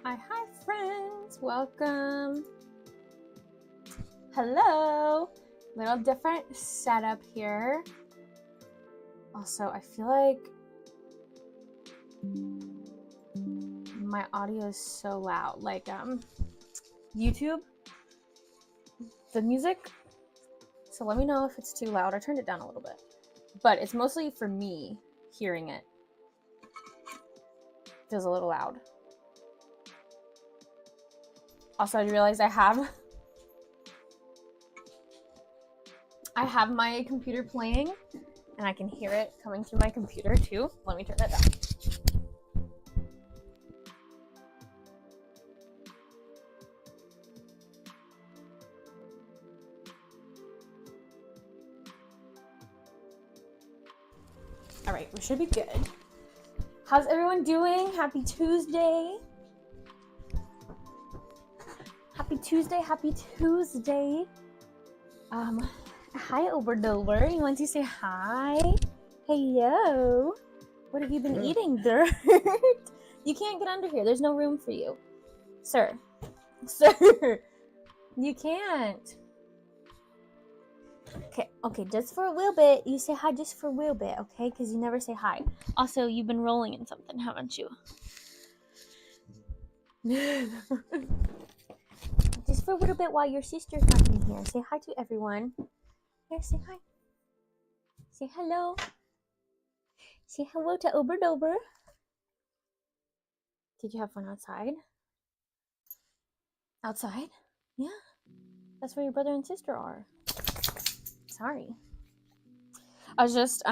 Hi friends, welcome. Hello. Little different setup here. Also, I feel like my audio is so loud. Like YouTube, the music. So let me know if it's too loud. I turned it down a little bit. But it's mostly for me hearing it. Feels a little loud. Also, I realized I have my computer playing and I can hear it coming through my computer too. Let me turn that down. All right, we should be good. How's everyone doing? Happy Tuesday. Happy Tuesday. Hi, Oberdover. You want to say hi? Hello. What have you been eating, dirt? You can't get under here. There's no room for you. Sir. You can't. Okay, just for a little bit. You say hi just for a little bit, okay? Because you never say hi. Also, you've been rolling in something, haven't you? Just for a little bit while your sister's not in here. Say hi to everyone. Here, say hi. Say hello. Say hello to Oberdover. Did you have fun outside? Outside? Yeah. That's where your brother and sister are. Sorry. I was just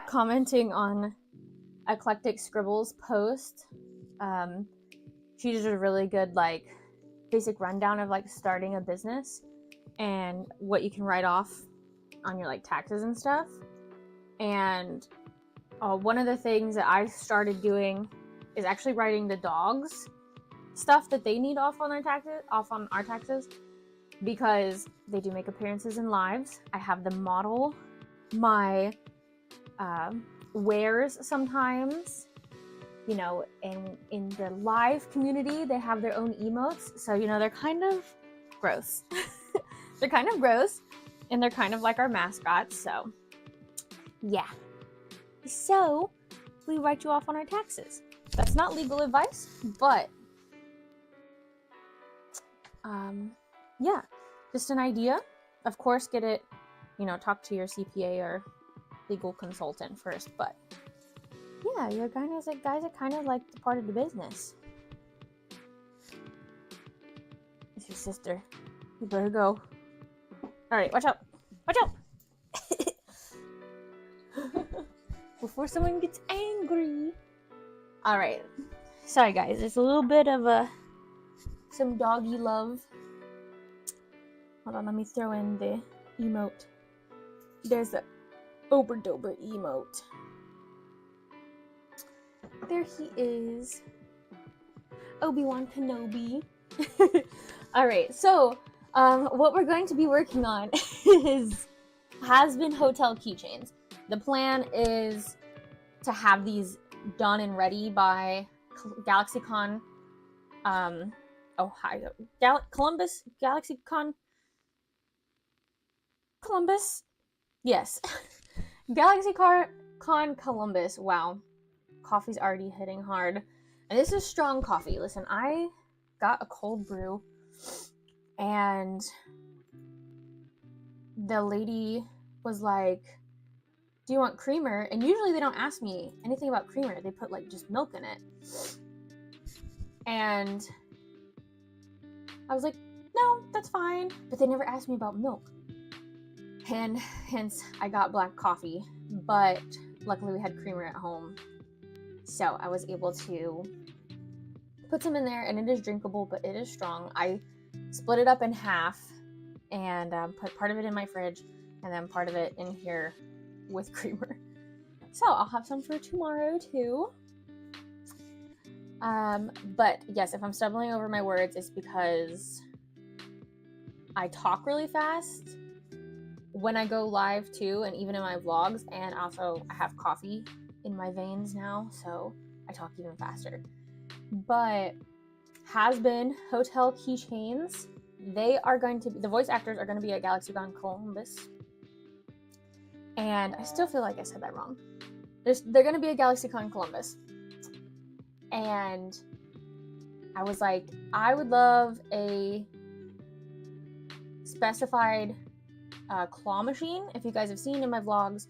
commenting on Eclectic Scribbles post. She did a really good basic rundown of starting a business and what you can write off on your taxes and stuff. And one of the things that I started doing is actually writing the dogs stuff that they need off on our taxes, because they do make appearances in lives. I have them model my wares sometimes. You know, in the live community, they have their own emotes. So, they're kind of gross. They're kind of gross, and they're kind of like our mascots. So, yeah. So, we write you off on our taxes. That's not legal advice, but yeah, just an idea. Of course, get it, talk to your CPA or legal consultant first, but yeah, you're guys are kind of like the part of the business. It's your sister. You better go. All right, watch out. Watch out. Before someone gets angry. All right. Sorry, guys. There's a little bit of some doggy love. Hold on, let me throw in the emote. There's the Oberdober emote. There he is. Obi-Wan Kenobi. Alright, so what we're going to be working on is Hazbin hotel keychains. The plan is to have these done and ready by GalaxyCon Ohio. GalaxyCon Columbus? Yes. GalaxyCon Columbus. Wow. Coffee's already hitting hard. And this is strong coffee. Listen, I got a cold brew and the lady was like, do you want creamer? And usually they don't ask me anything about creamer. They put just milk in it. And I was like, no, that's fine. But they never asked me about milk. And hence I got black coffee. But luckily we had creamer at home. So I was able to put some in there, and it is drinkable, but it is strong. I split it up in half and put part of it in my fridge and then part of it in here with creamer. So I'll have some for tomorrow too. But yes, if I'm stumbling over my words, it's because I talk really fast when I go live too, and even in my vlogs, and also I have coffee in my veins now, so I talk even faster. But Hazbin Hotel Keychains. They are going to be, the voice actors are going to be at GalaxyCon Columbus. And I still feel like I said that wrong. They're going to be at GalaxyCon Columbus. And I was like, I would love a specified claw machine. If you guys have seen in my vlogs,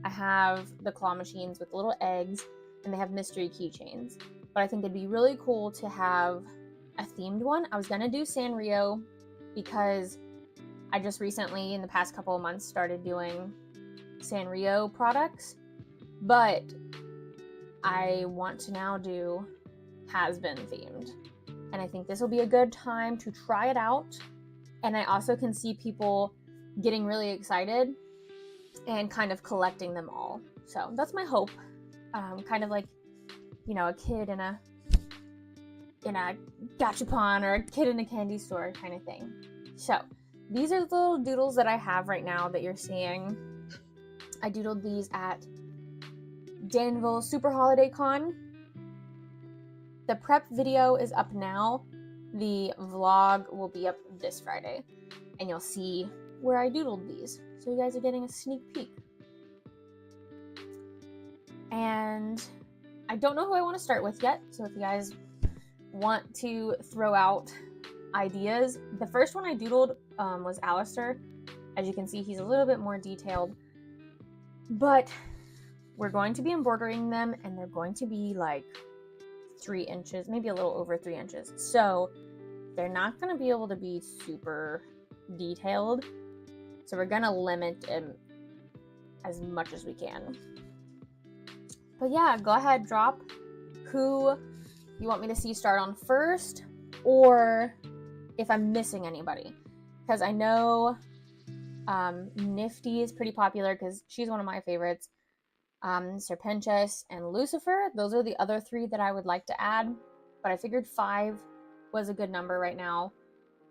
I have the claw machines with little eggs, and they have mystery keychains. But I think it'd be really cool to have a themed one. I was going to do Sanrio because I just recently, in the past couple of months, started doing Sanrio products. But I want to now do Hazbin themed. And I think this will be a good time to try it out. And I also can see people getting really excited and kind of collecting them all. So that's my hope. Kind of like, you know, a kid in a gachapon or a kid in a candy store kind of thing. So these are the little doodles that I have right now that you're seeing. I doodled these at Danville Super Holiday Con. The prep video is up now. The vlog will be up this Friday, and you'll see where I doodled these. So you guys are getting a sneak peek. And I don't know who I want to start with yet, so if you guys want to throw out ideas. The first one I doodled was Alistair. As you can see, he's a little bit more detailed. But we're going to be embroidering them, and they're going to be like 3 inches, maybe a little over 3 inches. So they're not going to be able to be super detailed. So we're going to limit them as much as we can. But yeah, go ahead, drop who you want me to see start on first, or if I'm missing anybody. Because I know Nifty is pretty popular because she's one of my favorites. Serpentious and Lucifer, those are the other 3 that I would like to add, but I figured 5 was a good number right now.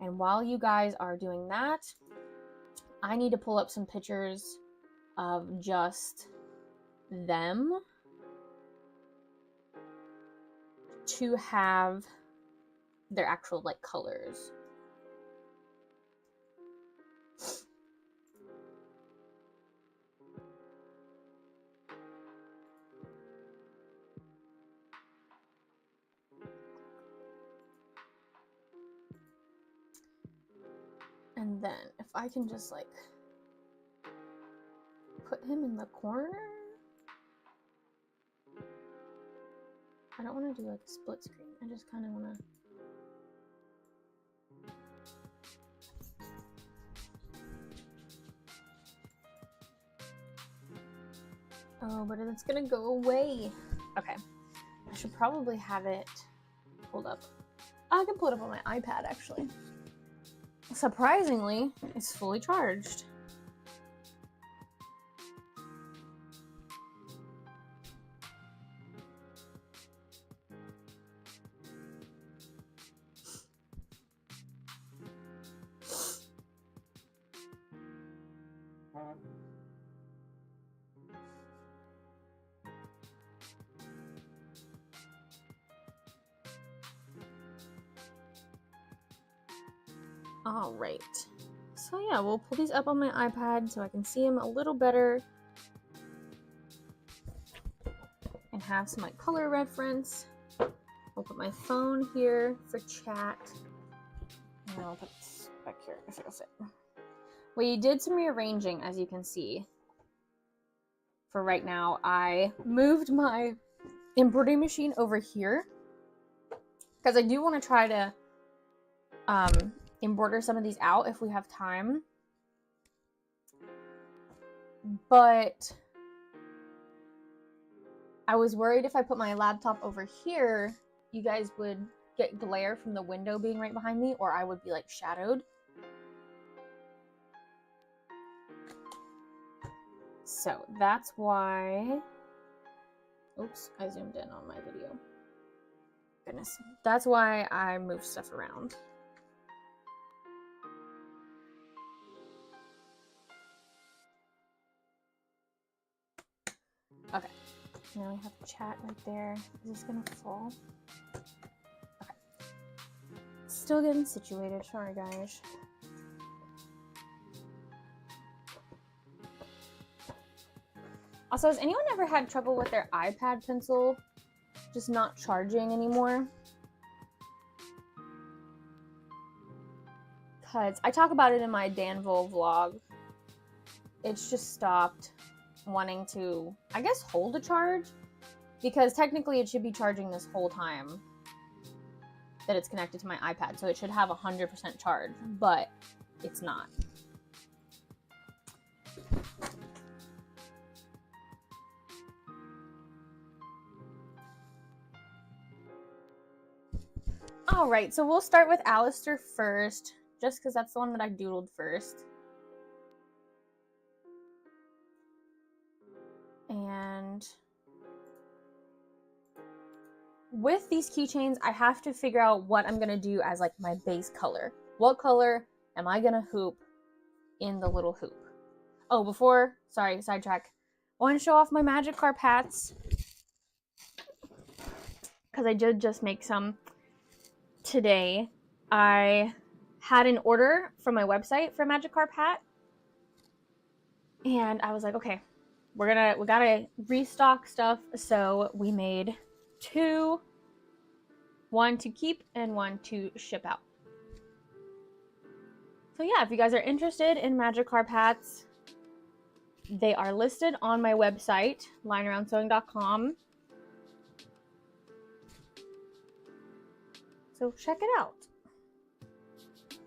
And while you guys are doing that, I need to pull up some pictures of just them to have their actual like colors. And then if I can just like put him in the corner. I don't want to do like a split screen. I just kind of want to. Oh, but it's gonna go away. Okay. I should probably have it pulled up. I can pull it up on my iPad actually. Surprisingly, it's fully charged. All right. So yeah, we'll pull these up on my iPad so I can see them a little better and have some like color reference. I'll put my phone here for chat. And I'll put this back here if it'll fit. We did some rearranging, as you can see. For right now, I moved my embroidery machine over here because I do want to try to embroider some of these out if we have time. But I was worried if I put my laptop over here, you guys would get glare from the window being right behind me, or I would be like shadowed. So that's why, oops, I zoomed in on my video. Goodness, that's why I moved stuff around. Okay, now we have chat right there. Is this gonna fall? Okay. still getting situated. Sorry, guys. Also, has anyone ever had trouble with their iPad pencil just not charging anymore? Because I talk about it in my Danville vlog. It's just stopped wanting to, I guess, hold a charge. Because technically it should be charging this whole time that it's connected to my iPad. So it should have 100% charge, but it's not. All right, so we'll start with Alistair first, just because that's the one that I doodled first. And with these keychains, I have to figure out what I'm going to do as like my base color. What color am I going to hoop in the little hoop? Oh, before, sorry, sidetrack. I want to show off my magic carp hats. Because I did just make some today. I had an order from my website for a magic carp hat. And I was like, okay, we gotta restock stuff. So we made 2, one to keep and one to ship out. So yeah, if you guys are interested in magic carp hats, they are listed on my website, linearoundsewing.com. So check it out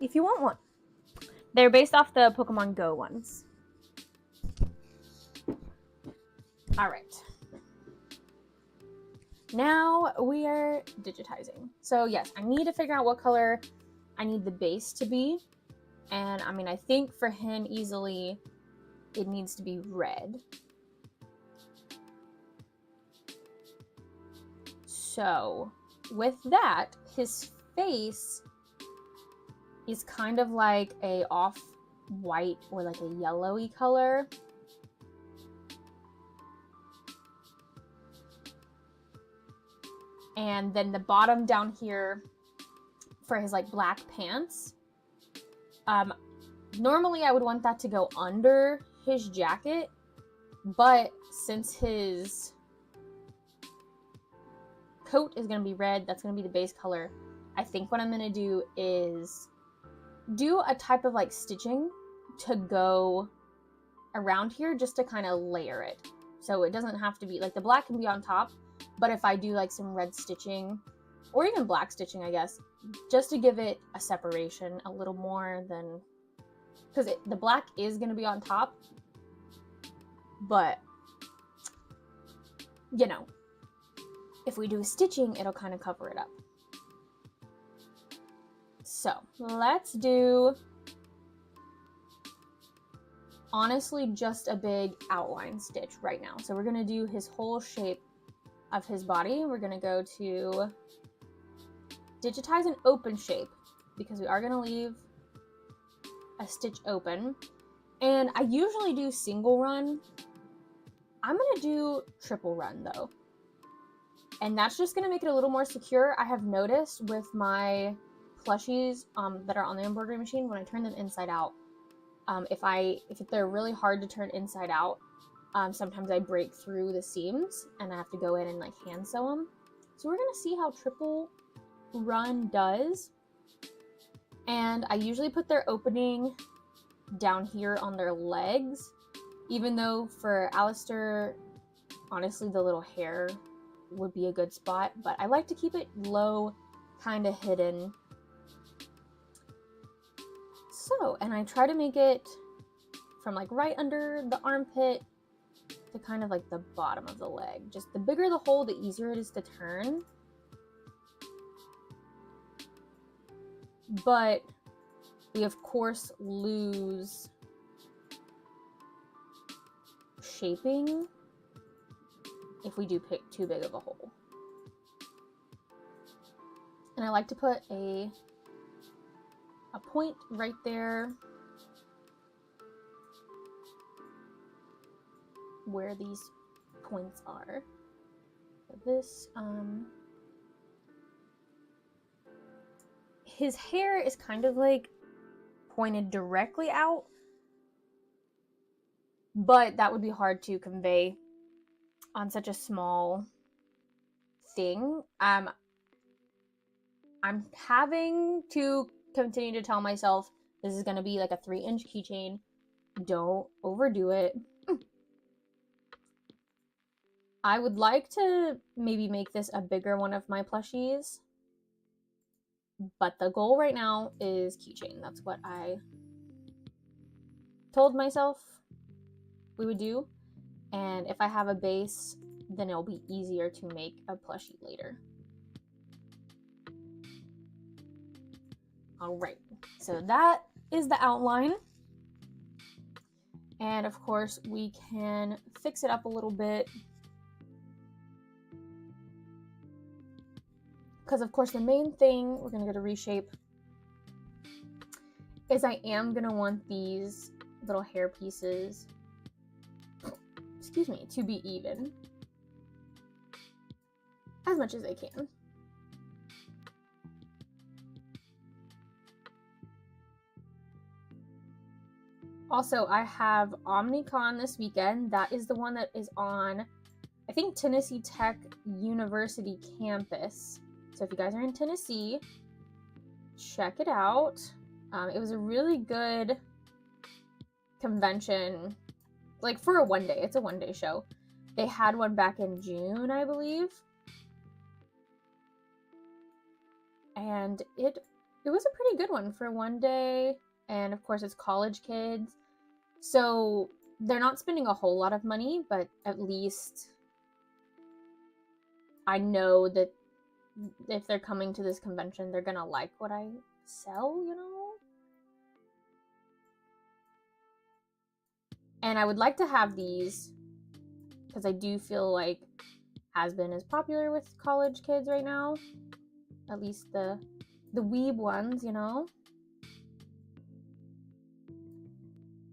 if you want one. They're based off the Pokemon Go ones. All right. Now we are digitizing. So yes, I need to figure out what color I need the base to be. And I mean, I think for him easily, it needs to be red. So with that, his face is kind of like a off-white or like a yellowy color. And then the bottom down here for his like black pants. Normally I would want that to go under his jacket, but since his coat is going to be red, that's going to be the base color. I think what I'm going to do is do a type of like stitching to go around here just to kind of layer it. So it doesn't have to be, like the black can be on top, but if I do like some red stitching or even black stitching, I guess, just to give it a separation a little more than, because the black is going to be on top, but you know, if we do stitching, it'll kind of cover it up. So let's do, honestly, just a big outline stitch right now. So we're going to do his whole shape of his body. We're going to go to digitize an open shape because we are going to leave a stitch open. And I usually do single run. I'm going to do triple run though. And that's just going to make it a little more secure. I have noticed with my plushies that are on the embroidery machine, when I turn them inside out, if they're really hard to turn inside out, sometimes I break through the seams and I have to go in and like hand sew them. So we're going to see how triple run does. And I usually put their opening down here on their legs, even though for Alistair, honestly, the little hair would be a good spot, but I like to keep it low, kind of hidden. So, and I try to make it from like right under the armpit to kind of like the bottom of the leg. Just the bigger the hole, the easier it is to turn. But we of course lose shaping if we do pick too big of a hole. And I like to put a point right there where these points are. So this, his hair is kind of like pointed directly out, but that would be hard to convey on such a small thing. I'm having to continue to tell myself this is going to be like a 3-inch keychain. Don't overdo it. I would like to maybe make this a bigger one of my plushies, but the goal right now is keychain. That's what I told myself we would do. And if I have a base, then it'll be easier to make a plushie later. All right, so that is the outline. And of course, we can fix it up a little bit. Because of course, the main thing, we're gonna go to reshape, is I am gonna want these little hair pieces, excuse me, to be even as much as I can. Also, I have OmniCon this weekend. That is the one that is on, I think, Tennessee Tech University campus. So if you guys are in Tennessee, check it out. It was a really good convention, like for a one day. It's a one-day show. They had one back in June, I believe. And it was a pretty good one for one day. And of course, it's college kids. So they're not spending a whole lot of money, but at least I know that if they're coming to this convention, they're gonna like what I sell, you know? And I would like to have these because I do feel like Hazbin is popular with college kids right now. At least the weeb ones, you know?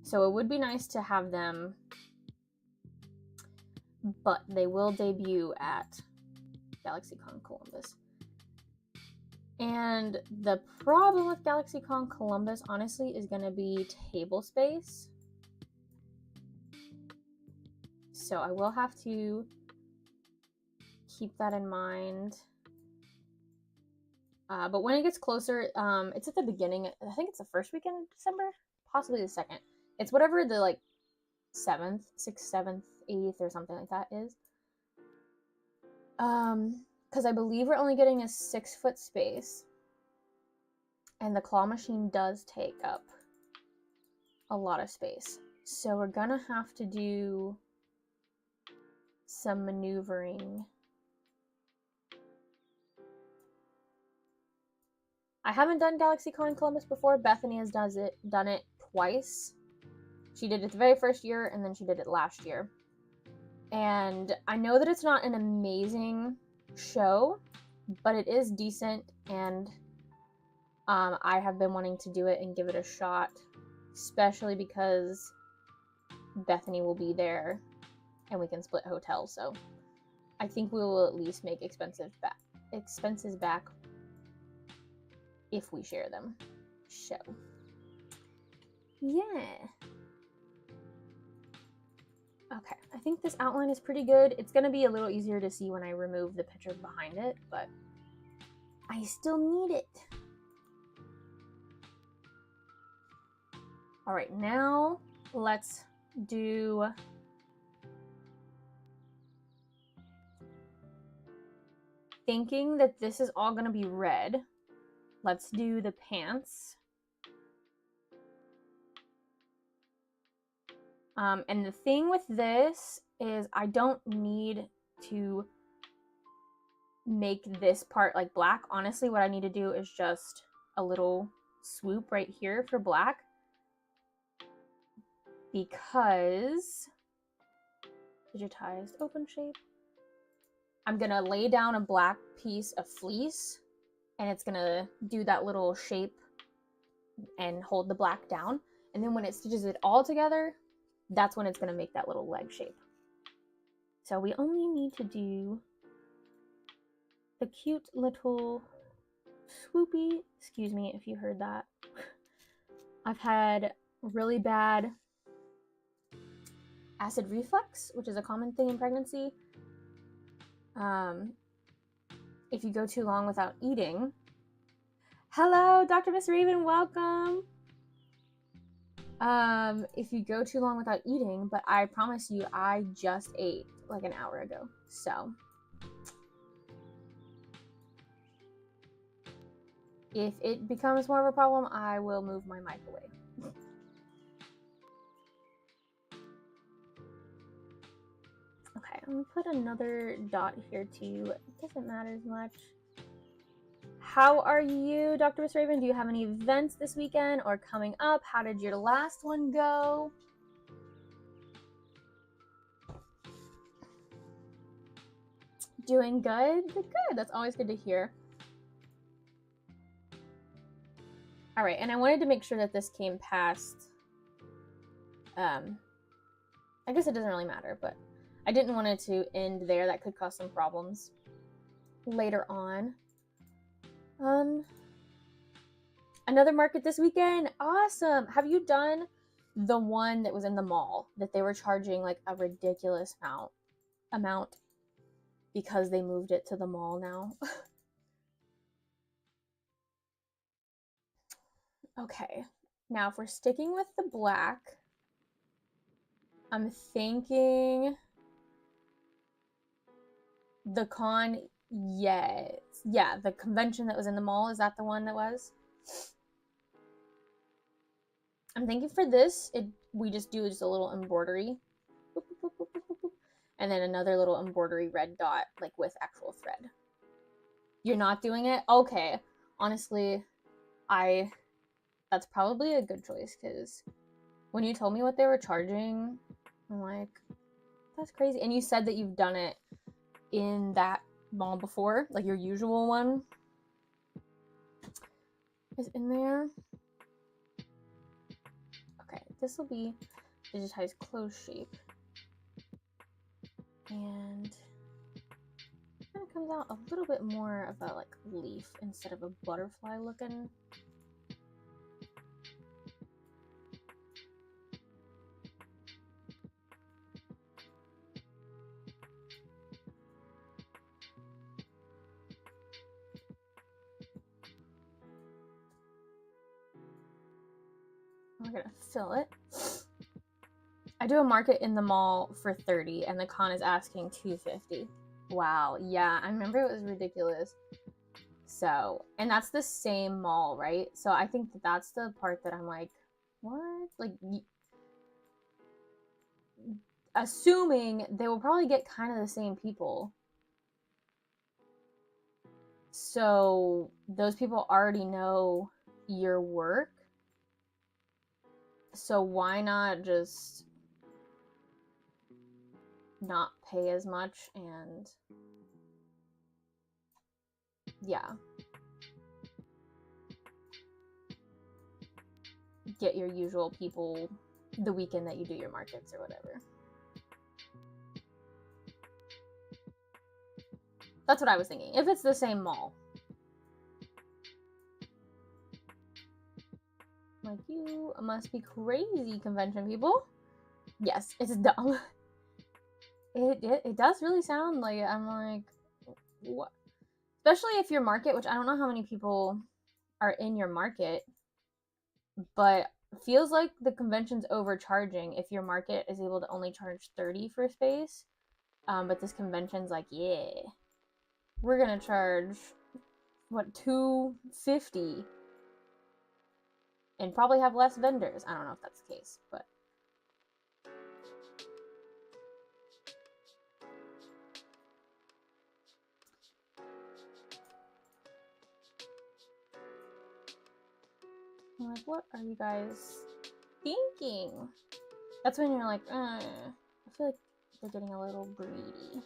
So it would be nice to have them, but they will debut at GalaxyCon Columbus. And the problem with GalaxyCon Columbus, honestly, is going to be table space. So I will have to keep that in mind. But when it gets closer, it's at the beginning. I think it's the first weekend in December, possibly the second. It's whatever the like 7th, 6th, 7th, 8th, or something like that is. Because I believe we're only getting a 6-foot space. And the claw machine does take up a lot of space. So we're gonna have to do some maneuvering. I haven't done GalaxyCon Columbus before. Bethany has done it twice. She did it the very first year, and then she did it last year. And I know that it's not an amazing show, but it is decent, and I have been wanting to do it and give it a shot, especially because Bethany will be there, and we can split hotels, so I think we will at least make expenses back if we share them. So, yeah. Okay, I think this outline is pretty good. It's going to be a little easier to see when I remove the picture behind it, but I still need it. All right, now let's do thinking that this is all going to be red. Let's do the pants. And the thing with this is I don't need to make this part like black. Honestly, what I need to do is just a little swoop right here for black, because digitized open shape. I'm gonna lay down a black piece of fleece, and it's gonna do that little shape and hold the black down. And then when it stitches it all together, that's when it's going to make that little leg shape. So we only need to do the cute little swoopy. Excuse me if you heard that. I've had really bad acid reflux, which is a common thing in pregnancy. If you go too long without eating. Hello, Dr. Miss Raven, welcome. If you go too long without eating, but I promise you, I just ate like an hour ago. So if it becomes more of a problem, I will move my mic away. Okay, I'm gonna put another dot here too. It doesn't matter as much. How are you, Dr. Miss Raven? Do you have any events this weekend or coming up? How did your last one go? Doing good? Good, good. That's always good to hear. All right, and I wanted to make sure that this came past, I guess it doesn't really matter, but I didn't want it to end there. That could cause some problems later on. Another market this weekend. Awesome. Have you done the one that was in the mall that they were charging like a ridiculous amount because they moved it to the mall now? Okay. Now, if we're sticking with the black, I'm thinking the con, yes. Yeah, the convention that was in the mall, is that the one that was? I'm thinking for this, we just do just a little embroidery. Boop, boop, boop, boop, boop, boop. And then another little embroidery red dot, like with actual thread. You're not doing it? Okay. Honestly, that's probably a good choice, because when you told me what they were charging, I'm like, that's crazy. And you said that you've done it in that mall before, like your usual one is in there. Okay, this will be digitized close shape. And it kind of comes out a little bit more of a like leaf instead of a butterfly looking. We're gonna fill it. I do a market in the mall for $30 and the con is asking $250. Wow, yeah, I remember it was ridiculous. So, and that's the same mall, right? So I think that's the part that I'm like, what? Like, assuming they will probably get kind of the same people. So those people already know your work. So why not just not pay as much and yeah, get your usual people the weekend that you do your markets or whatever. That's what I was thinking. If it's the same mall. Like, you must be crazy, convention people. Yes, it's dumb. It does really sound like it. I'm like, what? Especially if your market, which I don't know how many people are in your market, but feels like the convention's overcharging if your market is able to only charge $30 for space. But this convention's like, yeah, we're gonna charge what, $250 and probably have less vendors. I don't know if that's the case, but I'm like, what are you guys thinking? That's when you're like, I feel like they're getting a little greedy.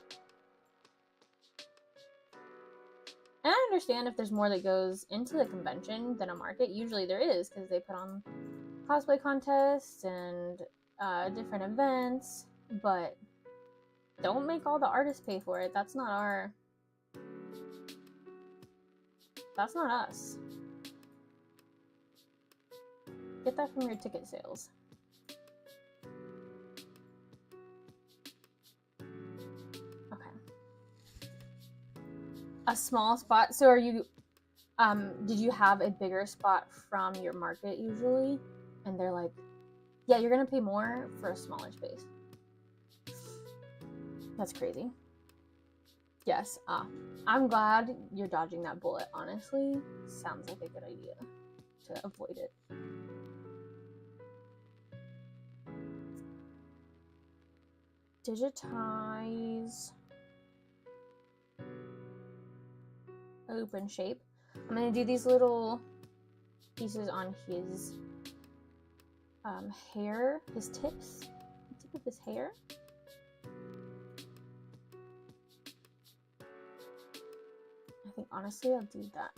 And I understand if there's more that goes into the convention than a market. Usually there is, because they put on cosplay contests and different events, but don't make all the artists pay for it. That's not our That's not us. Get that from your ticket sales. Okay. A small spot. So are you, did you have a bigger spot from your market usually? And they're like, yeah, you're gonna pay more for a smaller space. That's crazy. Yes. I'm glad you're dodging that bullet, honestly. Sounds like a good idea to avoid it. Digitize. Open shape. I'm going to do these little pieces on his hair, his tips, the tip of his hair. I think honestly I'll do that.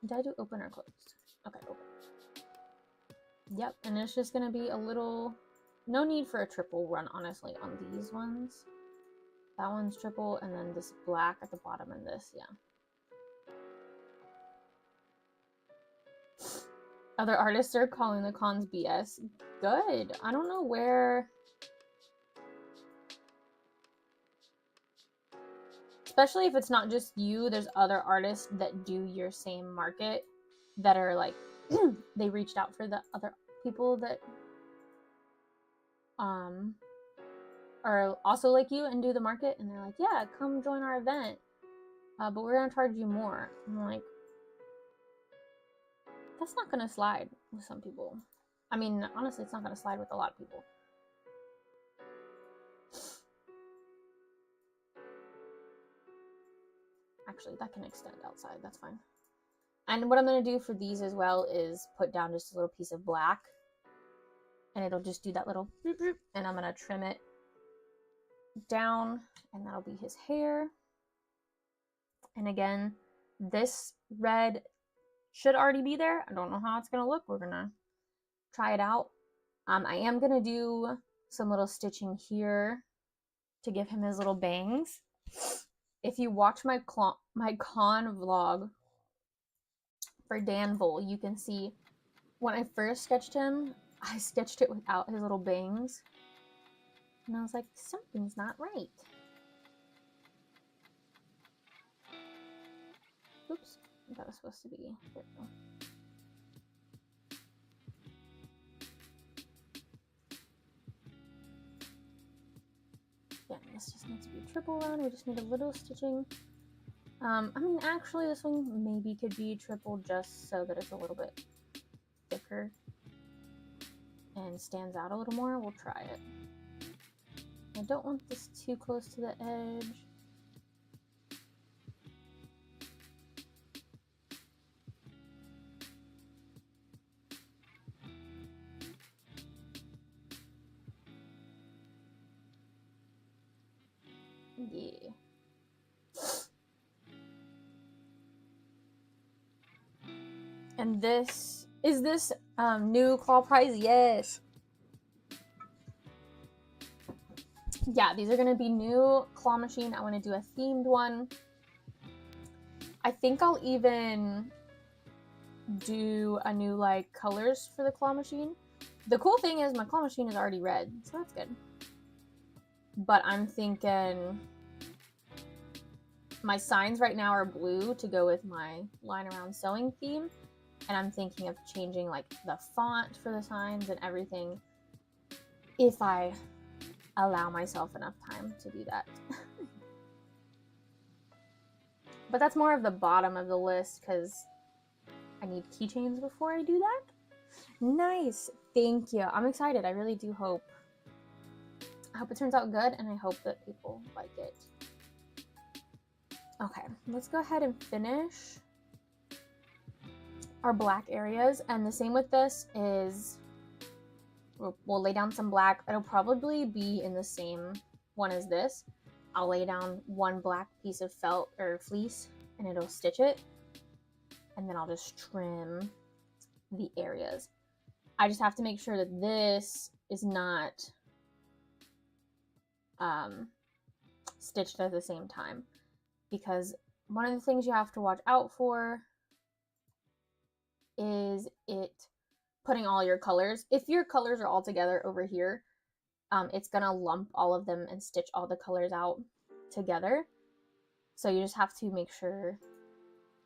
Did I do open or closed? Okay, open. Yep, and it's just going to be a little, no need for a triple run honestly on these ones. That one's triple, and then this black at the bottom and this, yeah. Other artists are calling the cons BS. Good. I don't know where. Especially if it's not just you, there's other artists that do your same market that are like, they reached out for the other people that are also like you and do the market, and they're like, yeah, come join our event, but we're gonna charge you more. I'm like, that's not gonna slide with some people. I mean, honestly, it's not gonna slide with a lot of people. Actually, that can extend outside, that's fine. And what I'm gonna do for these as well is put down just a little piece of black, and it'll just do that little boop, boop, and I'm gonna trim it down, and that'll be his hair. And again, this red should already be there. I don't know how it's gonna look. We're gonna try it out. I am gonna do some little stitching here to give him his little bangs. If you watch my con vlog for Danville, you can see when I first sketched him, I sketched it without his little bangs. And I was like, something's not right. Oops, that was supposed to be, there we go. Yeah, this just needs to be triple run. We just need a little stitching. I mean, actually, this one maybe could be triple just so that it's a little bit thicker and stands out a little more. We'll try it. I don't want this too close to the edge. Yeah. And this is this new claw prize. Yes. Yeah, these are gonna be new claw machine. I want to do a themed one. I think I'll even do a new like colors for the claw machine. The cool thing is my claw machine is already red, so that's good. But I'm thinking my signs right now are blue to go with my line around sewing theme, and I'm thinking of changing like the font for the signs and everything if I allow myself enough time to do that. But that's more of the bottom of the list because I need keychains before I do that. Nice, thank you. I'm excited. I really do hope. I hope it turns out good, and I hope that people like it. Okay, let's go ahead and finish our black areas. And the same with this is we'll lay down some black. It'll probably be in the same one as this. I'll lay down one black piece of felt or fleece, and it'll stitch it. And then I'll just trim the areas. I just have to make sure that this is not stitched at the same time, because one of the things you have to watch out for is it putting all your colors. If your colors are all together over here, it's gonna lump all of them and stitch all the colors out together. So you just have to make sure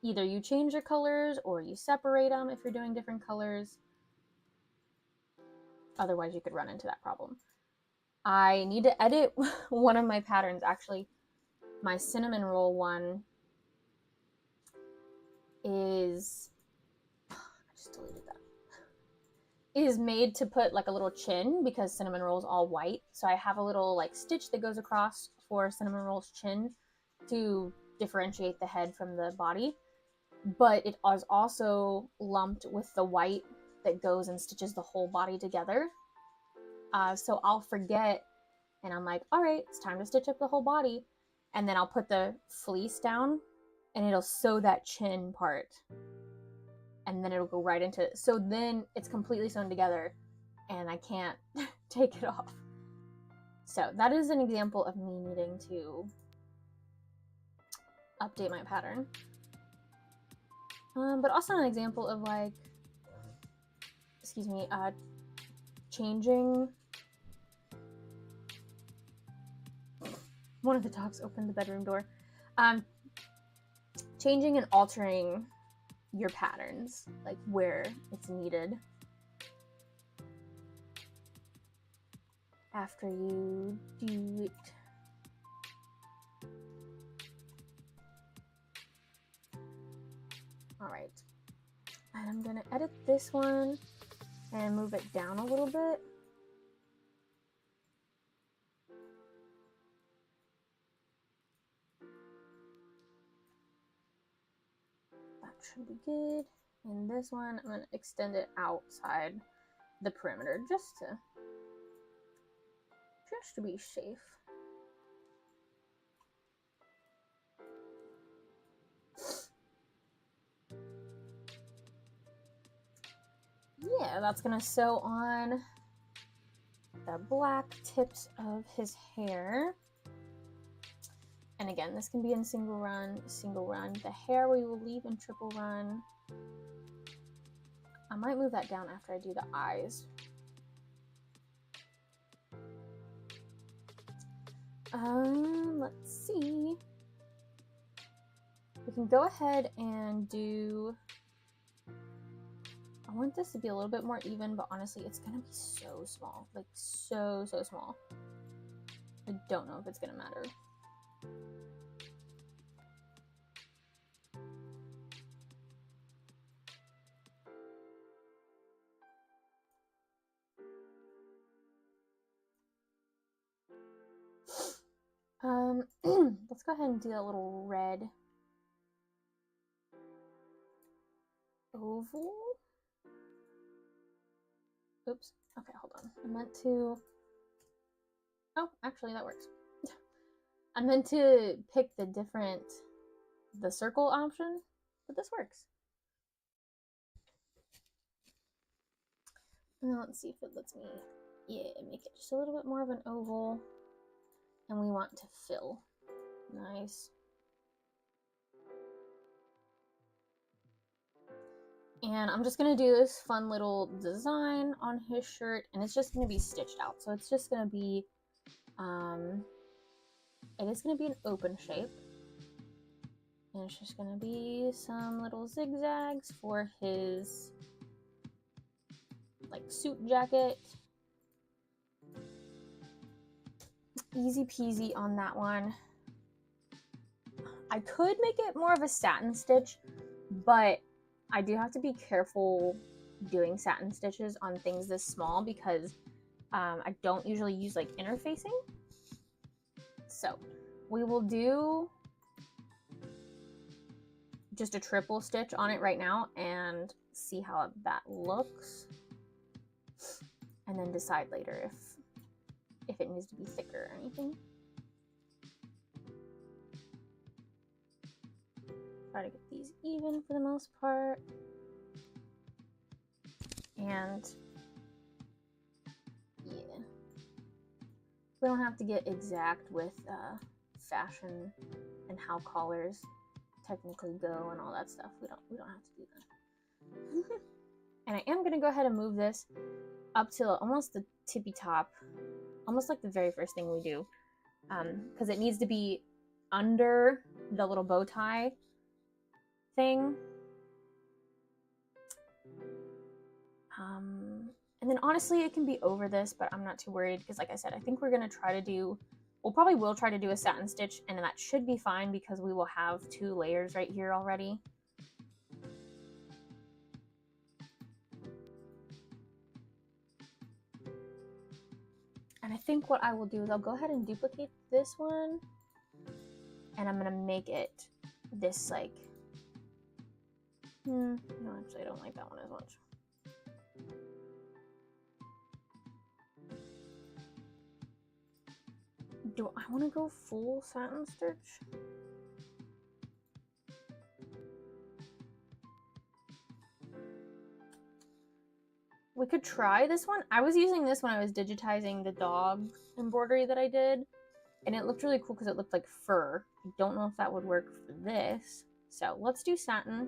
either you change your colors or you separate them if you're doing different colors. Otherwise you could run into that problem. I need to edit one of my patterns, actually. My cinnamon roll one is, I just deleted that, is made to put like a little chin because cinnamon roll is all white. So I have a little like stitch that goes across for cinnamon roll's chin to differentiate the head from the body. But it is also lumped with the white that goes and stitches the whole body together. So I'll forget and I'm like, all right, it's time to stitch up the whole body. And then I'll put the fleece down and it'll sew that chin part. And then it'll go right into it. So then it's completely sewn together and I can't take it off. So that is an example of me needing to update my pattern. But also an example of like, excuse me, changing. One of the dogs opened the bedroom door. Changing and altering your patterns, like where it's needed. After you do it. All right, and I'm gonna edit this one and move it down a little bit. That should be good. And this one, I'm gonna extend it outside the perimeter just to be safe. Yeah, that's gonna sew on the black tips of his hair. And again, this can be in single run. The hair we will leave in triple run. I might move that down after I do the eyes. Let's see. We can go ahead and do, I want this to be a little bit more even, but honestly, it's gonna be so small, like so small. I don't know if it's gonna matter. Let's go ahead and do a little red oval. Oops. Okay, hold on. I meant to... Oh, actually, that works. I meant to pick the circle option, but this works. And then let's see if it lets me, make it just a little bit more of an oval. And we want to fill. Nice. And I'm just gonna do this fun little design on his shirt, and it's just gonna be stitched out. So it's just gonna be, it is gonna be an open shape. And it's just gonna be some little zigzags for his, like, suit jacket. Easy peasy on that one. I could make it more of a satin stitch, but I do have to be careful doing satin stitches on things this small because I don't usually use like interfacing. So we will do just a triple stitch on it right now and see how that looks, and then decide later if it needs to be thicker or anything. Try to get these even for the most part. And yeah, we don't have to get exact with fashion and how collars technically go and all that stuff. We don't have to do that. And I am gonna go ahead and move this up to almost the tippy top, almost like the very first thing we do, because it needs to be under the little bow tie thing. And then honestly, it can be over this, but I'm not too worried because, like I said, I think we're gonna try to do. We'll probably try to do a satin stitch, and that should be fine because we will have 2 layers right here already. And I think what I will do is I'll go ahead and duplicate this one, and I'm gonna make it this like. No, actually, I don't like that one as much. Do I want to go full satin stitch? We could try this one. I was using this when I was digitizing the dog embroidery that I did, and it looked really cool because it looked like fur. I don't know if that would work for this. So let's do satin.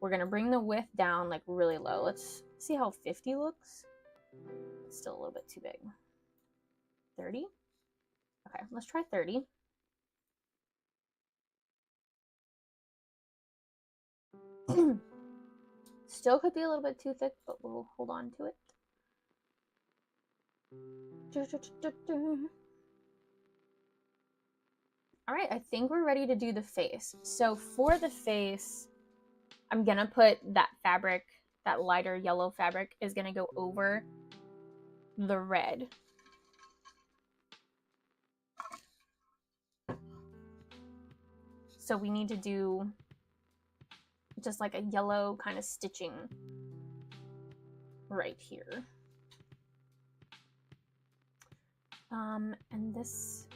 We're gonna bring the width down like really low. Let's see how 50 looks. It's still a little bit too big. 30? Okay, let's try 30. Still could be a little bit too thick, but we'll hold on to it. All right, I think we're ready to do the face. So for the face, I'm gonna put that fabric, that lighter yellow fabric is gonna go over the red. So we need to do just like a yellow kind of stitching right here. And this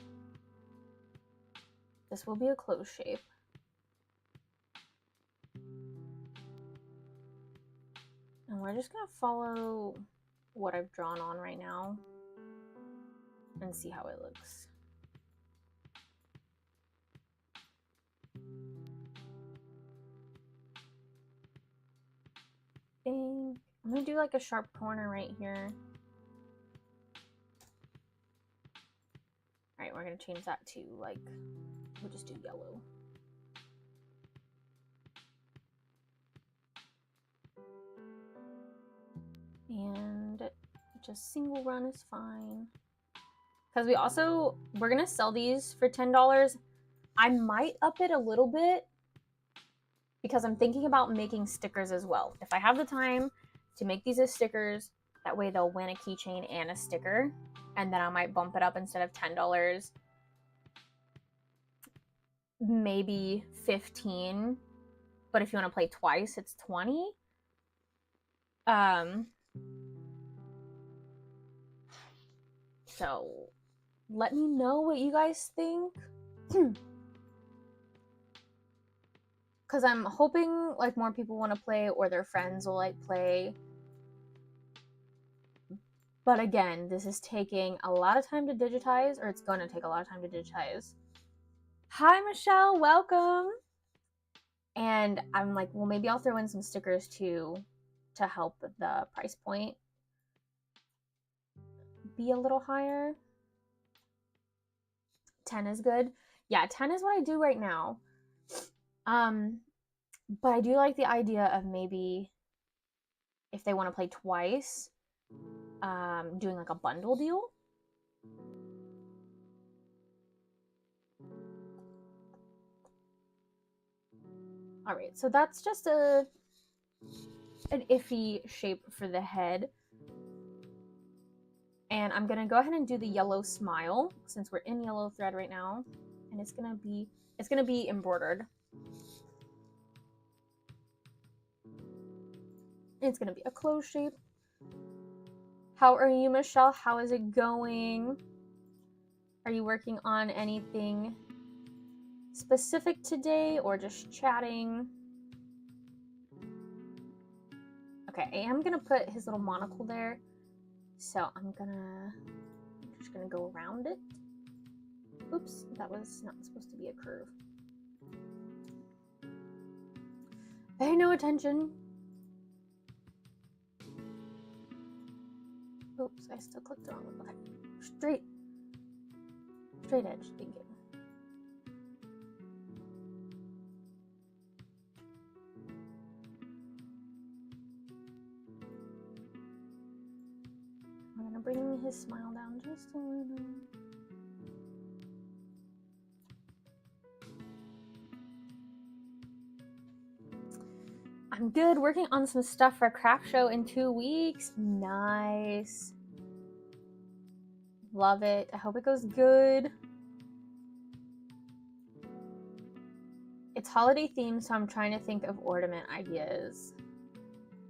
will be a closed shape. And we're just gonna follow what I've drawn on right now and see how it looks. I'm gonna do like a sharp corner right here. All right, we're gonna change that to like, we'll just do yellow. And just single run is fine. Because we're gonna sell these for $10. I might up it a little bit because I'm thinking about making stickers as well. If I have the time to make these as stickers, that way they'll win a keychain and a sticker. And then I might bump it up instead of $10, maybe 15. But if you want to play twice, it's 20. So let me know what you guys think. Because I'm hoping like more people want to play or their friends will like play. But again, this is taking a lot of time to digitize, or it's going to take a lot of time to digitize. Hi, Michelle, welcome. And I'm like, well, maybe I'll throw in some stickers too to help the price point be a little higher. 10 is good. Yeah, 10 is what I do right now. But I do like the idea of maybe if they want to play twice, doing like a bundle deal. All right, so that's just an iffy shape for the head. And I'm gonna go ahead and do the yellow smile since we're in yellow thread right now, and it's gonna be embroidered. It's gonna be a closed shape. How are you, Michelle? How is it going? Are you working on anything specific today or just chatting? Okay, I am gonna put his little monocle there. So I'm just gonna go around it. Oops, that was not supposed to be a curve. Pay no attention. Oops, I still clicked the wrong one. Okay. Straight edge, thank you. I'm gonna bring his smile down just a little. I'm good, working on some stuff for a craft show in 2 weeks. Nice. Love it. I hope it goes good. It's holiday themed, so I'm trying to think of ornament ideas.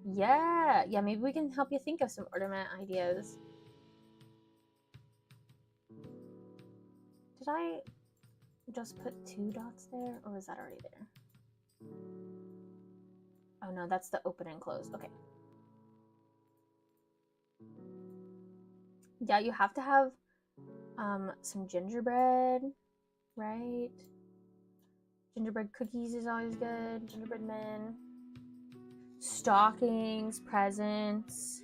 Yeah, maybe we can help you think of some ornament ideas. Did I just put 2 dots there, or was that already there? Oh no, that's the open and close. Okay. Yeah, you have to have some gingerbread, right? Gingerbread cookies is always good. Gingerbread men. Stockings, presents.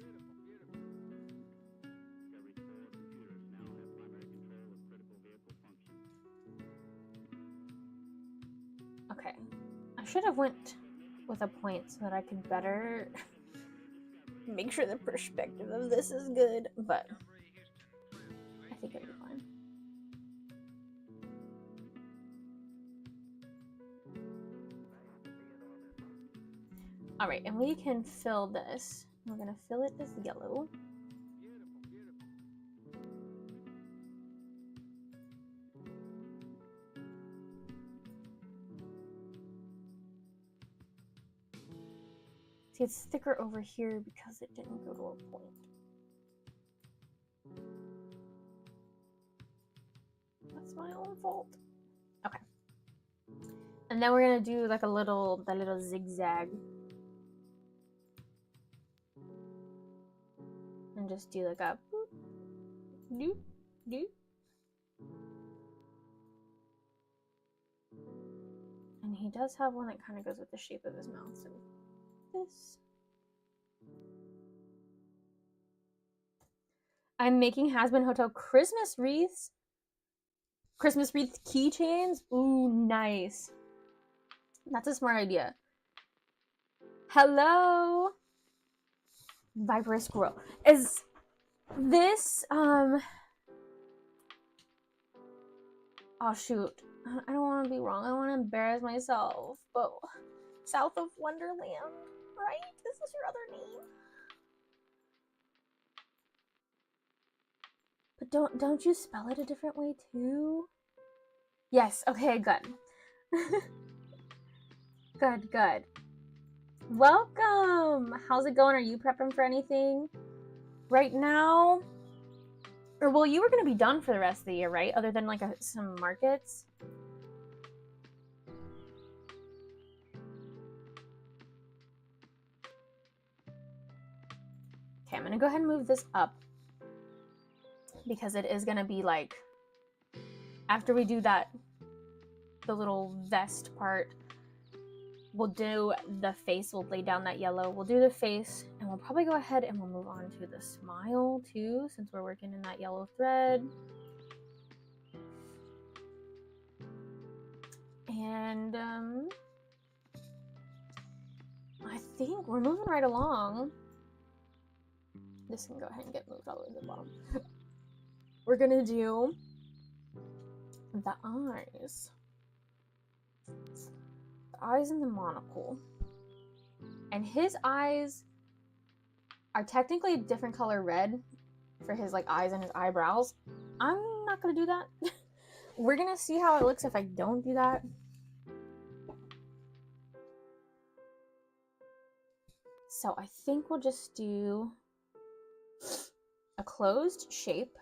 Okay. I should have went with a point so that I could better make sure the perspective of this is good, but I think it'll be fine. All right, and we can fill this. We're gonna fill it as yellow. See, it's thicker over here because it didn't go to a point. That's my own fault. Okay. And then we're gonna do like a little zigzag. And just do like a boop, doop, doop. And he does have one that kind of goes with the shape of his mouth, so this. I'm making Hazbin Hotel Christmas wreaths. Christmas wreath keychains. Ooh, nice. That's a smart idea. Hello, Viper Squirrel. Is this oh shoot, I don't want to be wrong. I don't want to embarrass myself, but South of Wonderland, right? Is this your other name? But don't you spell it a different way too? Yes. Okay. Good. Good. Welcome. How's it going? Are you prepping for anything right now? Or well, you were gonna be done for the rest of the year, right? Other than like some markets. Okay, I'm gonna go ahead and move this up because it is gonna be like after we do that, the little vest part. We'll do the face, we'll lay down that yellow, we'll do the face, and we'll probably go ahead and we'll move on to the smile too, since we're working in that yellow thread. And I think we're moving right along. This can go ahead and get moved all the way to the bottom. We're gonna do the eyes. Eyes in the monocle, and his eyes are technically a different color red for his like eyes and his eyebrows. I'm not gonna do that. We're gonna see how it looks if I don't do that. So I think we'll just do a closed shape.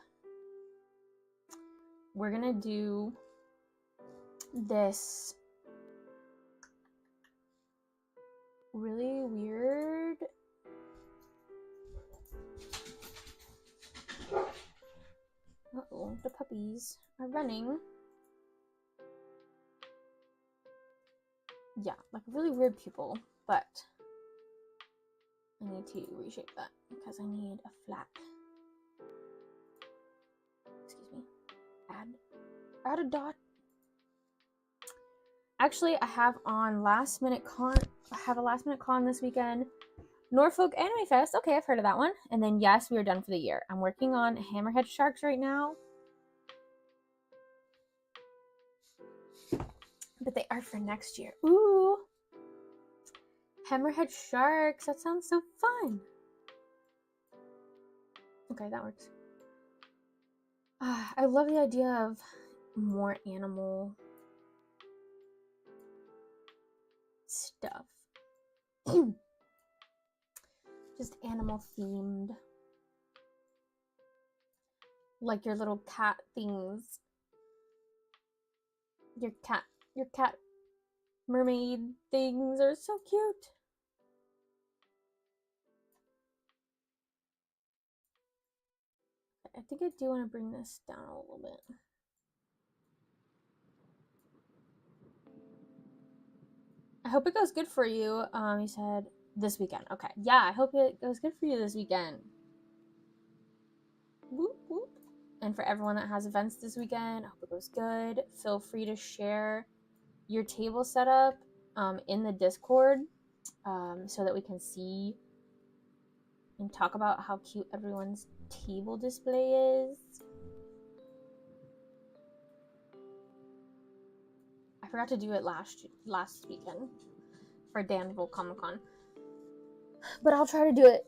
We're gonna do this really weird uh-oh, the puppies are running. Yeah, like a really weird pupil, but I need to reshape that because I need a flat. Excuse me. Add a dot. Actually, I have on last minute con. I have a last minute con this weekend. Norfolk Anime Fest. Okay, I've heard of that one. And then yes, we are done for the year. I'm working on Hammerhead Sharks right now. But they are for next year. Ooh. Hammerhead Sharks. That sounds so fun. Okay, that works. I love the idea of more animal stuff. Just animal themed. Like your little cat things. Your cat mermaid things are so cute. I think I do want to bring this down a little bit. I hope it goes good for you. You said this weekend. Okay. Yeah, I hope it goes good for you this weekend. Whoop, whoop. And for everyone that has events this weekend, I hope it goes good. Feel free to share your table setup in the Discord so that we can see and talk about how cute everyone's table display is. I forgot to do it last weekend for Danville Comic-Con. But I'll try to do it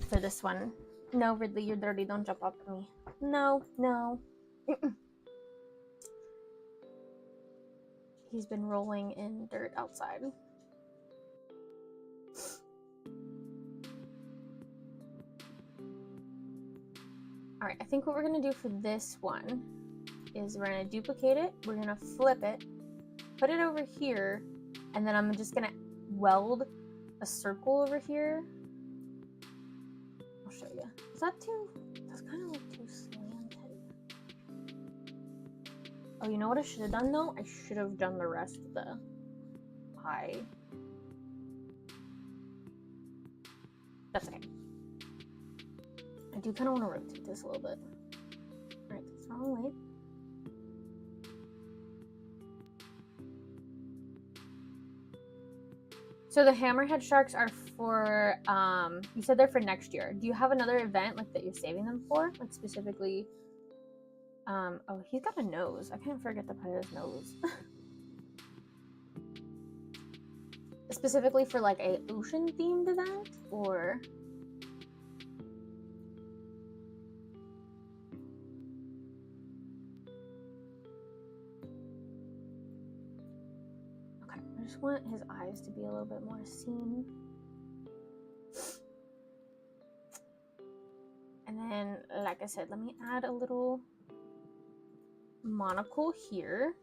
for this one. No, Ridley, you're dirty. Don't jump up at me. No. He's been rolling in dirt outside. Alright, I think what we're going to do for this one is we're going to duplicate it, we're going to flip it, put it over here, and then I'm just going to weld a circle over here. I'll show you. Is that too... That's kind of like too slanted. Oh, you know what I should have done though? I should have done the rest of the eye. That's okay. I do kind of want to rotate this a little bit. Alright, that's the wrong way. So the Hammerhead Sharks are for, you said they're for next year. Do you have another event like that you're saving them for? Like specifically, oh, he's got a nose. I can't forget to put his nose. Specifically for like a ocean themed event or... I just want his eyes to be a little bit more seen. And then, like I said, let me add a little monocle here.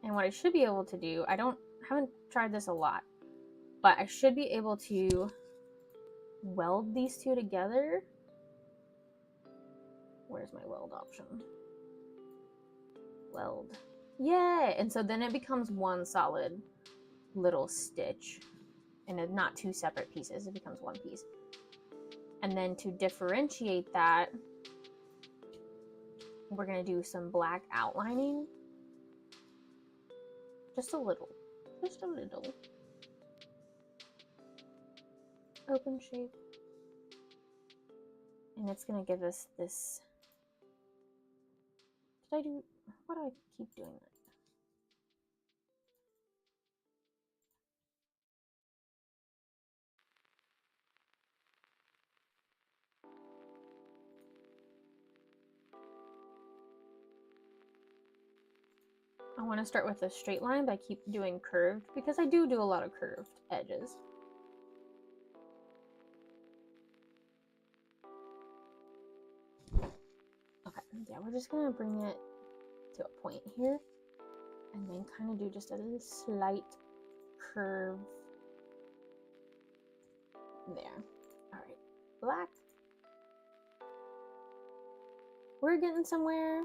And what I should be able to do, haven't tried this a lot, but I should be able to weld these two together. Where's my weld option? Weld. Yay! And so then it becomes one solid little stitch. And it's not two separate pieces, it becomes one piece. And then to differentiate that, we're going to do some black outlining. Just a little. Just a little. Open shape. And it's going to give us this... Why do I keep doing that? I want to start with a straight line, but I keep doing curved because I do a lot of curved edges. Okay, yeah, we're just going to bring it to a point here and then kind of do just a little slight curve there. All right, black. We're getting somewhere.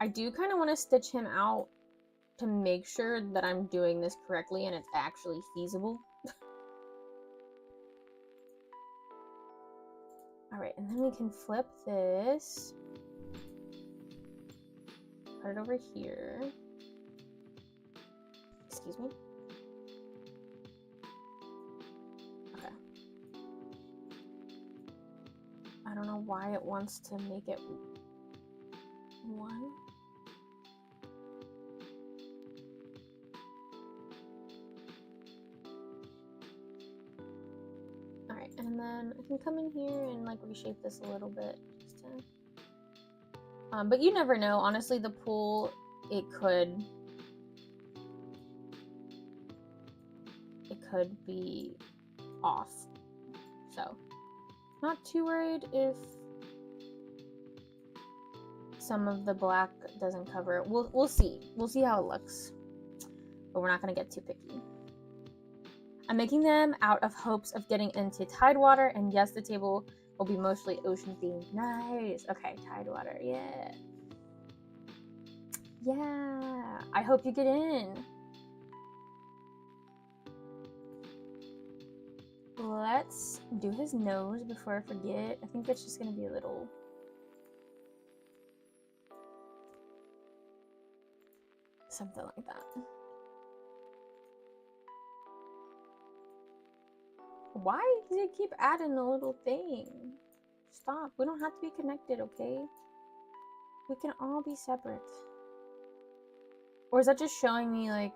I do kind of want to stitch him out to make sure that I'm doing this correctly and it's actually feasible. Alright, and then we can flip this. Put it over here. Excuse me. Okay. I don't know why it wants to make it one. Alright, and then I can come in here and like reshape this a little bit. Just to... but you never know. Honestly, the pool, it could be off. So, not too worried if some of the black doesn't cover it. We'll see. We'll see how it looks. But we're not going to get too picky. I'm making them out of hopes of getting into Tidewater, and yes, the table will be mostly ocean themed. Nice. Okay, Tidewater. Yeah. Yeah. I hope you get in. Let's do his nose before I forget. I think it's just going to be a little... something like that. Why does it keep adding a little thing? Stop. We don't have to be connected, okay? We can all be separate. Or is that just showing me, like,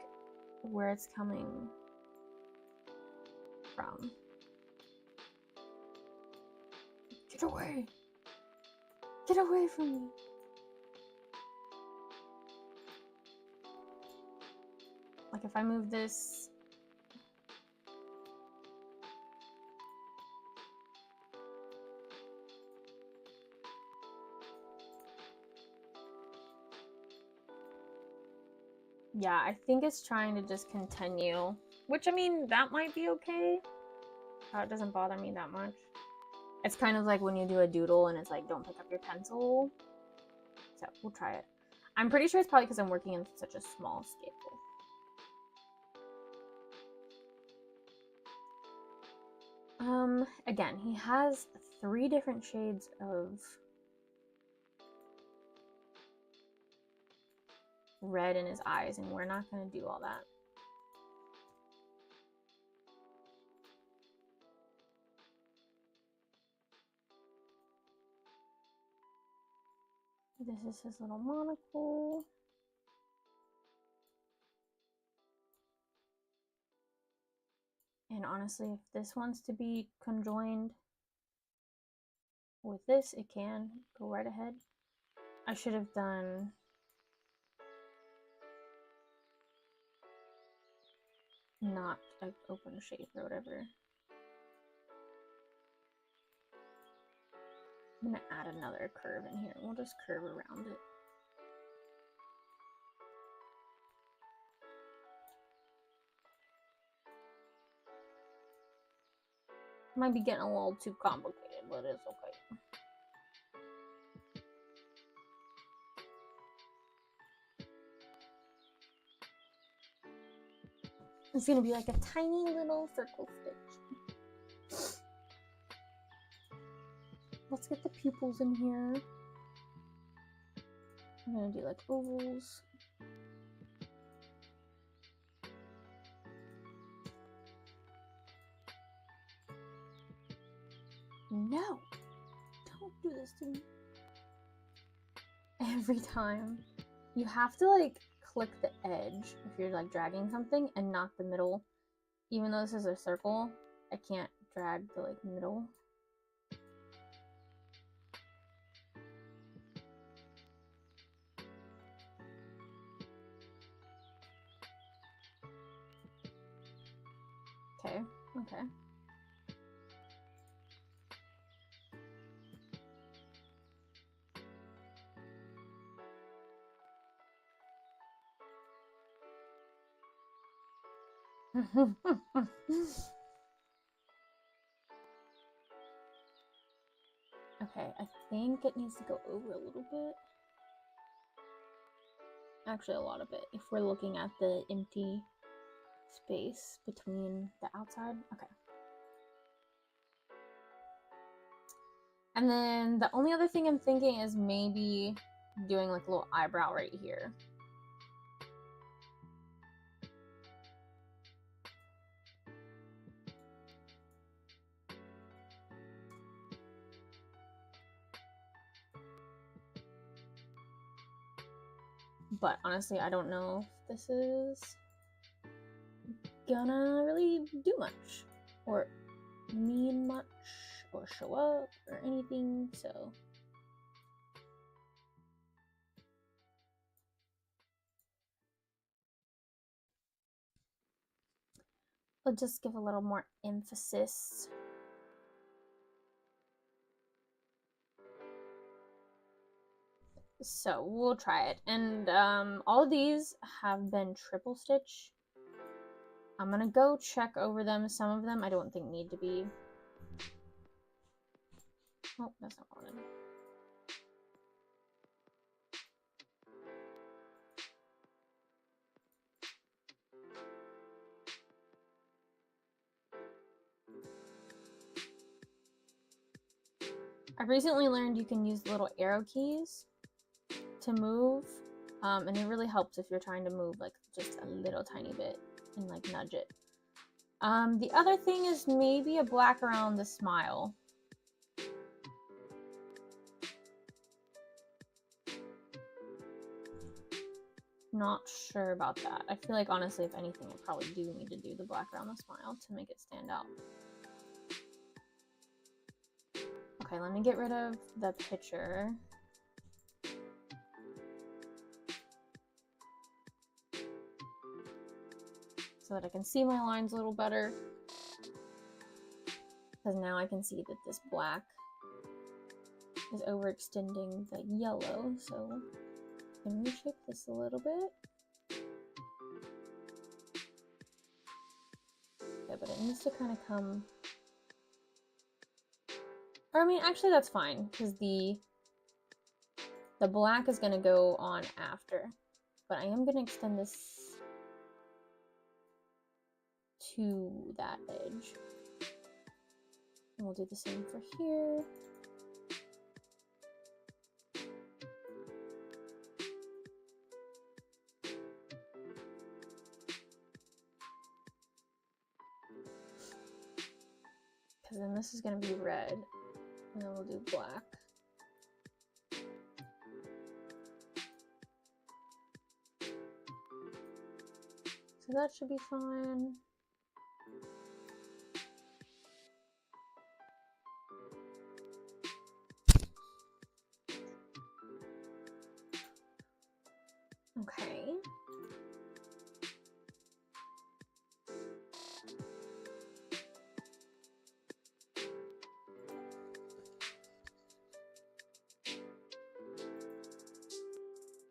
where it's coming from? Get away! Get away from me! Like, if I move this... Yeah, I think it's trying to just continue. Which, I mean, that might be okay. It doesn't bother me that much. It's kind of like when you do a doodle and it's like, don't pick up your pencil. So, we'll try it. I'm pretty sure it's probably because I'm working in such a small scale. Again, he has 3 different shades of red in his eyes, and we're not going to do all that. This is his little monocle. And honestly, if this wants to be conjoined with this, it can go right ahead. I should have done not an open shape or whatever. I'm gonna add another curve in here. We'll just curve around it. Might be getting a little too complicated, but it's okay. It's gonna be like a tiny little circle stitch. Let's get the pupils in here. I'm gonna do like ovals. No! Don't do this to me. Every time. You have to like click the edge if you're like dragging something and not the middle. Even though this is a circle, I can't drag the like middle. Okay, okay. Okay, I think it needs to go over a little bit. Actually, a lot of it, if we're looking at the empty space between the outside. Okay. And then the only other thing I'm thinking is maybe doing like a little eyebrow right here. But honestly, I don't know if this is gonna really do much or mean much or show up or anything, so I'll just give a little more emphasis. So we'll try it. And all of these have been triple stitch. I'm gonna go check over them. Some of them I don't think need to be. Oh, that's not wanted. I've recently learned you can use the little arrow keys to move, and it really helps if you're trying to move like just a little tiny bit and like nudge it. The other thing is maybe a black around the smile. Not sure about that. I feel like honestly, if anything, I probably do need to do the black around the smile to make it stand out. Okay, let me get rid of the picture. So that I can see my lines a little better. Because now I can see that this black is overextending the yellow, so I can reshape this a little bit. Yeah, but it needs to kind of come... Or, I mean, actually that's fine, because the black is going to go on after. But I am going to extend this to that edge. And we'll do the same for here. Because then this is going to be red. And then we'll do black. So that should be fine. Okay.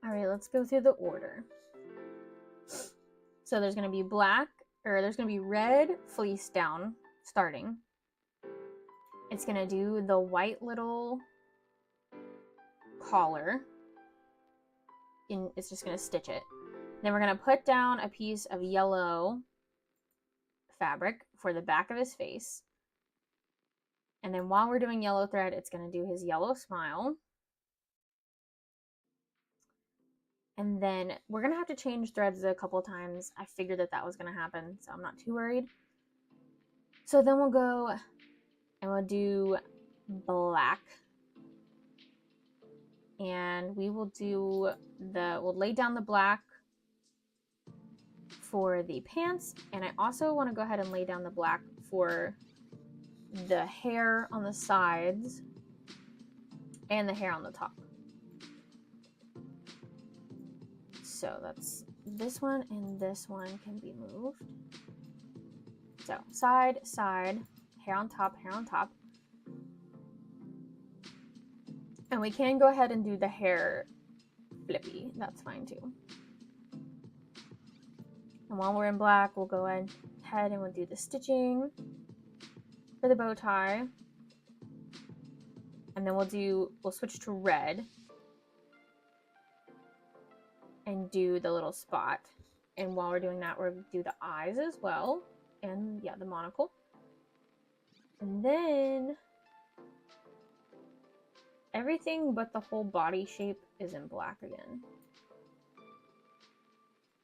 All right, let's go through the order. So there's going to be black, or there's going to be red fleece down starting. It's going to do the white little collar. It's just going to stitch it. Then we're going to put down a piece of yellow fabric for the back of his face. And then while we're doing yellow thread, it's going to do his yellow smile. And then we're going to have to change threads a couple of times. I figured that that was going to happen, so I'm not too worried. So then we'll go and we'll do black. And we will do we'll lay down the black for the pants. And I also want to go ahead and lay down the black for the hair on the sides and the hair on the top. So that's this one, and this one can be moved. So side, side, hair on top, hair on top. And we can go ahead and do the hair flippy. That's fine too. And while we're in black, we'll go ahead and we'll do the stitching for the bow tie. And then we'll switch to red. and do the little spot. And while we're doing that, we'll do the eyes as well. And yeah, the monocle. And then everything but the whole body shape is in black again.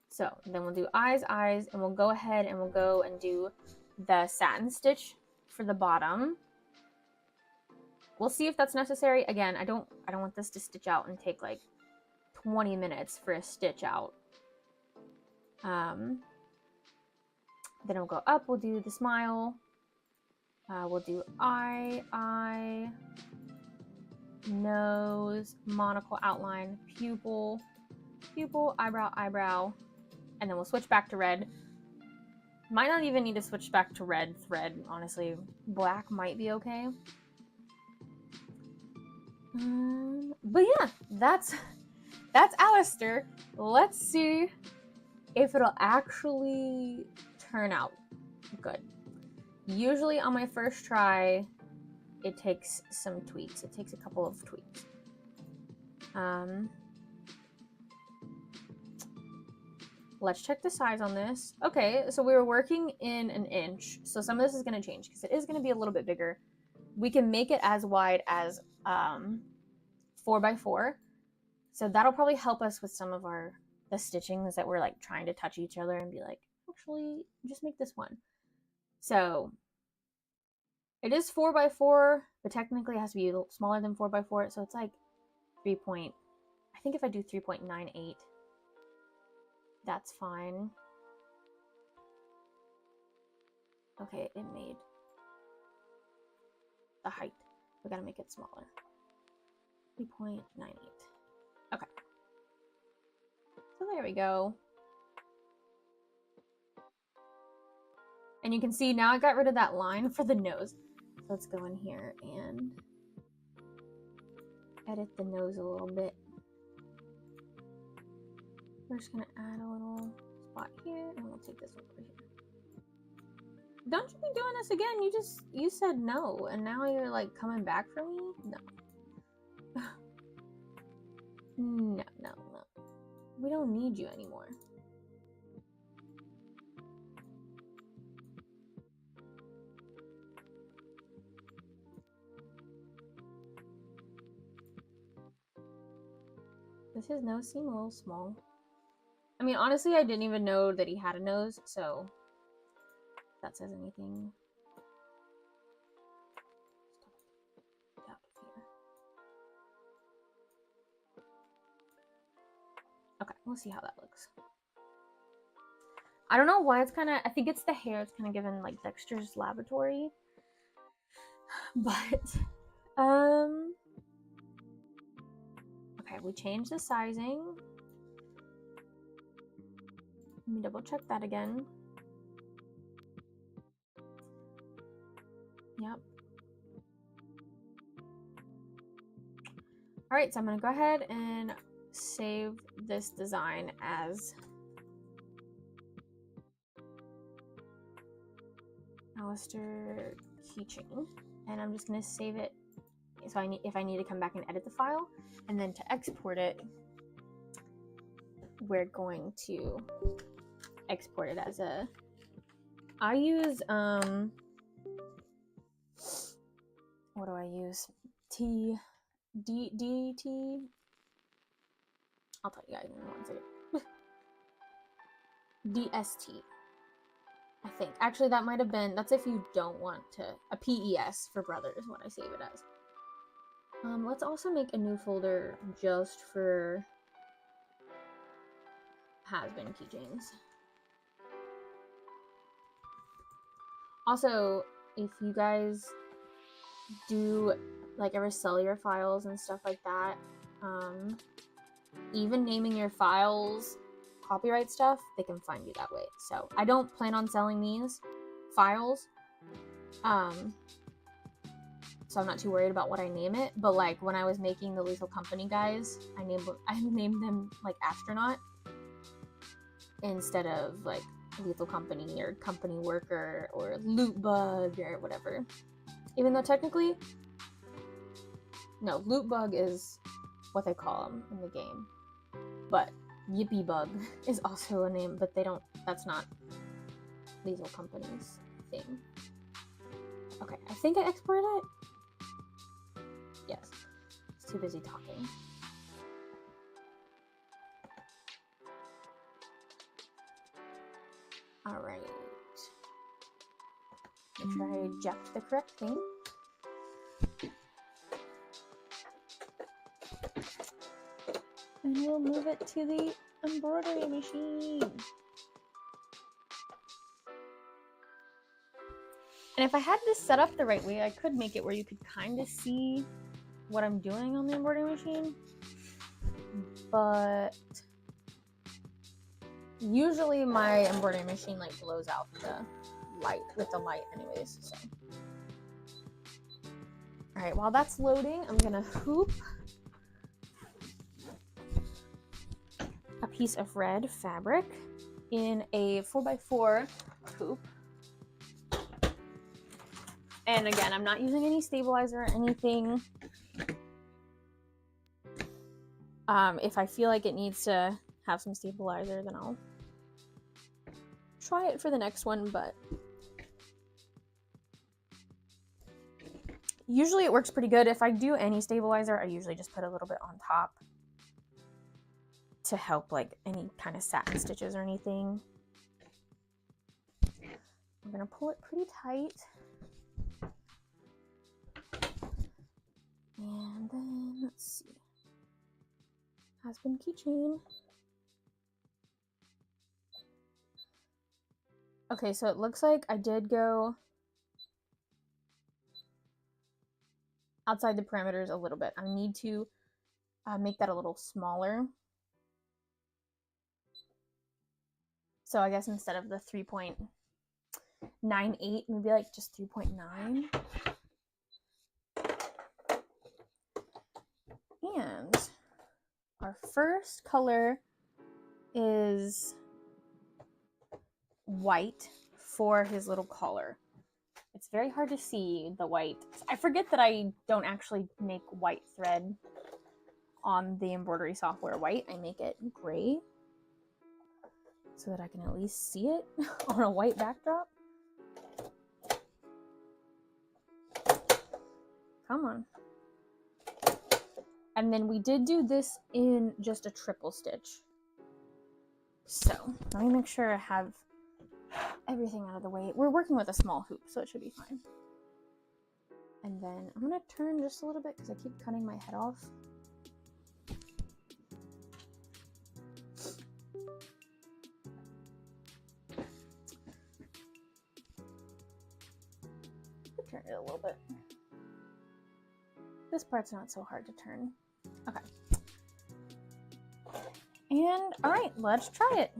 So then we'll do eyes, and we'll go ahead and we'll go and do the satin stitch for the bottom. We'll see if that's necessary. Again, I don't want this to stitch out and take like 20 minutes for a stitch out. Then we'll go up, we'll do the smile. We'll do eye, nose, monocle outline, pupil, eyebrow, and then we'll switch back to red. Might not even need to switch back to red thread, honestly. Black might be okay. But yeah, that's Alistair. Let's see if it'll actually turn out good. Usually on my first try, it takes some tweaks. It takes a couple of tweaks. Let's check the size on this. Okay, so we were working in an inch. So some of this is going to change because it is going to be a little bit bigger. We can make it as wide as 4x4. So that'll probably help us with some of the stitchings that we're like trying to touch each other and be like, actually, just make this one. So it is 4x4, but technically it has to be a little smaller than 4x4. So it's like I think if I do 3.98, that's fine. Okay, it made the height. We gotta make it smaller. 3.98. Okay. So there we go. And you can see now I got rid of that line for the nose. So let's go in here and edit the nose a little bit. We're just gonna add a little spot here and we'll take this one over here. Don't you be doing this again? You said no and now you're like coming back for me? No. No. We don't need you anymore. Does his nose seem a little small? I mean, honestly, I didn't even know that he had a nose, so if that says anything. Okay, we'll see how that looks. I don't know why it's kind of, I think it's the hair. It's kind of given like Dexter's Laboratory. But, okay, we changed the sizing. Let me double check that again. Yep. All right, so I'm gonna go ahead and save this design as Alistair Keychain, and I'm just gonna save it. So if I need to come back and edit the file, and then to export it, we're going to export it as a. I use what do I use? DT. I'll tell you guys in 1 second. DST. I think. Actually, that might have been. That's if you don't want to. A PES for brother is what I save it as. Let's also make a new folder just for Hazbin keychains. Also, if you guys do like ever sell your files and stuff like that, even naming your files copyright stuff, they can find you that way. So I don't plan on selling these files, so I'm not too worried about what I name it. But like when I was making the Lethal Company guys, I named them like Astronaut instead of like Lethal Company or Company Worker or Loot Bug or whatever. Even though technically, no, Loot Bug is what they call them in the game. But Yippee Bug is also a name, but that's not Liesel Company's thing. Okay, I think I exported it. Yes, it's too busy talking. All right. Make sure I eject the correct thing. And we'll move it to the embroidery machine. And if I had this set up the right way, I could make it where you could kind of see what I'm doing on the embroidery machine. But usually my embroidery machine like blows out the light with the light anyways. So. All right, while that's loading, I'm gonna hoop a piece of red fabric in a 4x4 hoop. And again, I'm not using any stabilizer or anything. If I feel like it needs to have some stabilizer, then I'll try it for the next one, but usually it works pretty good. If I do any stabilizer, I usually just put a little bit on top to help like any kind of satin stitches or anything. I'm gonna pull it pretty tight. And then let's see. Hazbin keychain. Okay, so it looks like I did go outside the parameters a little bit. I need to make that a little smaller. So I guess instead of the 3.98, maybe like just 3.9. And our first color is white for his little collar. It's very hard to see the white. I forget that I don't actually make white thread on the embroidery software white. I make it gray so that I can at least see it on a white backdrop. Come on. And then we did do this in just a triple stitch. So let me make sure I have everything out of the way. We're working with a small hoop, so it should be fine. And then I'm gonna turn just a little bit because I keep cutting my head off. Turn it a little bit. This part's not so hard to turn. Okay. And all right, let's try it.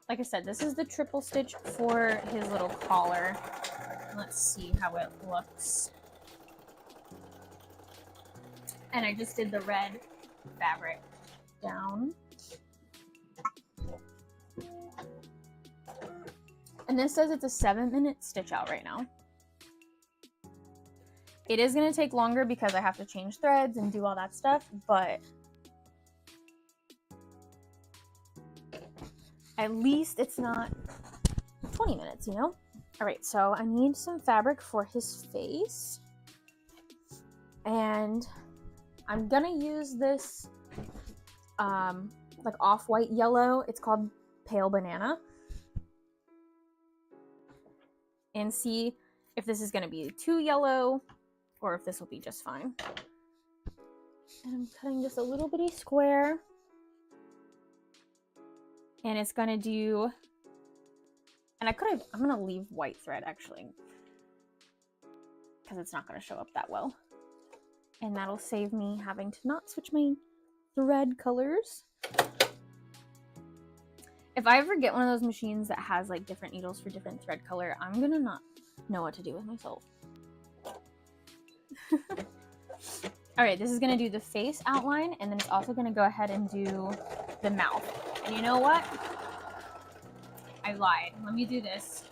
Like I said, this is the triple stitch for his little collar. Let's see how it looks. And I just did the red fabric down. And this says it's a 7-minute stitch out right now. It is going to take longer because I have to change threads and do all that stuff, but at least it's not 20 minutes, you know? All right, so I need some fabric for his face. And I'm gonna use this like off-white yellow. It's called Pale Banana. And see if this is gonna be too yellow or if this will be just fine. And I'm cutting just a little bitty square. And it's gonna do, and I'm gonna leave white thread actually, because it's not gonna show up that well. And that'll save me having to not switch my thread colors. If I ever get one of those machines that has like different needles for different thread color, I'm gonna not know what to do with myself. All right, this is gonna do the face outline, and then it's also gonna go ahead and do the mouth. And you know what? I lied. Let me do this.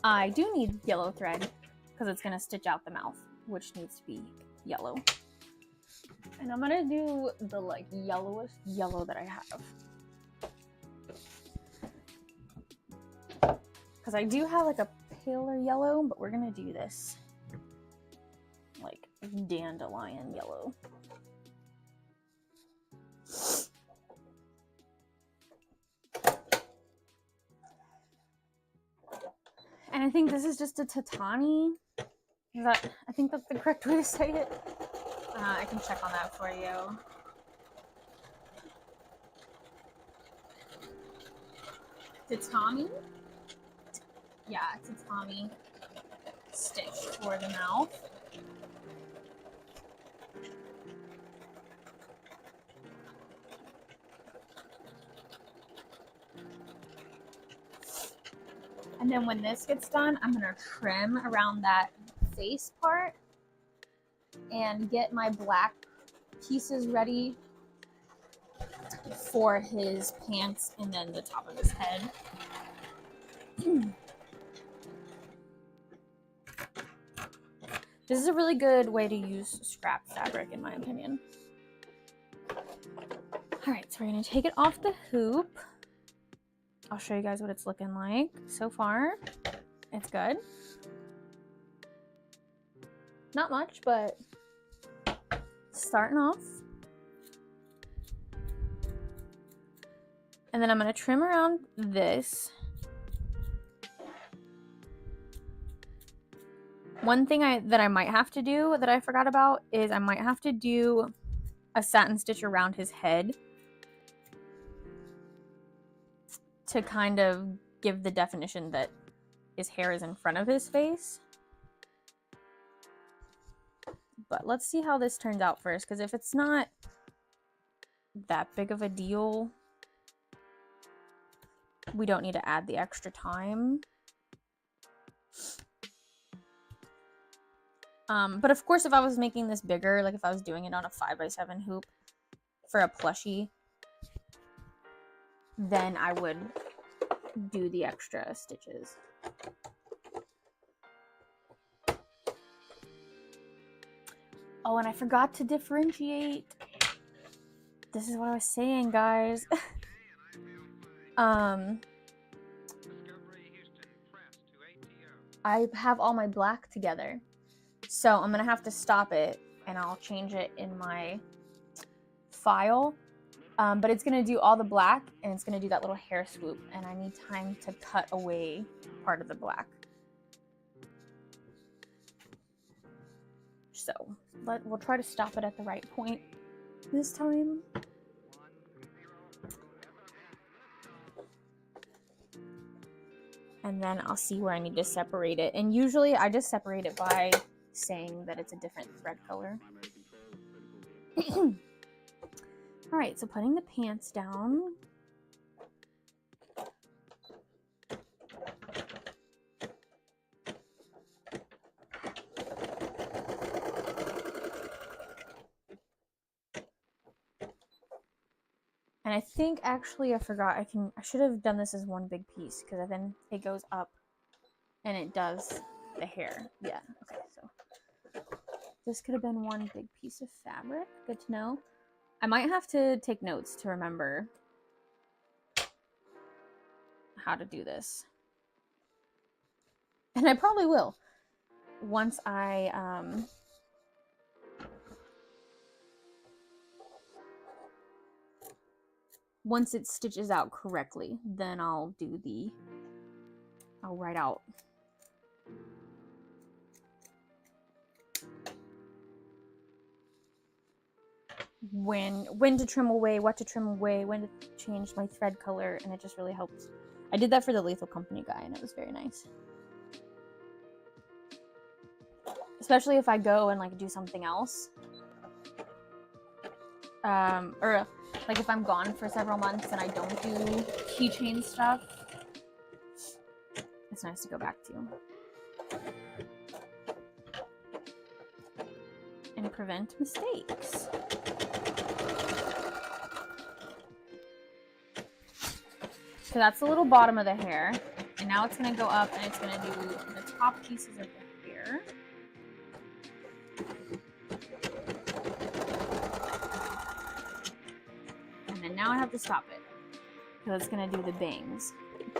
I do need yellow thread because it's gonna stitch out the mouth, which needs to be yellow. And I'm gonna do the like yellowest yellow that I have. Because I do have like a paler yellow, but we're gonna do this like dandelion yellow. And I think this is just a tatani. I think that's the correct way to say it. I can check on that for you. Tatami? Yeah, tatami stitch for the mouth. And then when this gets done, I'm gonna trim around that face part and get my black pieces ready for his pants and then the top of his head. This is a really good way to use scrap fabric, in my opinion. All right, so we're gonna take it off the hoop. I'll show you guys what it's looking like so far. It's good. Not much, but starting off. And then I'm gonna trim around this. One thing that I might have to do that I forgot about is I might have to do a satin stitch around his head to kind of give the definition that his hair is in front of his face. But let's see how this turns out first, because if it's not that big of a deal, we don't need to add the extra time. But of course, if I was making this bigger, like if I was doing it on a 5x7 hoop for a plushie, then I would do the extra stitches. Oh, and I forgot to differentiate. This is what I was saying, guys. I have all my black together. So I'm gonna have to stop it and I'll change it in my file. But it's gonna do all the black and it's gonna do that little hair swoop, and I need time to cut away part of the black. So we'll try to stop it at the right point this time. And then I'll see where I need to separate it. And usually I just separate it by saying that it's a different thread color. All right, so putting the pants down. And I think actually I forgot I should have done this as one big piece, because then it goes up and it does the hair. Yeah, okay, so this could have been one big piece of fabric. Good to know. I might have to take notes to remember how to do this. And I probably will once once it stitches out correctly, then I'll write out when to trim away, what to trim away, when to change my thread color, and it just really helps. I did that for the Lethal Company guy and it was very nice. Especially if I go and like do something else. Or like if I'm gone for several months and I don't do keychain stuff, it's nice to go back to and prevent mistakes. So that's the little bottom of the hair, and now it's going to go up and it's going to do the top pieces of the hair. then now I have to stop it because it's gonna do the bangs.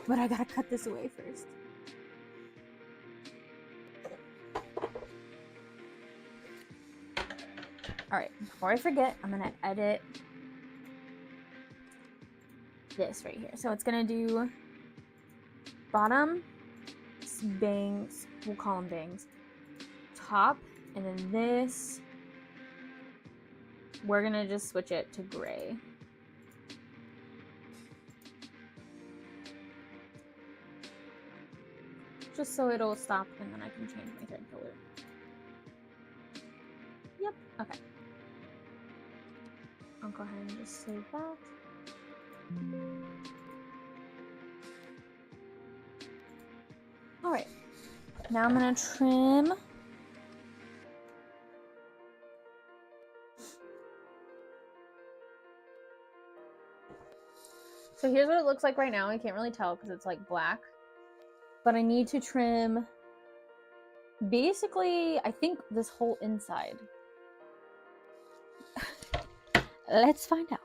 But I gotta cut this away first. Alright, before I forget, I'm gonna edit this right here. So it's gonna do bottom, bangs, we'll call them bangs, top, and then this, we're gonna just switch it to gray. Just so it'll stop and then I can change my thread color. Yep, okay. I'll go ahead and just save that. Alright, now I'm gonna trim. So here's what it looks like right now. I can't really tell because it's like black. But I need to trim basically, I think, this whole inside. Let's find out.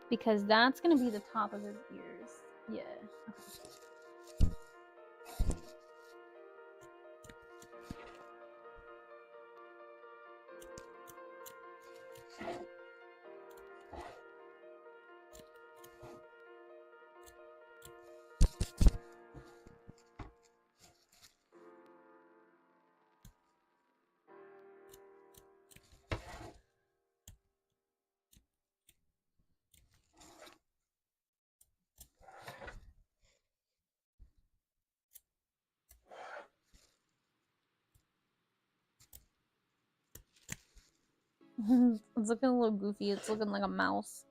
Because that's going to be the top of his ears. Yeah. Okay. It's looking a little goofy. It's looking like a mouse.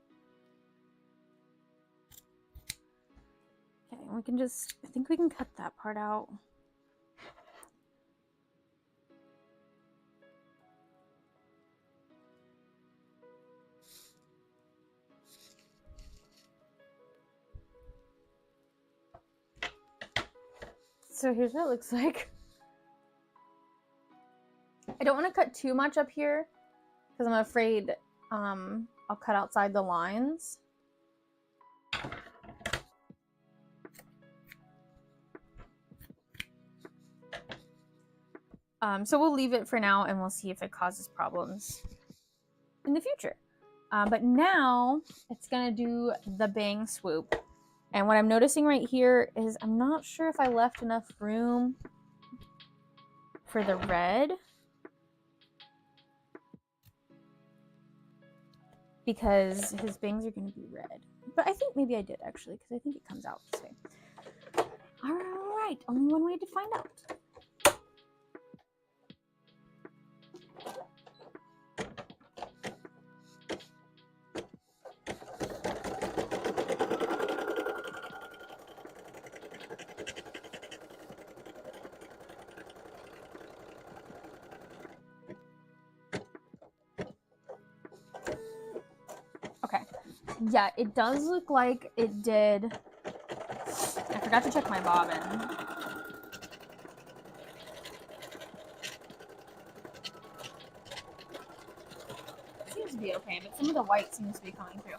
Okay, we can just, I think we can cut that part out. So here's what it looks like. I don't want to cut too much up here because I'm afraid I'll cut outside the lines. So we'll leave it for now and we'll see if it causes problems in the future. But now it's gonna do the bang swoop. And what I'm noticing right here is I'm not sure if I left enough room for the red. Because his bangs are going to be red. But I think maybe I did actually, because I think it comes out this way. Alright, only one way to find out. Yeah, it does look like it did. I forgot to check my bobbin. It seems to be okay, but some of the white seems to be coming through.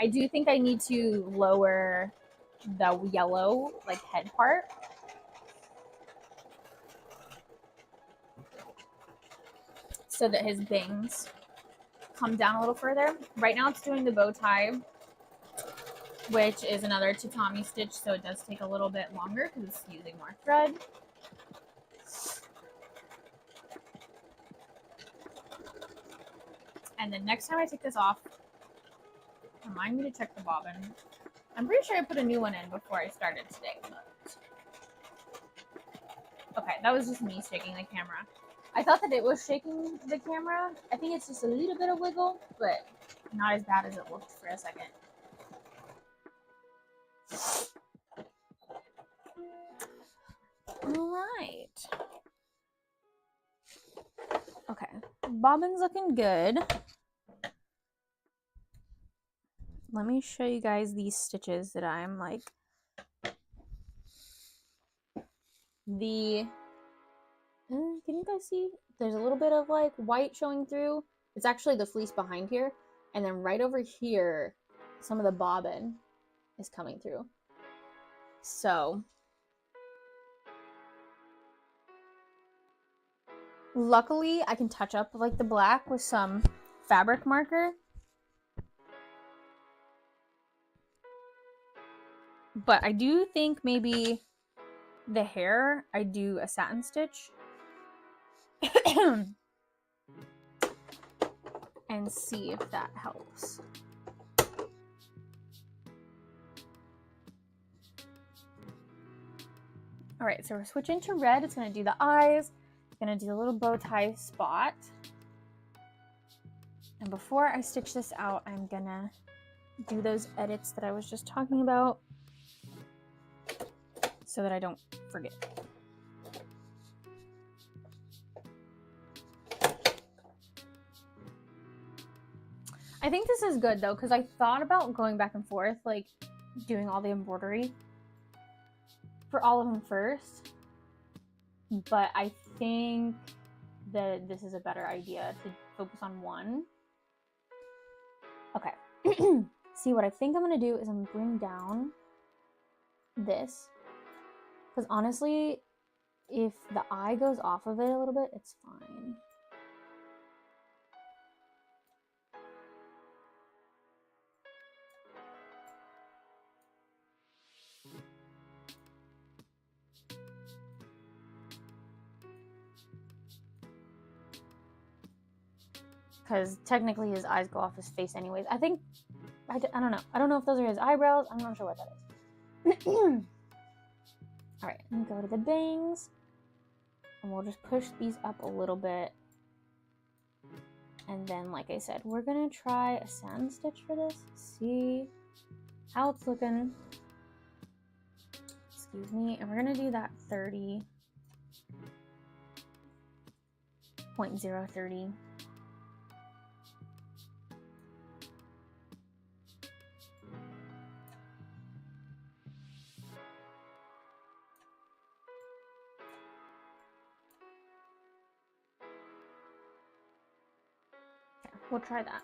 I do think I need to lower the yellow, like, head part. So that his bangs come down a little further. Right now it's doing the bow tie, which is another tatami stitch, so it does take a little bit longer because it's using more thread. And then next time I take this off, remind me to check the bobbin. I'm pretty sure I put a new one in before I started today. But... okay, that was just me shaking the camera. I thought that it was shaking the camera. I think it's just a little bit of wiggle, but not as bad as it looked for a second. All right. Okay, bobbin's looking good. Let me show you guys these stitches that I'm like the, can you guys see? There's a little bit of like white showing through. It's actually the fleece behind here. And then right over here, some of the bobbin is coming through. So luckily I can touch up like the black with some fabric marker. But I do think maybe the hair, I do a satin stitch. And see if that helps. All right, so we're switching to red. It's gonna do the eyes. It's gonna do the little bow tie spot. And before I stitch this out, I'm gonna do those edits that I was just talking about so that I don't forget. I think this is good though, because I thought about going back and forth, like doing all the embroidery for all of them first, but I think that this is a better idea to focus on one. Okay. See, what I think I'm gonna do is I'm gonna bring down this, because honestly, if the eye goes off of it a little bit, it's fine. Because technically his eyes go off his face anyways. I think, I don't know. I don't know if those are his eyebrows. I'm not sure what that is. Alright, I'm gonna go to the bangs. And we'll just push these up a little bit. And then, like I said, we're gonna try a satin stitch for this. See how it's looking. Excuse me. And we're gonna do that 30.030. We'll try that.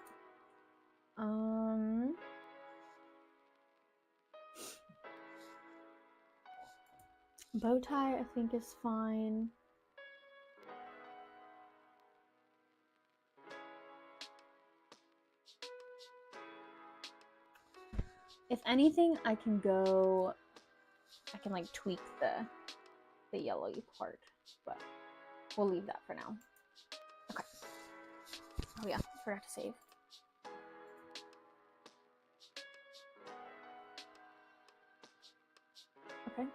Bow tie, I think, is fine. If anything, I can like tweak the yellowy part, but we'll leave that for now. Okay. Oh yeah, forgot to save. Okay.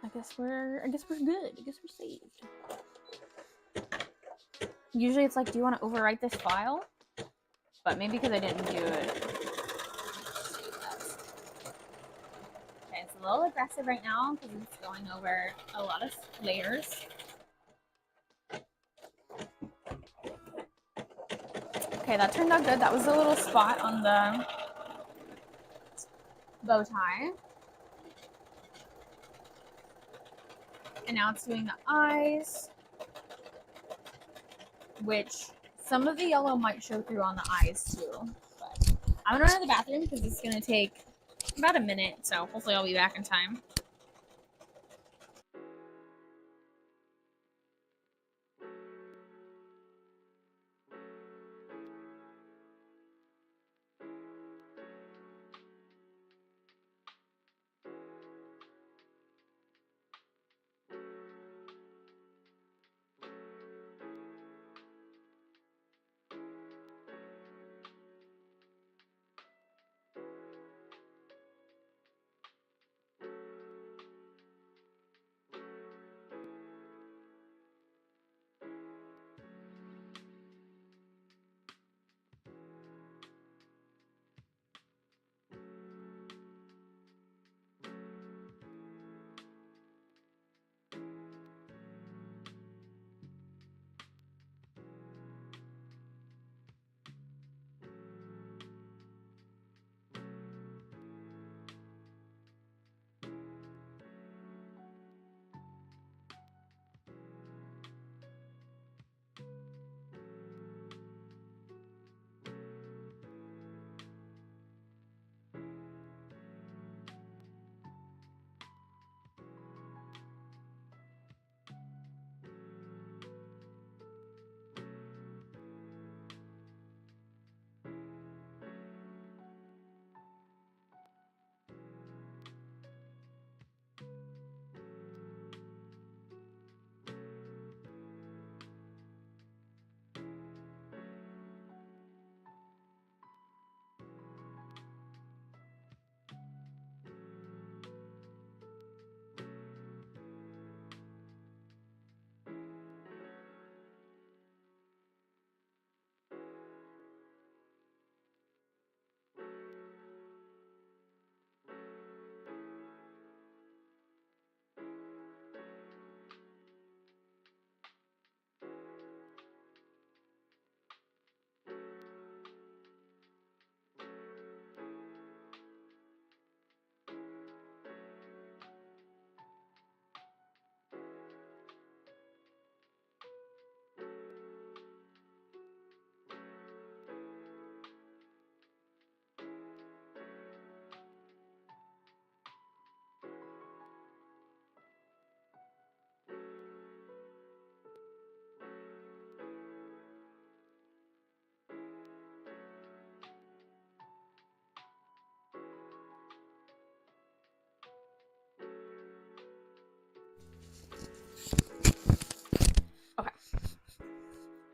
I guess we're good. I guess we're saved. Usually it's like, do you want to overwrite this file? But maybe because I didn't do it. Okay, it's a little aggressive right now because it's going over a lot of layers. Okay, that turned out good. That was a little spot on the bow tie. And now it's doing the eyes, which some of the yellow might show through on the eyes too. But I'm gonna run to the bathroom because it's gonna take about a minute, so hopefully I'll be back in time.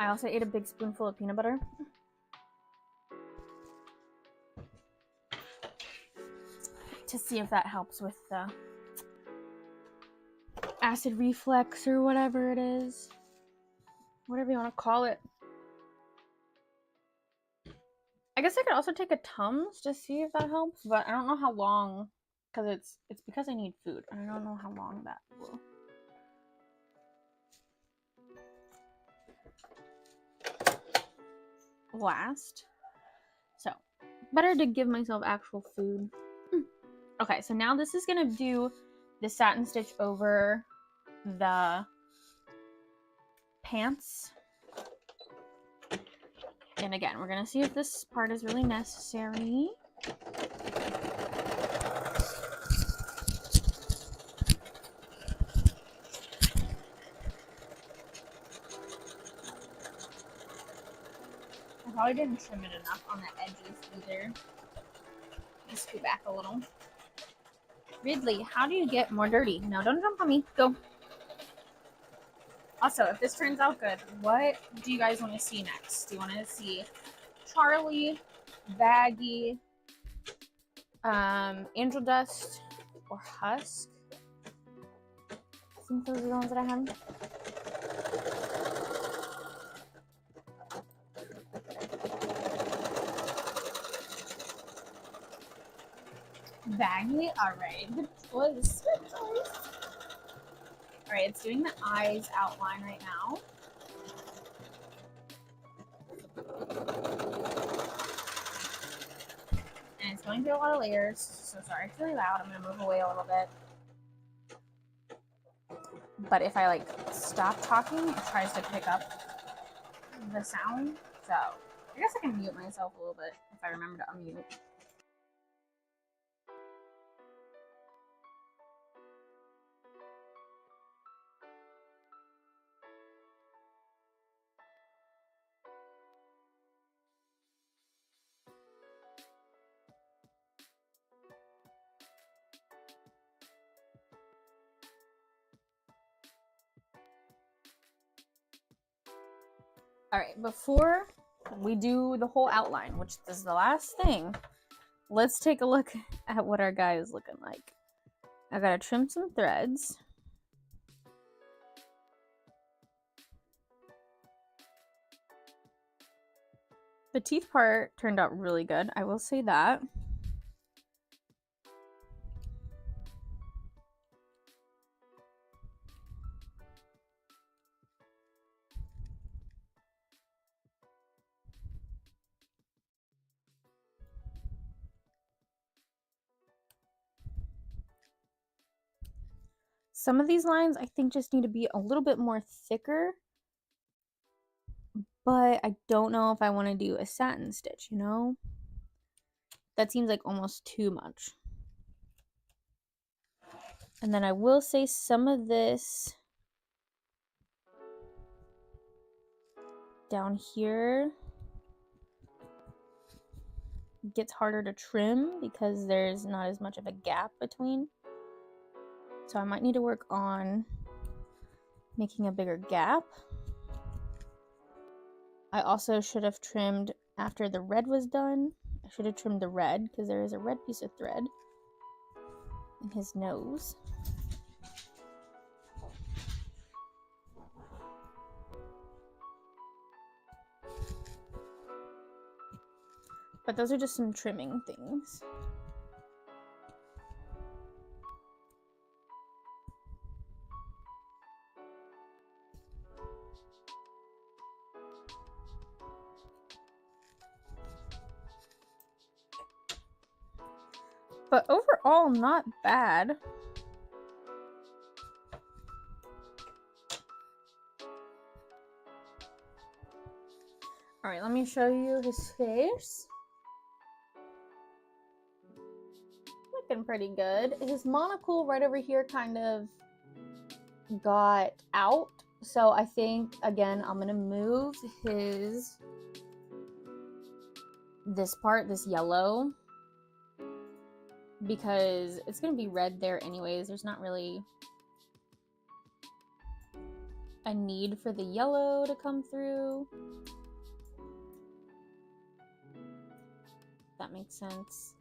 I also ate a big spoonful of peanut butter. To see if that helps with the acid reflux or whatever it is. Whatever you want to call it. I guess I could also take a Tums to see if that helps, but I don't know how long, because it's because I need food. I don't know how long that will. Last. So, better to give myself actual food. Okay, so now this is gonna do the satin stitch over the pants. And again, we're gonna see if this part is really necessary. I probably didn't trim it enough on the edges either. Just scoot back a little. Ridley, how do you get more dirty? No, don't jump on me. Go. Also, if this turns out good, what do you guys want to see next? Do you want to see Charlie, Baggy, Angel Dust, or Husk? I think those are the ones that I have. Baggy? Alright, good choice. Good choice. Alright, it's doing the eyes outline right now. And it's going through a lot of layers, so sorry it's really loud. I'm going to move away a little bit. But if I like stop talking, it tries to pick up the sound. So I guess I can mute myself a little bit if I remember to unmute. All right, before we do the whole outline, which is the last thing, let's take a look at what our guy is looking like. I gotta trim some threads. The teeth part turned out really good, I will say that. Some of these lines I think just need to be a little bit more thicker, but I don't know if I want to do a satin stitch, you know? That seems like almost too much. And then I will say some of this down here gets harder to trim because there's not as much of a gap between. So I might need to work on making a bigger gap. I also should have trimmed after the red was done. I should have trimmed the red because there is a red piece of thread in his nose. But those are just some trimming things. But overall, not bad. All right, let me show you his face. Looking pretty good. His monocle right over here kind of got out. So I think, again, I'm gonna move this part, this yellow, because it's gonna be red there anyways. There's not really a need for the yellow to come through. That makes sense.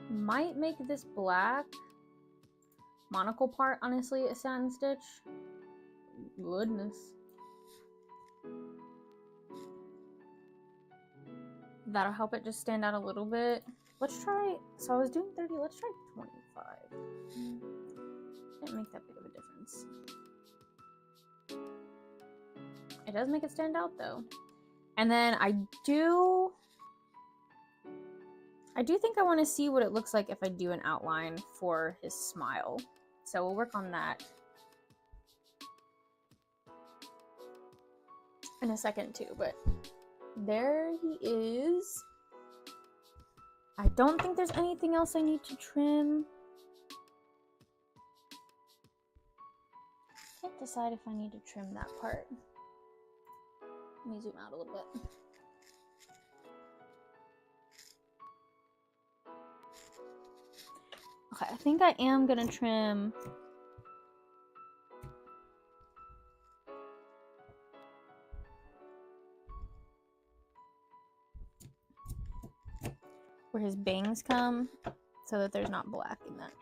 Might make this black monocle part, honestly, a satin stitch. Goodness. That'll help it just stand out a little bit. Let's try, so I was doing 30, let's try 25. Didn't make that big of a difference. It does make it stand out though. And then I do think I want to see what it looks like if I do an outline for his smile. So we'll work on that in a second too, but there he is. I don't think there's anything else I need to trim. Can't decide if I need to trim that part. Let me zoom out a little bit. Okay, I think I am gonna trim where his bangs come so that there's not black in that.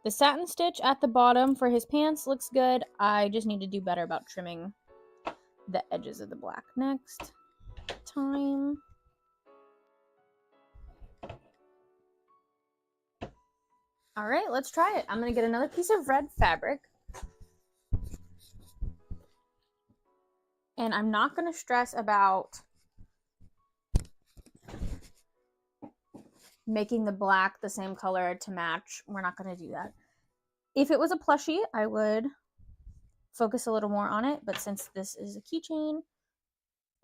The satin stitch at the bottom for his pants looks good. I just need to do better about trimming the edges of the black next time. All right, let's try it. I'm gonna get another piece of red fabric. And I'm not gonna stress about making the black the same color to match. We're not gonna do that. If it was a plushie, I would focus a little more on it, but since this is a keychain,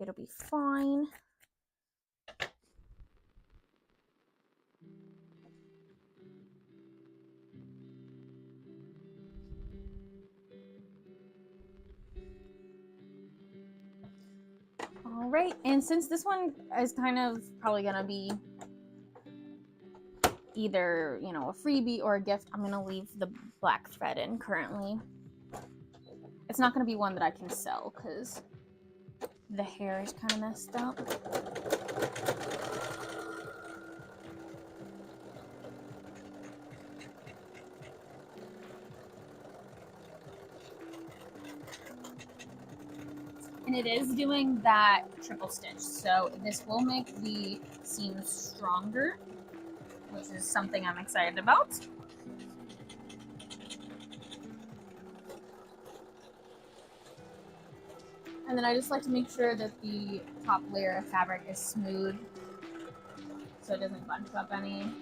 it'll be fine. All right, and since this one is kind of probably gonna be either, you know, a freebie or a gift, I'm gonna leave the black thread in currently. It's not gonna be one that I can sell because the hair is kind of messed up. And it is doing that triple stitch, so this will make the seams stronger, which is something I'm excited about. And then I just like to make sure that the top layer of fabric is smooth so it doesn't bunch up any.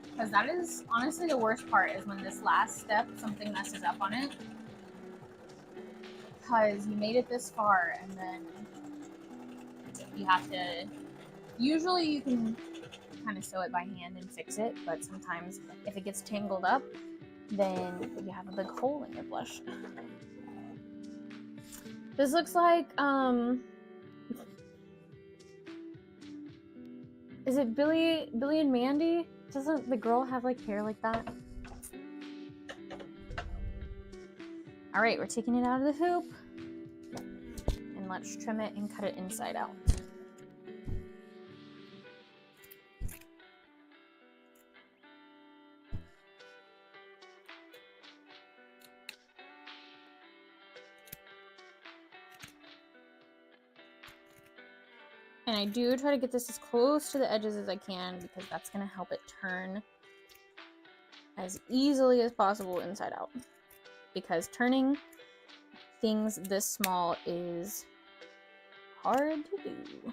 Because that is honestly the worst part, is when this last step, something messes up on it. Because you made it this far and then you have to, usually you can kind of sew it by hand and fix it, but sometimes if it gets tangled up, then you have a big hole in your blush. This looks like, is it Billy and Mandy? Doesn't the girl have like hair like that? All right, we're taking it out of the hoop and let's trim it and cut it inside out. And I do try to get this as close to the edges as I can because that's going to help it turn as easily as possible inside out. Because turning things this small is hard to do.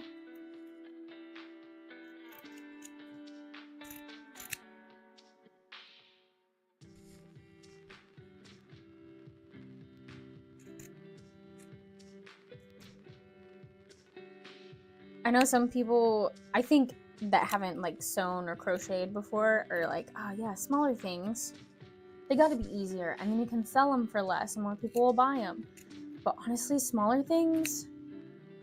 I know some people, I think, that haven't like sewn or crocheted before are like, oh yeah, smaller things, they got to be easier, and then you can sell them for less and more people will buy them. But honestly, smaller things,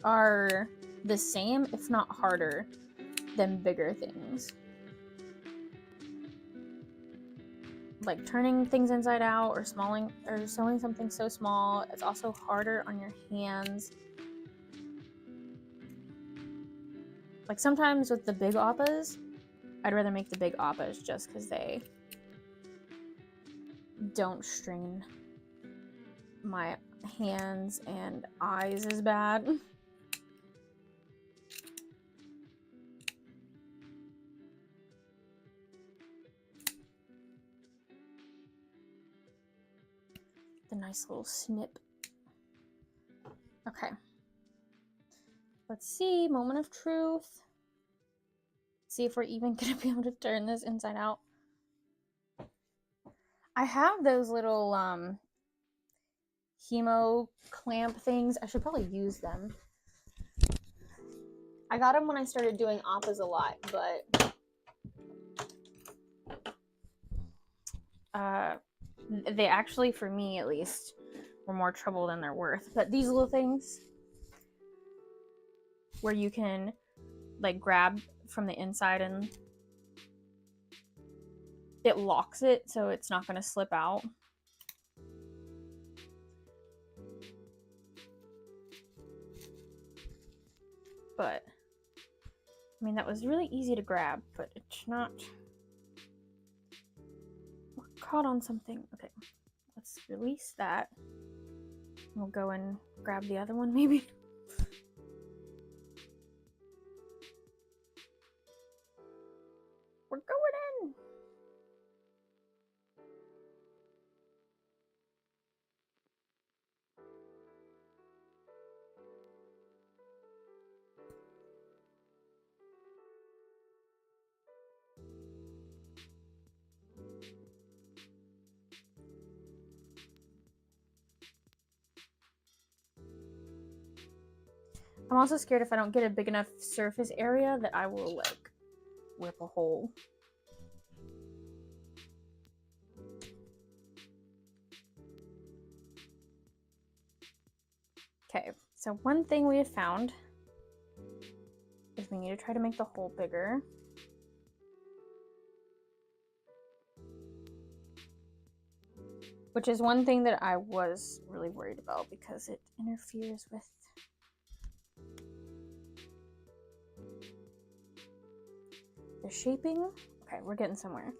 are the same, if not harder, than bigger things. Like turning things inside out or sewing something so small, it's also harder on your hands. Like sometimes with the big appas, I'd rather make the big appas just because they don't strain my hands and eyes as bad. The nice little snip. Okay. Let's see, moment of truth. See if we're even gonna be able to turn this inside out. I have those little hemo clamp things. I should probably use them. I got them when I started doing appas a lot, but they actually, for me at least, were more trouble than they're worth. But these little things where you can like grab from the inside and it locks it so it's not going to slip out. But I mean, that was really easy to grab, but it's not. We're caught on something. Okay, let's release that. We'll go and grab the other one maybe. We're going in. I'm also scared if I don't get a big enough surface area that I will like rip a hole. Okay, so one thing we have found is we need to try to make the hole bigger. Which is one thing that I was really worried about because it interferes with the shaping. Okay, we're getting somewhere.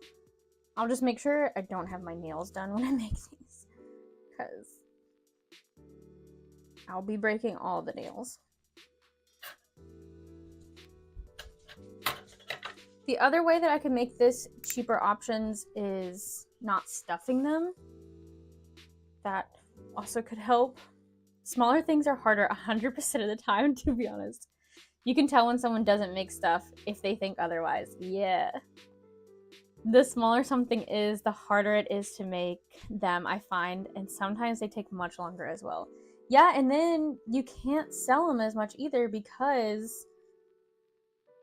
I'll just make sure I don't have my nails done when I make these, because I'll be breaking all the nails. The other way that I can make this cheaper options is not stuffing them. That also could help. Smaller things are harder 100% of the time, to be honest. You can tell when someone doesn't make stuff if they think otherwise. Yeah. The smaller something is, the harder it is to make them, I find. And sometimes they take much longer as well. Yeah, and then you can't sell them as much either because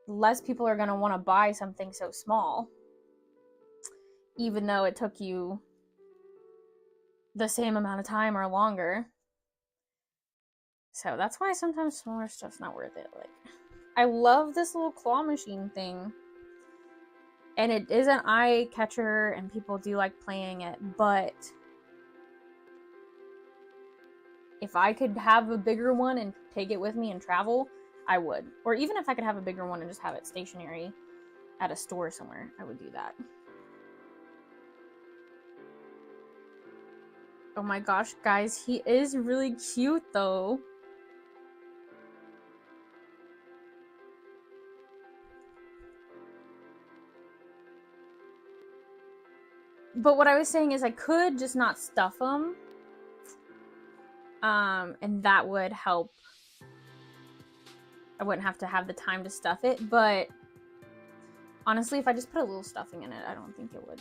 less people are going to want to buy something so small. Even though it took you the same amount of time or longer. So that's why sometimes smaller stuff's not worth it. Like, I love this little claw machine thing. And it is an eye catcher and people do like playing it, but if I could have a bigger one and take it with me and travel, I would. Or even if I could have a bigger one and just have it stationary at a store somewhere, I would do that. Oh my gosh, guys, he is really cute though. But what I was saying is I could just not stuff them. And that would help. I wouldn't have to have the time to stuff it, but honestly, if I just put a little stuffing in it, I don't think it would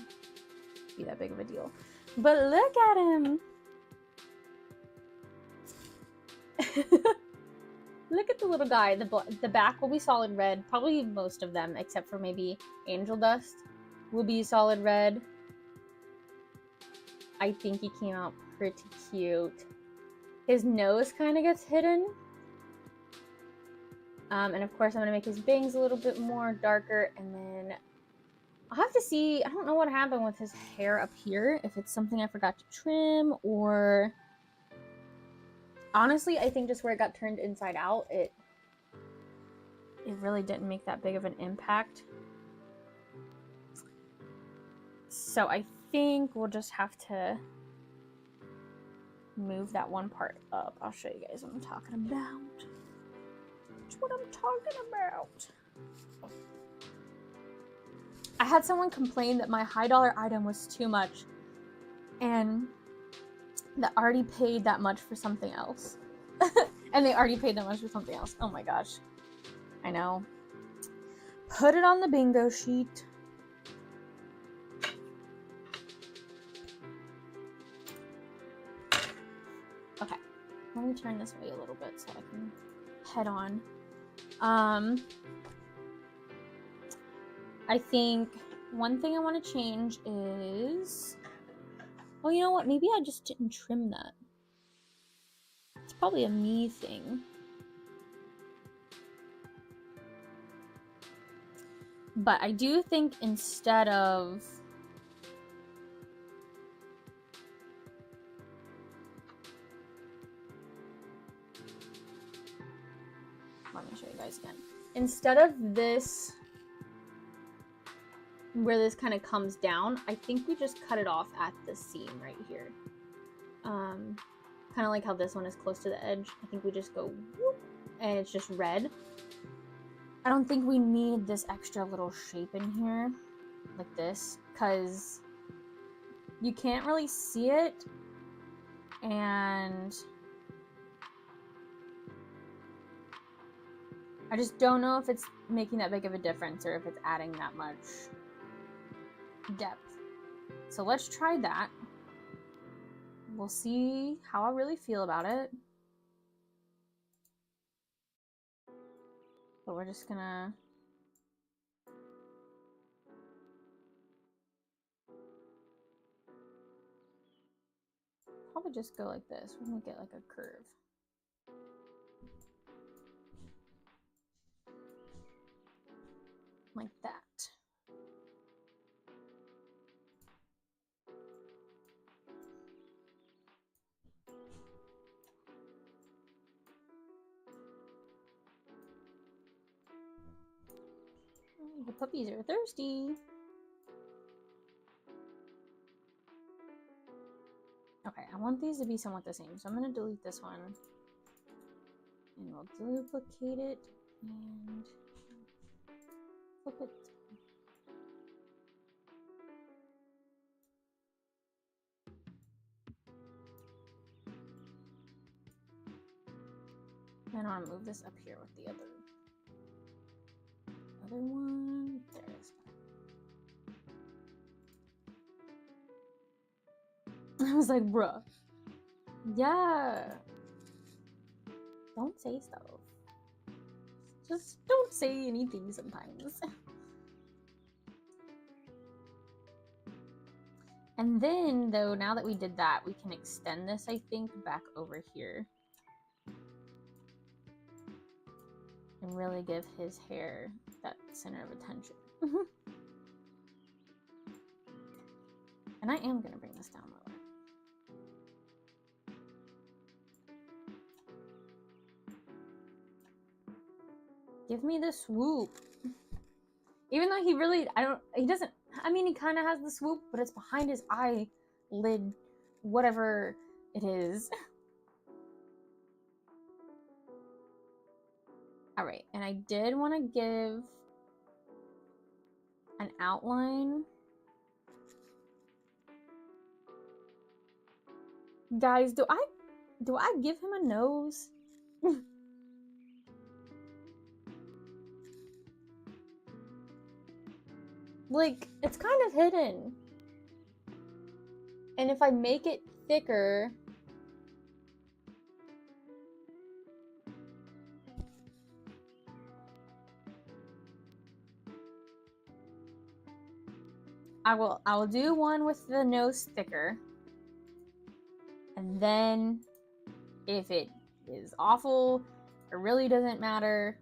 be that big of a deal. But look at him! Look at the little guy. The back will be solid red. Probably most of them, except for maybe Angel Dust, will be solid red. I think he came out pretty cute. His nose kind of gets hidden. And of course I'm gonna make his bangs a little bit more darker, and then I'll have to see. I don't know what happened with his hair up here, if it's something I forgot to trim, or honestly I think just where it got turned inside out, it really didn't make that big of an impact. So I think we'll just have to move that one part up. I'll show you guys what I'm talking about. That's what I'm talking about. I had someone complain that my high dollar item was too much, and that already paid that much for something else. And they already paid that much for something else. Oh my gosh. I know. Put it on the bingo sheet. Okay. Let me turn this way a little bit so I can head on. I think one thing I want to change is... Oh, you know what? Maybe I just didn't trim that. It's probably a me thing. But I do think instead of... Let me show you guys again. Instead of this, where this kind of comes down, I think we just cut it off at the seam right here. Kind of like how this one is close to the edge. I think we just go whoop, and it's just red. I don't think we need this extra little shape in here, like this, because you can't really see it, and I just don't know if it's making that big of a difference or if it's adding that much depth. So let's try that. We'll see how I really feel about it. But we're just gonna... probably just go like this. We're gonna get like a curve. Like that. The puppies are thirsty. Okay, I want these to be somewhat the same, so I'm going to delete this one. And we'll duplicate it and flip it. And I want to move this up here with the other one. There it is. I was like, bruh. Yeah. Don't say stuff. Just don't say anything sometimes. And then, though, now that we did that, we can extend this, I think, back over here. And really give his hair that center of attention. And I am going to bring this down lower. Give me the swoop. Even though he really, he doesn't, I mean, he kind of has the swoop, but it's behind his eyelid, whatever it is. All right, and I did want to give an outline. Guys, do I give him a nose? Like, it's kind of hidden. And if I make it thicker, I will do one with the nose thicker. And then if it is awful, it really doesn't matter.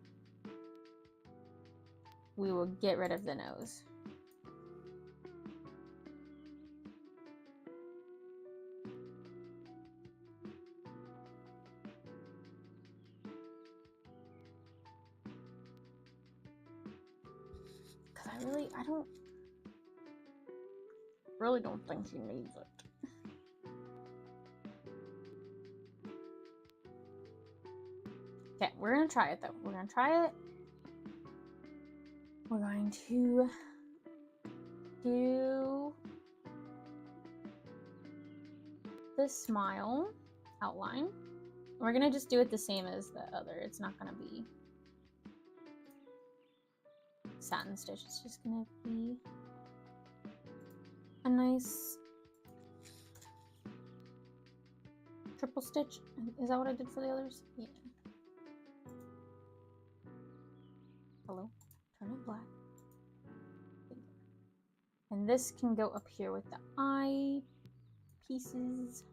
we will get rid of the nose. Because I really don't think she needs it. Okay, we're gonna try it though. We're gonna try it. We're going to do this smile outline. We're gonna just do it the same as the other. It's not gonna be satin stitch. It's just gonna be a nice triple stitch. Is that what I did for the others? Yeah. Hello? Turn it black. And this can go up here with the eye pieces.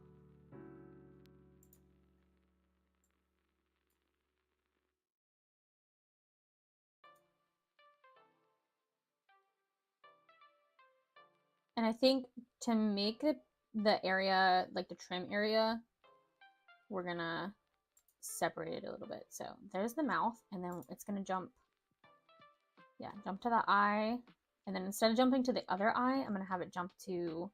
And I think to make the area, like the trim area, we're gonna separate it a little bit. So there's the mouth, and then it's gonna jump. Yeah, jump to the eye. And then instead of jumping to the other eye, I'm gonna have it jump to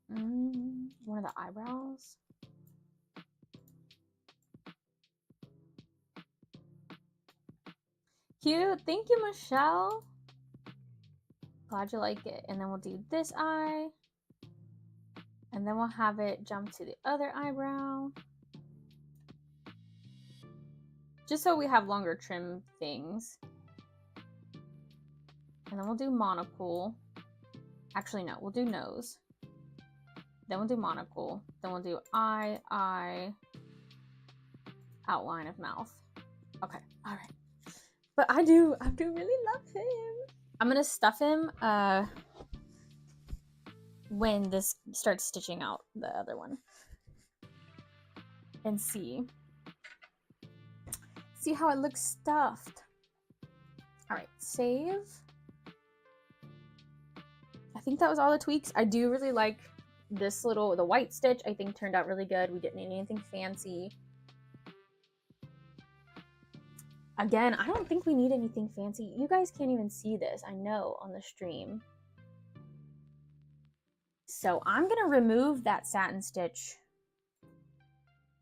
one of the eyebrows. Cute. Thank you, Michelle. Glad you like it. And then we'll do this eye. And then we'll have it jump to the other eyebrow. Just so we have longer trim things. And then we'll do monocle. Actually, no, we'll do nose. Then we'll do monocle. Then we'll do eye, outline of mouth. Okay, all right. But I do really love him. I'm gonna stuff him when this starts stitching out the other one. And see how it looks stuffed. All right, save. I think that was all the tweaks. I do really like this the white stitch. I think turned out really good. We didn't need anything fancy. Again, I don't think we need anything fancy. You guys can't even see this, I know, on the stream. So I'm gonna remove that satin stitch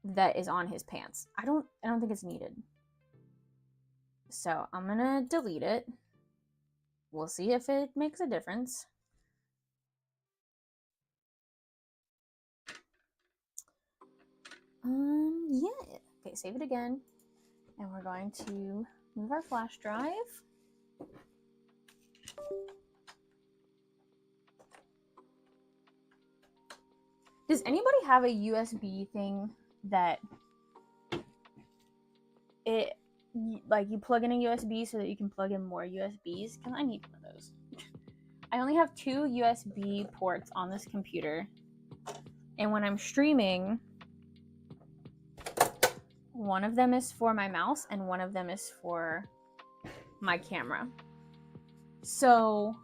that is on his pants. I don't think it's needed. So I'm gonna delete it. We'll see if it makes a difference. Yeah. Okay, save it again. And we're going to move our flash drive. Does anybody have a USB thing that you plug in a USB so that you can plug in more USBs? Because I need one of those. I only have 2 USB ports on this computer. And when I'm streaming, one of them is for my mouse and one of them is for my camera. So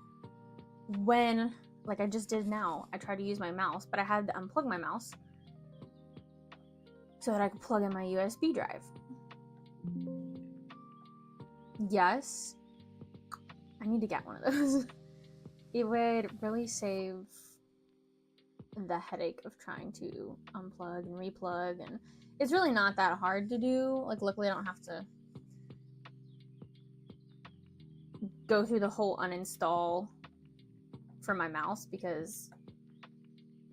when, like I just did now, I tried to use my mouse, but I had to unplug my mouse so that I could plug in my USB drive. Yes, I need to get one of those. It would really save the headache of trying to unplug and replug, and it's really not that hard to do. Like, luckily I don't have to go through the whole uninstall for my mouse because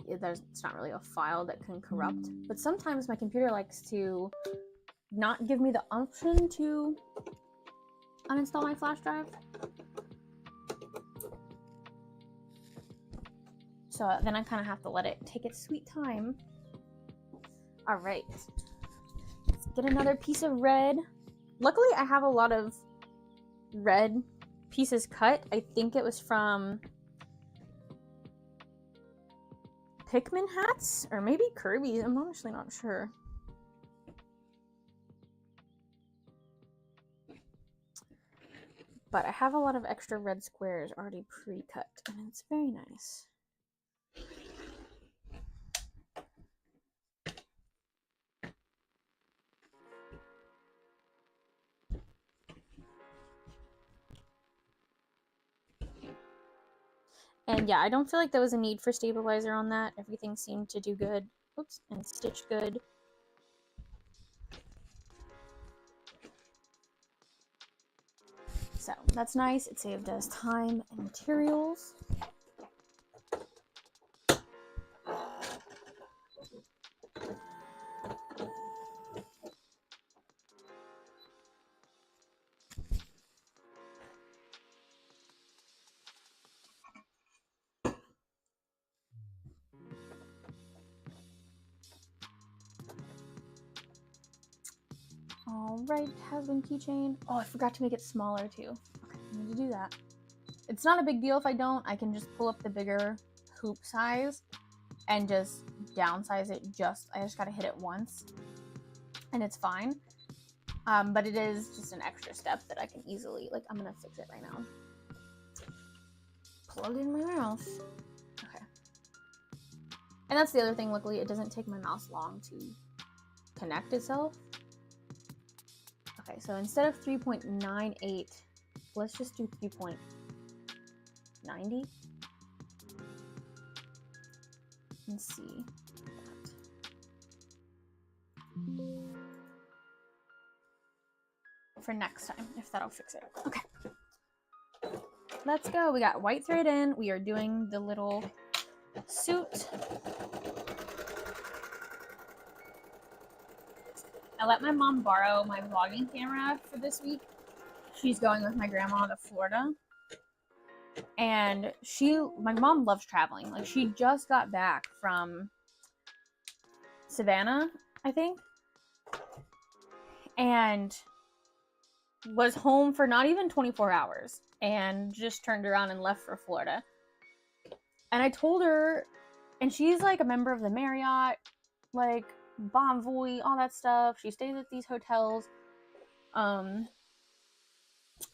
it's not really a file that can corrupt. But sometimes my computer likes to not give me the option to uninstall my flash drive. So then I kind of have to let it take its sweet time. All right, let's get another piece of red. Luckily, I have a lot of red pieces cut. I think it was from Pikmin hats or maybe Kirby's. I'm honestly not sure. But I have a lot of extra red squares already pre-cut, and it's very nice. And yeah, I don't feel like there was a need for stabilizer on that. Everything seemed to do good. Oops, and stitch good. So that's nice. It saved us time and materials. Alright, Hazbin keychain. Oh, I forgot to make it smaller too. Okay, I need to do that. It's not a big deal if I don't. I can just pull up the bigger hoop size and just downsize it. I just gotta hit it once and it's fine. But it is just an extra step that I can easily, like, I'm gonna fix it right now. Plug in my mouse. Okay. And that's the other thing, luckily, it doesn't take my mouse long to connect itself. Okay, so instead of 3.98, let's just do 3.90. Let's see. For next time, if that'll fix it. Okay. Let's go. We got white thread in. We are doing the little suit. I let my mom borrow my vlogging camera for this week. She's going with my grandma to Florida. And my mom loves traveling. Like, she just got back from Savannah, I think. And was home for not even 24 hours. And just turned around and left for Florida. And I told her, and she's like a member of the Marriott, like Bonvoy, all that stuff. She stays at these hotels. And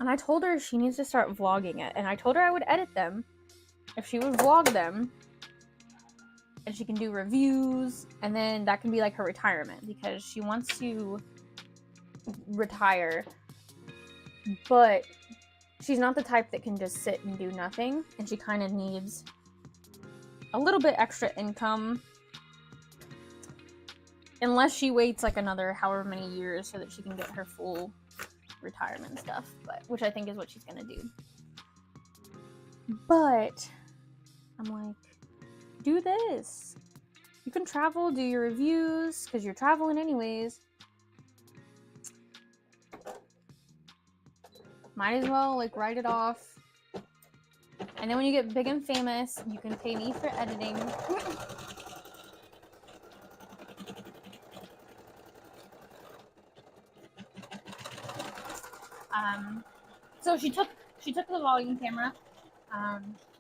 I told her she needs to start vlogging it. And I told her I would edit them if she would vlog them. And she can do reviews. And then that can be like her retirement. Because she wants to retire. But she's not the type that can just sit and do nothing. And she kind of needs a little bit extra income. Unless she waits like another however many years so that she can get her full retirement stuff, which I think is what she's gonna do. But I'm like, do this. You can travel, do your reviews, because you're traveling anyways. Might as well like write it off. And then when you get big and famous, you can pay me for editing. So she took the vlogging camera.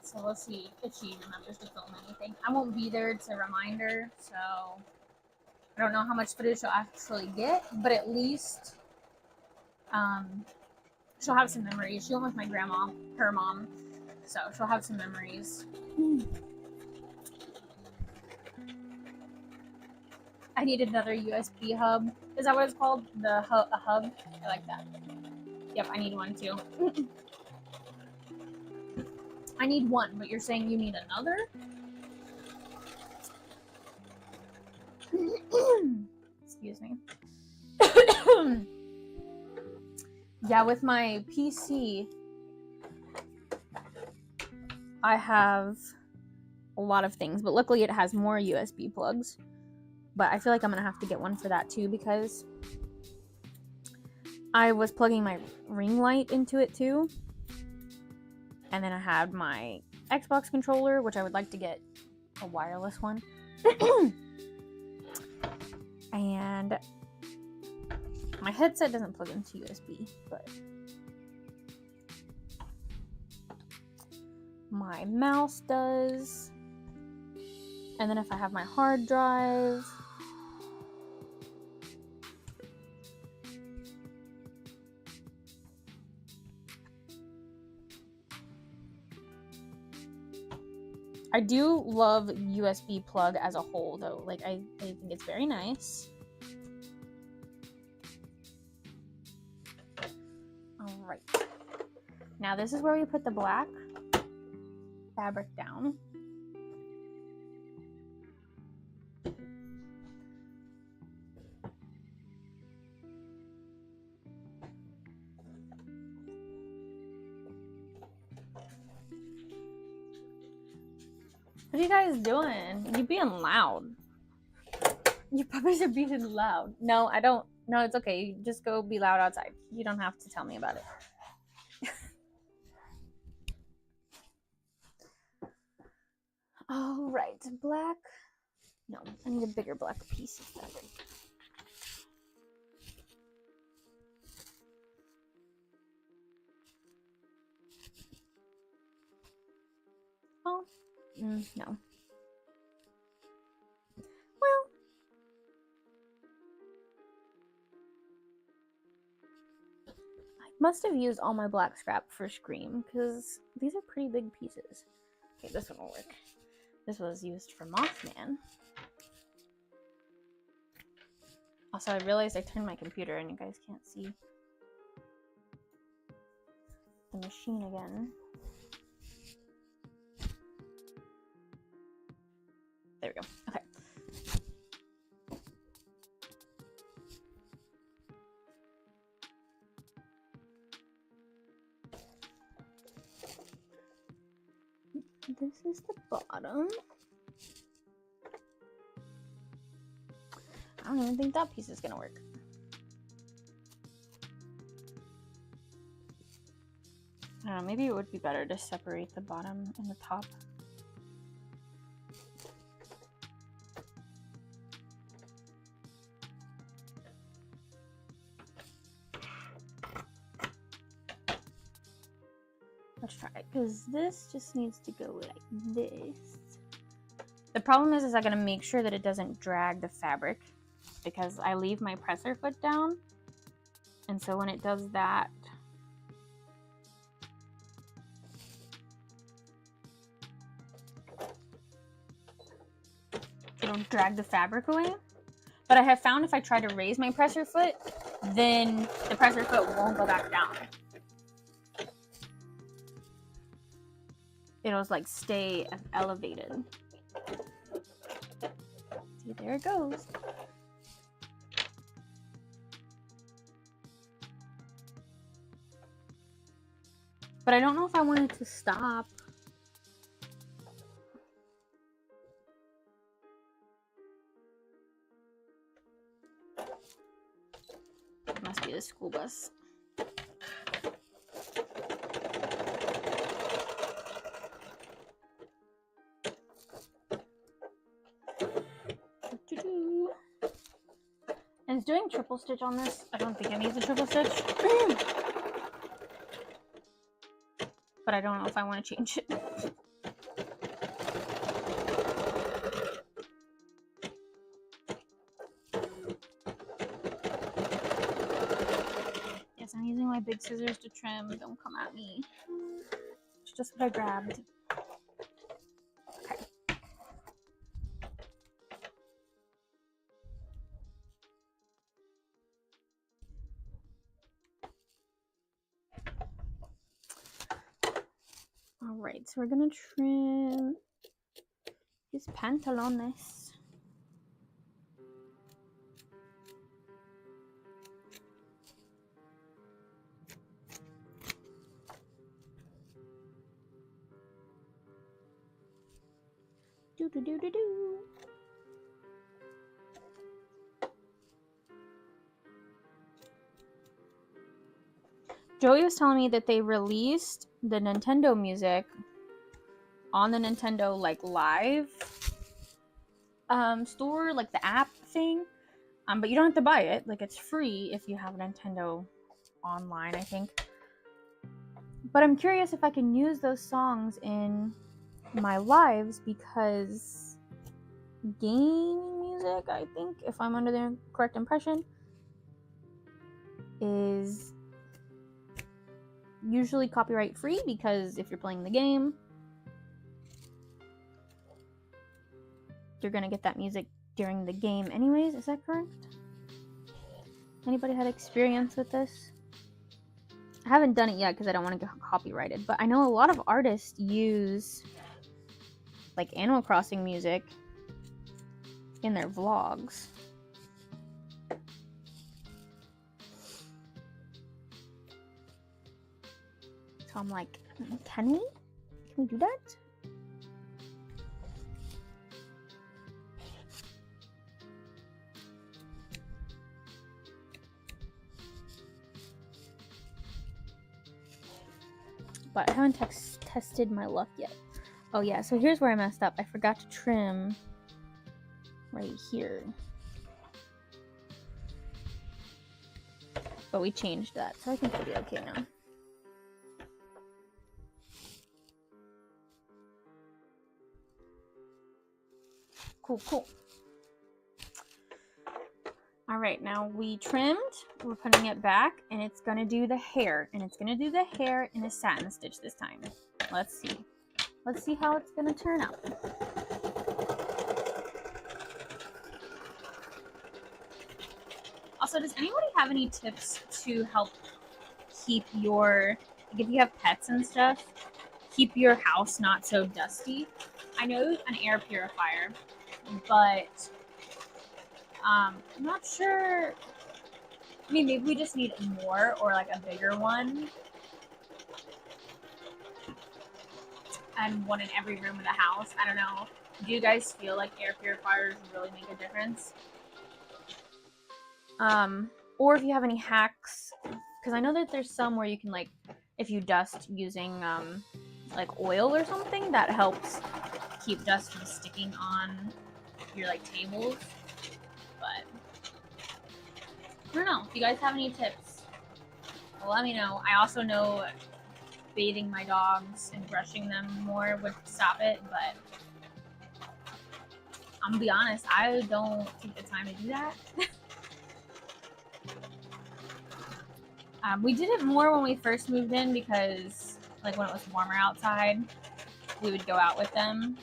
So we'll see if she remembers to film anything. I won't be there to remind her, so I don't know how much footage she'll actually get, but at least she'll have some memories. She went with my grandma, her mom, so she'll have some memories. I need another USB hub. Is that what it's called? A hub? I like that. Yep, I need one too. I need one, but you're saying you need another? Excuse me. Yeah, with my PC, I have a lot of things, but luckily it has more USB plugs. But I feel like I'm gonna have to get one for that too, because I was plugging my ring light into it too. And then I had my Xbox controller, which I would like to get a wireless one. And my headset doesn't plug into USB, but my mouse does. And then if I have my hard drive, I do love USB plug as a whole, though. Like, I think it's very nice. All right. Now this is where we put the black fabric down. What are you guys doing? You being loud. Your puppies are being loud. No, I don't. No, it's okay. You just go be loud outside. You don't have to tell me about it. All right, black. No, I need a bigger black piece of fabric. Oh, no. Well, I must have used all my black scrap for Scream because these are pretty big pieces. Okay, this one will work. This was used for Mothman. Also, I realized I turned my computer and you guys can't see the machine again. There we go. Okay. This is the bottom. I don't even think that piece is gonna work. I don't know, maybe it would be better to separate the bottom and the top. Let's try it, because this just needs to go like this. The problem is I gotta make sure that it doesn't drag the fabric, because I leave my presser foot down, and so when it does that, it'll drag the fabric away. But I have found if I try to raise my presser foot, then the presser foot won't go back down. It'll like stay elevated. See, there it goes. But I don't know if I want it to stop. It must be the school bus. And it's doing triple stitch on this. I don't think it needs a triple stitch. But I don't know if I want to change it. Yes, I'm using my big scissors to trim. Don't come at me. It's just what I grabbed. Okay. Alright, so we're gonna trim his pantalones. Do do do do do. Joey was telling me that they released the Nintendo music on the Nintendo like live store, like the app thing. But you don't have to buy it. Like, it's free if you have a Nintendo online, I think. But I'm curious if I can use those songs in my lives, because gaming music, I think, if I'm under the correct impression, is usually copyright free, because if you're playing the game. you're gonna get that music during the game anyways. Is that correct? Anybody had experience with this? I haven't done it yet because I don't want to get copyrighted, but I know a lot of artists use like Animal Crossing music in their vlogs. So I'm like, can we do that? But I haven't tested my luck yet. Oh yeah, so here's where I messed up. I forgot to trim right here. But we changed that, so I think it'll be okay now. Cool, cool. All right, now we trimmed, we're putting it back, and it's gonna do the hair, and it's gonna do the hair in a satin stitch this time. Let's see. Let's see how it's gonna turn out. Also, does anybody have any tips to help keep your, like if you have pets and stuff, keep your house not so dusty? I know an air purifier, but I'm not sure. I mean, maybe we just need more or like a bigger one. And one in every room of the house. I don't know. Do you guys feel like air purifiers really make a difference? Or if you have any hacks, because I know that there's some where you can, like, if you dust using like oil or something, that helps keep dust from sticking on your like tables. But I don't know. If you guys have any tips, well, let me know. I also know bathing my dogs and brushing them more would stop it, but I'm gonna be honest, I don't take the time to do that. We did it more when we first moved in because, like, when it was warmer outside, we would go out with them.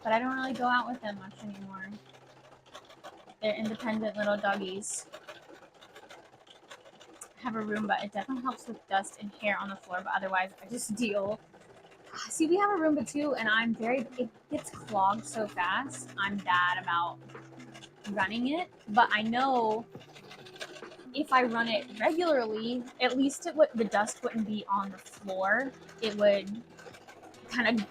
But I don't really go out with them much anymore. They're independent little doggies. I have a Roomba. It definitely helps with dust and hair on the floor, but otherwise I just deal. See, we have a Roomba too, and it gets clogged so fast. I'm bad about running it, but I know if I run it regularly, at least the dust wouldn't be on the floor. It would kind of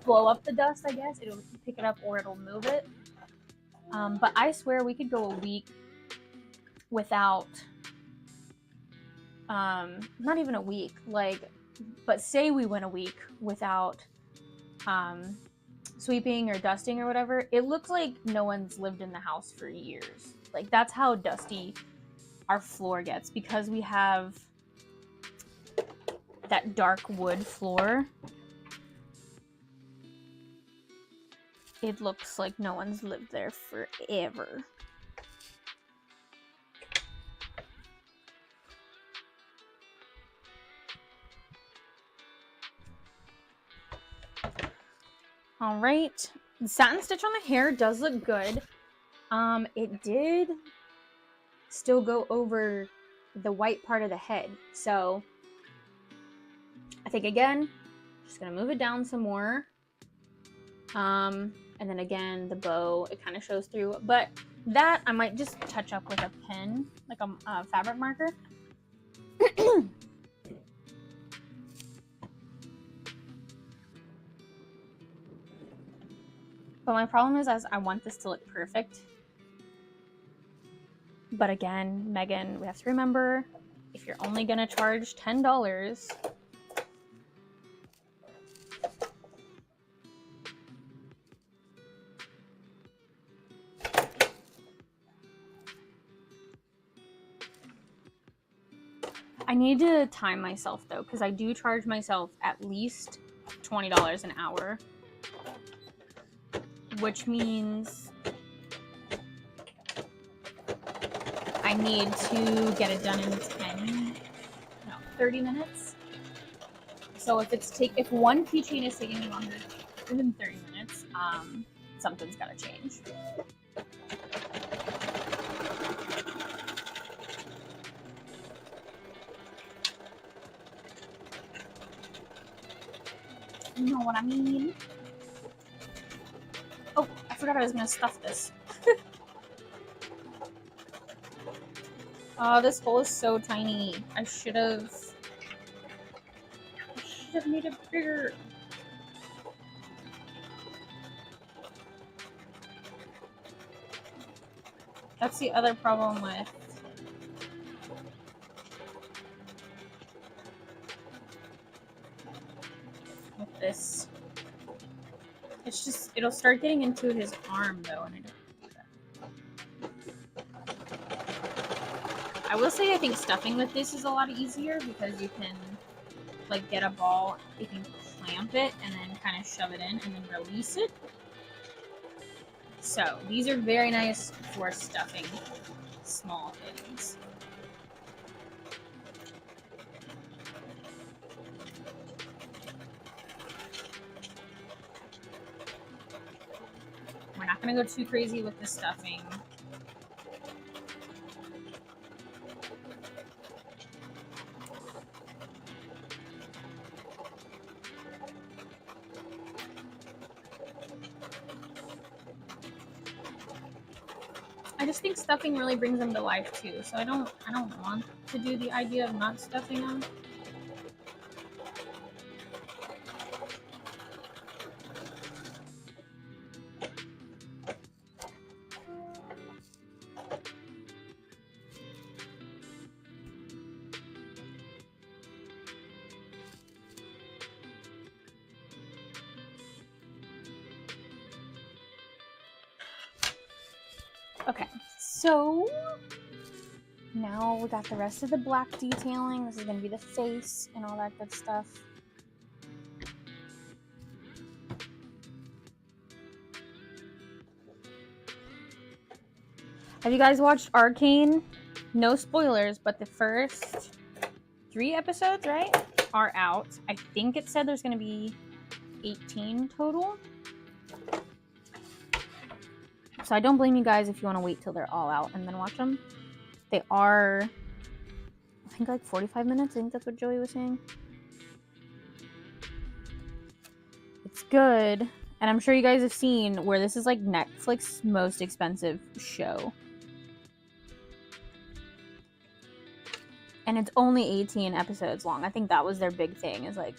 blow up the dust, I guess. It'll pick it up or it'll move it. But I swear we could go a week without, not even a week, like, but say we went a week without sweeping or dusting or whatever, it looks like no one's lived in the house for years. Like, that's how dusty our floor gets, because we have that dark wood floor. It looks like no one's lived there forever. All right, the satin stitch on the hair does look good. It did still go over the white part of the head, so I think, again, just gonna move it down some more. And then again, the bow, it kind of shows through, but that I might just touch up with a pen, like a fabric marker. But my problem is I want this to look perfect. But again, Megan, we have to remember, if you're only gonna charge $10, I need to time myself though, because I do charge myself at least $20 an hour, which means I need to get it done in 30 minutes. So if one keychain is taking me longer within 30 minutes, something's gotta change. You know what I mean? Oh, I forgot I was gonna stuff this. Oh, this hole is so tiny. I should have made it bigger. That's the other problem with this. It's just, it'll start getting into his arm though, and I don't do that. I will say I think stuffing with this is a lot easier because you can like get a ball, you can clamp it and then kind of shove it in and then release it. So these are very nice for stuffing small things. We're not going to go too crazy with the stuffing. I just think stuffing really brings them to life too, so I don't want to do the idea of not stuffing them. Okay, so now we got the rest of the black detailing. This is going to be the face and all that good stuff. Have you guys watched Arcane? No spoilers, but the first 3 episodes, right, are out. I think it said there's going to be 18 total. So I don't blame you guys if you want to wait till they're all out and then watch them. They are, I think, like 45 minutes. I think that's what Joey was saying. It's good. And I'm sure you guys have seen where this is like Netflix's most expensive show. And it's only 18 episodes long. I think that was their big thing, is like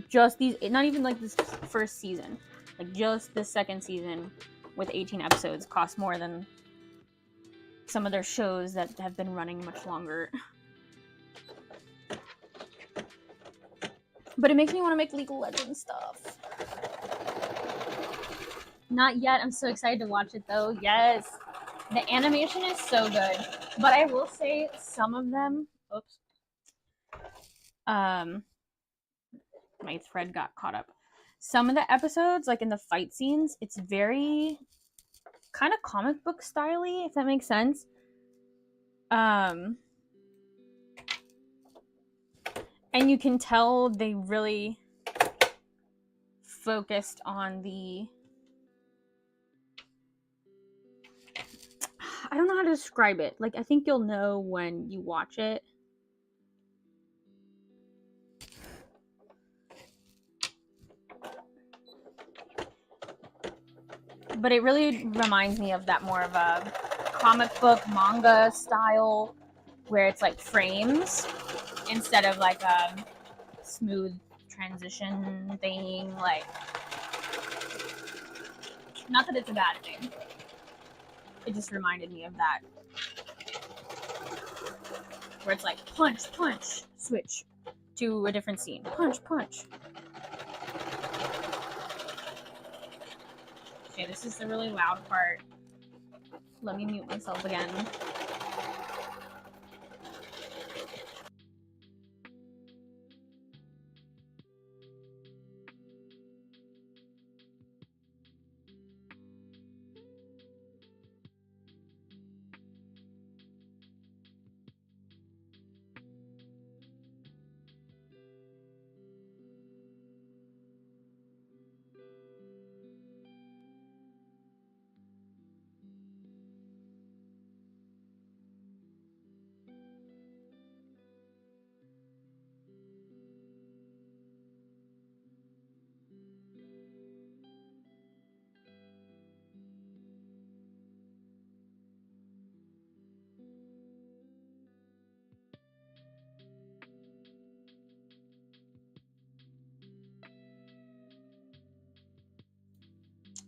just these, not even like this first season. Like just the second season with 18 episodes costs more than some of their shows that have been running much longer. But it makes me want to make League of Legends stuff. Not yet. I'm so excited to watch it though. Yes. The animation is so good. But I will say some of them, oops. My thread got caught up. Some of the episodes, like in the fight scenes, it's very kind of comic book style-y, if that makes sense. And you can tell they really focused on the, I don't know how to describe it. Like, I think you'll know when you watch it. But it really reminds me of that more of a comic book manga style where it's like frames instead of like a smooth transition thing. Like, not that it's a bad thing. It just reminded me of that. Where it's like punch, punch, switch to a different scene. Punch, punch. Okay, this is the really loud part. Let me mute myself again.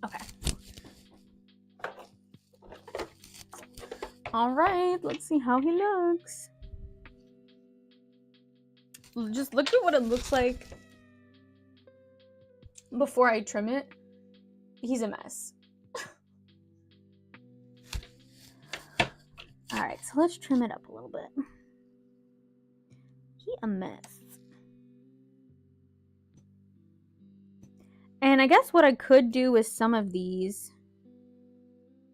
Okay. All right, let's see how he looks. Just look at what it looks like before I trim it. He's a mess. All right, so let's trim it up a little bit. He a mess. And I guess what I could do with some of these,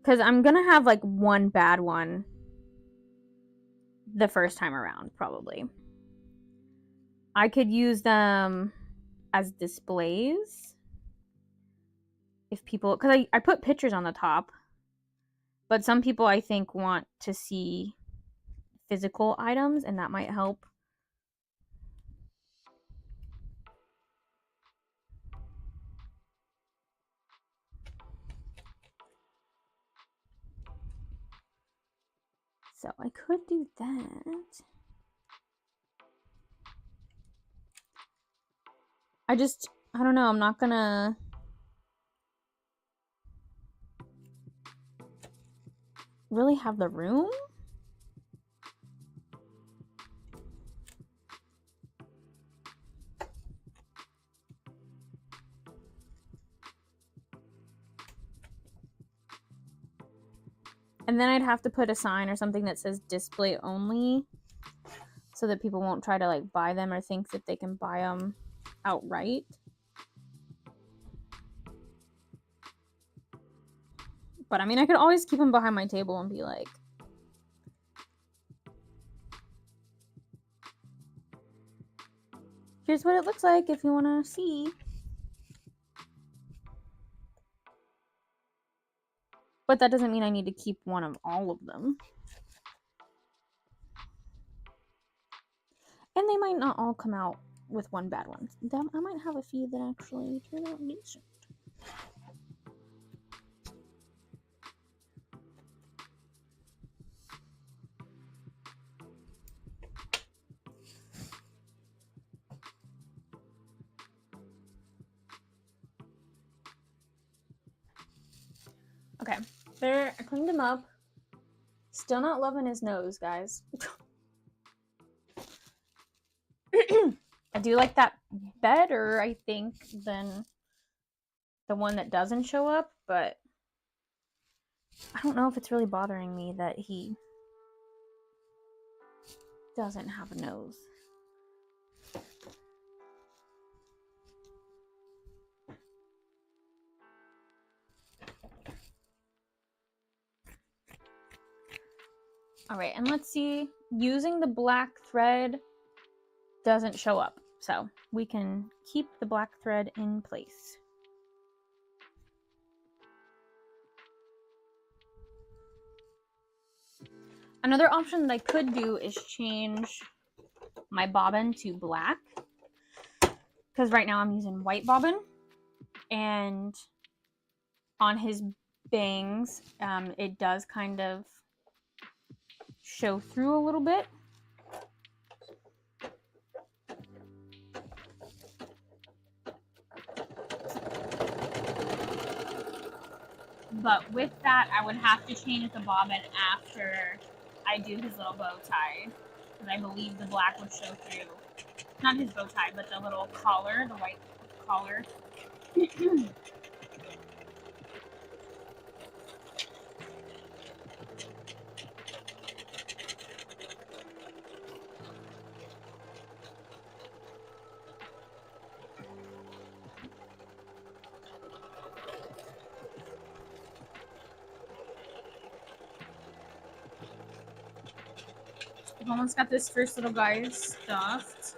because I'm gonna have like one bad one the first time around, probably. I could use them as displays if people, because I put pictures on the top, but some people I think want to see physical items, and that might help. So I could do that. I don't know, I'm not gonna really have the room. And then I'd have to put a sign or something that says display only so that people won't try to like buy them or think that they can buy them outright. But I mean, I could always keep them behind my table and be like, here's what it looks like if you want to see. But that doesn't mean I need to keep one of all of them. And they might not all come out with one bad one. I might have a few that actually turn out decent. Okay, there, I cleaned him up. Still not loving his nose, guys. I do like that better, I think, than the one that doesn't show up, but I don't know if it's really bothering me that he doesn't have a nose. All right, and let's see, using the black thread doesn't show up, so we can keep the black thread in place. Another option that I could do is change my bobbin to black, because right now I'm using white bobbin, and on his bangs, it does kind of show through a little bit. But with that, I would have to change the bobbin after I do his little bow tie, because I believe the black would show through. Not his bow tie, but the little collar, the white collar. I've almost got this first little guy stuffed.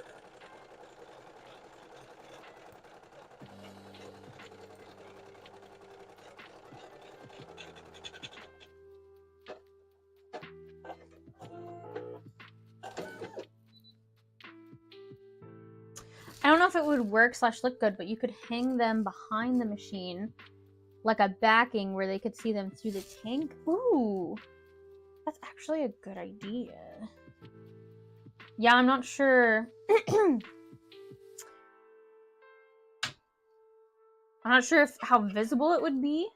I don't know if it would work / look good, but you could hang them behind the machine like a backing where they could see them through the tank. Ooh, that's actually a good idea. Yeah, I'm not sure. I'm I'm not sure how visible it would be,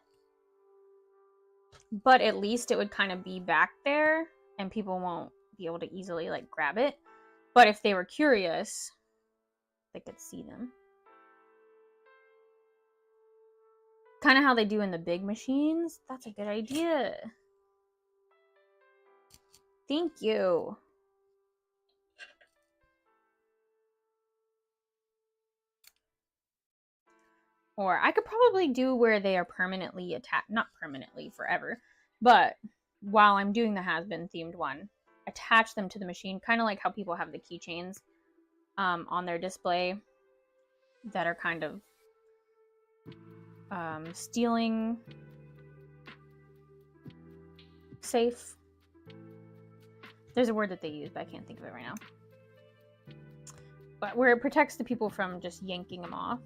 but at least it would kind of be back there and people won't be able to easily like grab it. But if they were curious, they could see them. Kind of how they do in the big machines. That's a good idea. Thank you. Or I could probably do where they are permanently attached, not permanently forever, but while I'm doing the Hazbin themed one, attach them to the machine, kind of like how people have the keychains on their display that are kind of stealing safe. There's a word that they use, but I can't think of it right now. But where it protects the people from just yanking them off.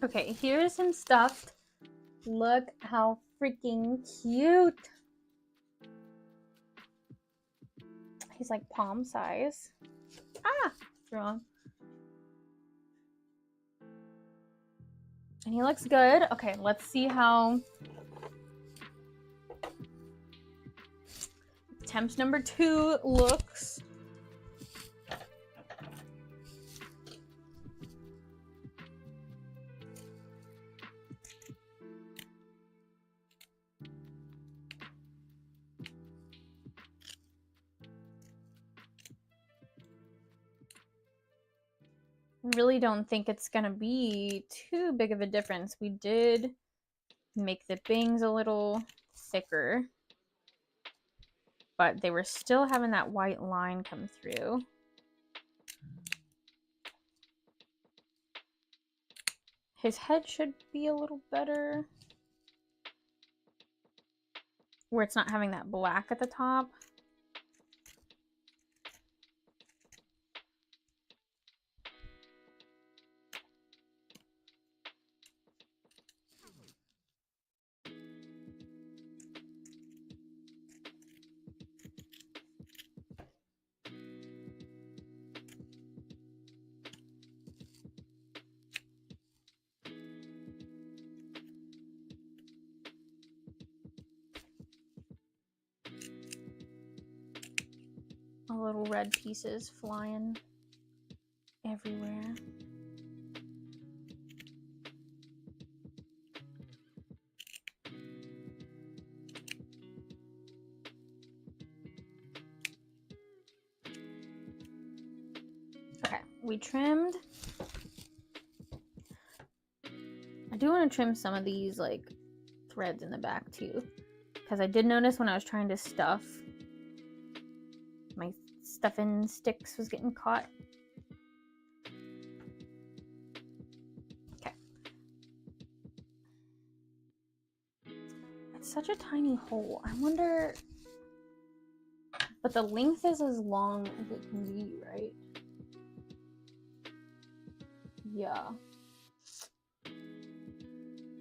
Okay, here's him stuffed. Look how freaking cute. He's like palm size. Ah, it's wrong. And he looks good. Okay, let's see how attempt number 2 looks. Really don't think it's gonna be too big of a difference. We did make the bangs a little thicker, but they were still having that white line come through. His head should be a little better, where it's not having that black at the top. All little red pieces flying everywhere. Okay, we trimmed. I do want to trim some of these like threads in the back too, because I did notice when I was trying to stuff, my stuffing sticks was getting caught. Okay. It's such a tiny hole. I wonder, but the length is as long as it can be, right? Yeah.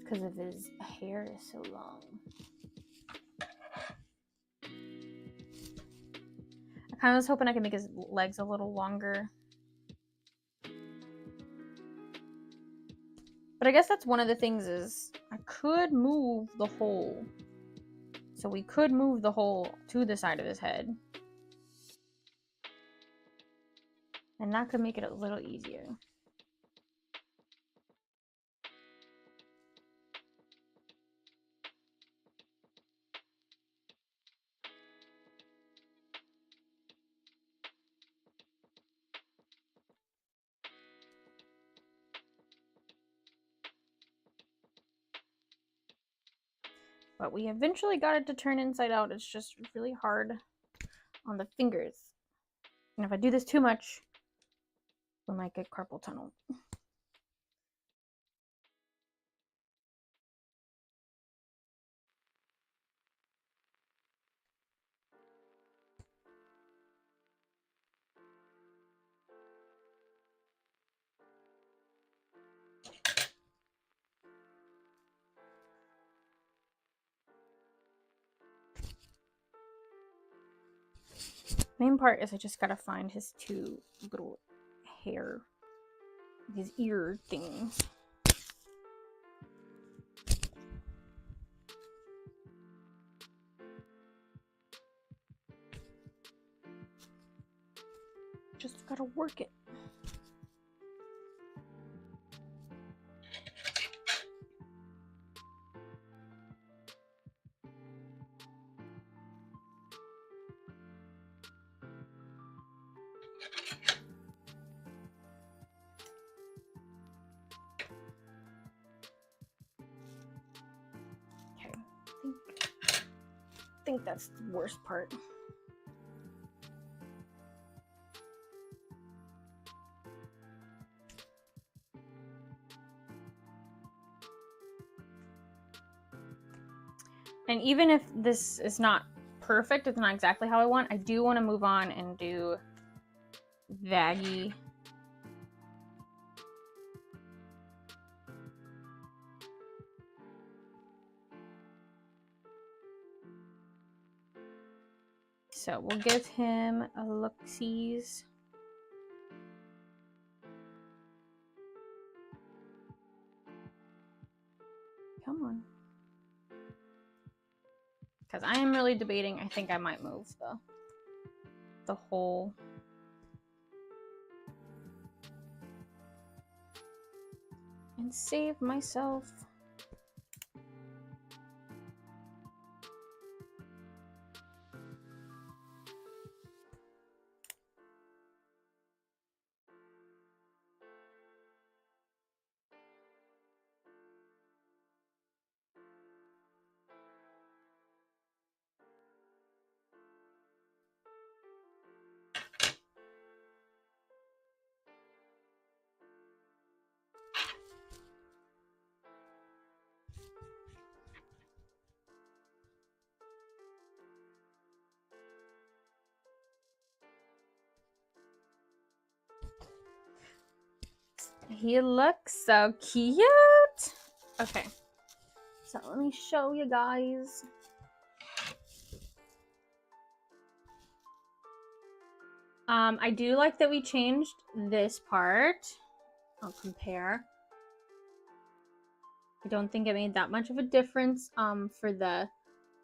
Because of his hair is so long. I kind of was hoping I could make his legs a little longer. But I guess that's one of the things is I could move the hole. So we could move the hole to the side of his head. And that could make it a little easier. But we eventually got it to turn inside out. It's just really hard on the fingers. And if I do this too much, We might get carpal tunnel. Main part is I just gotta find his two little hair, his ear things. Just gotta work it. Okay, I think that's the worst part. And even if this is not perfect, it's not exactly how I want, I do want to move on and do Vaggy. So we'll give him a look-sees. Come on. Because I am really debating, I think I might move the whole and save myself. He looks so cute. Okay, so let me show you guys. I do like that we changed this part. I'll compare. I don't think it made that much of a difference for the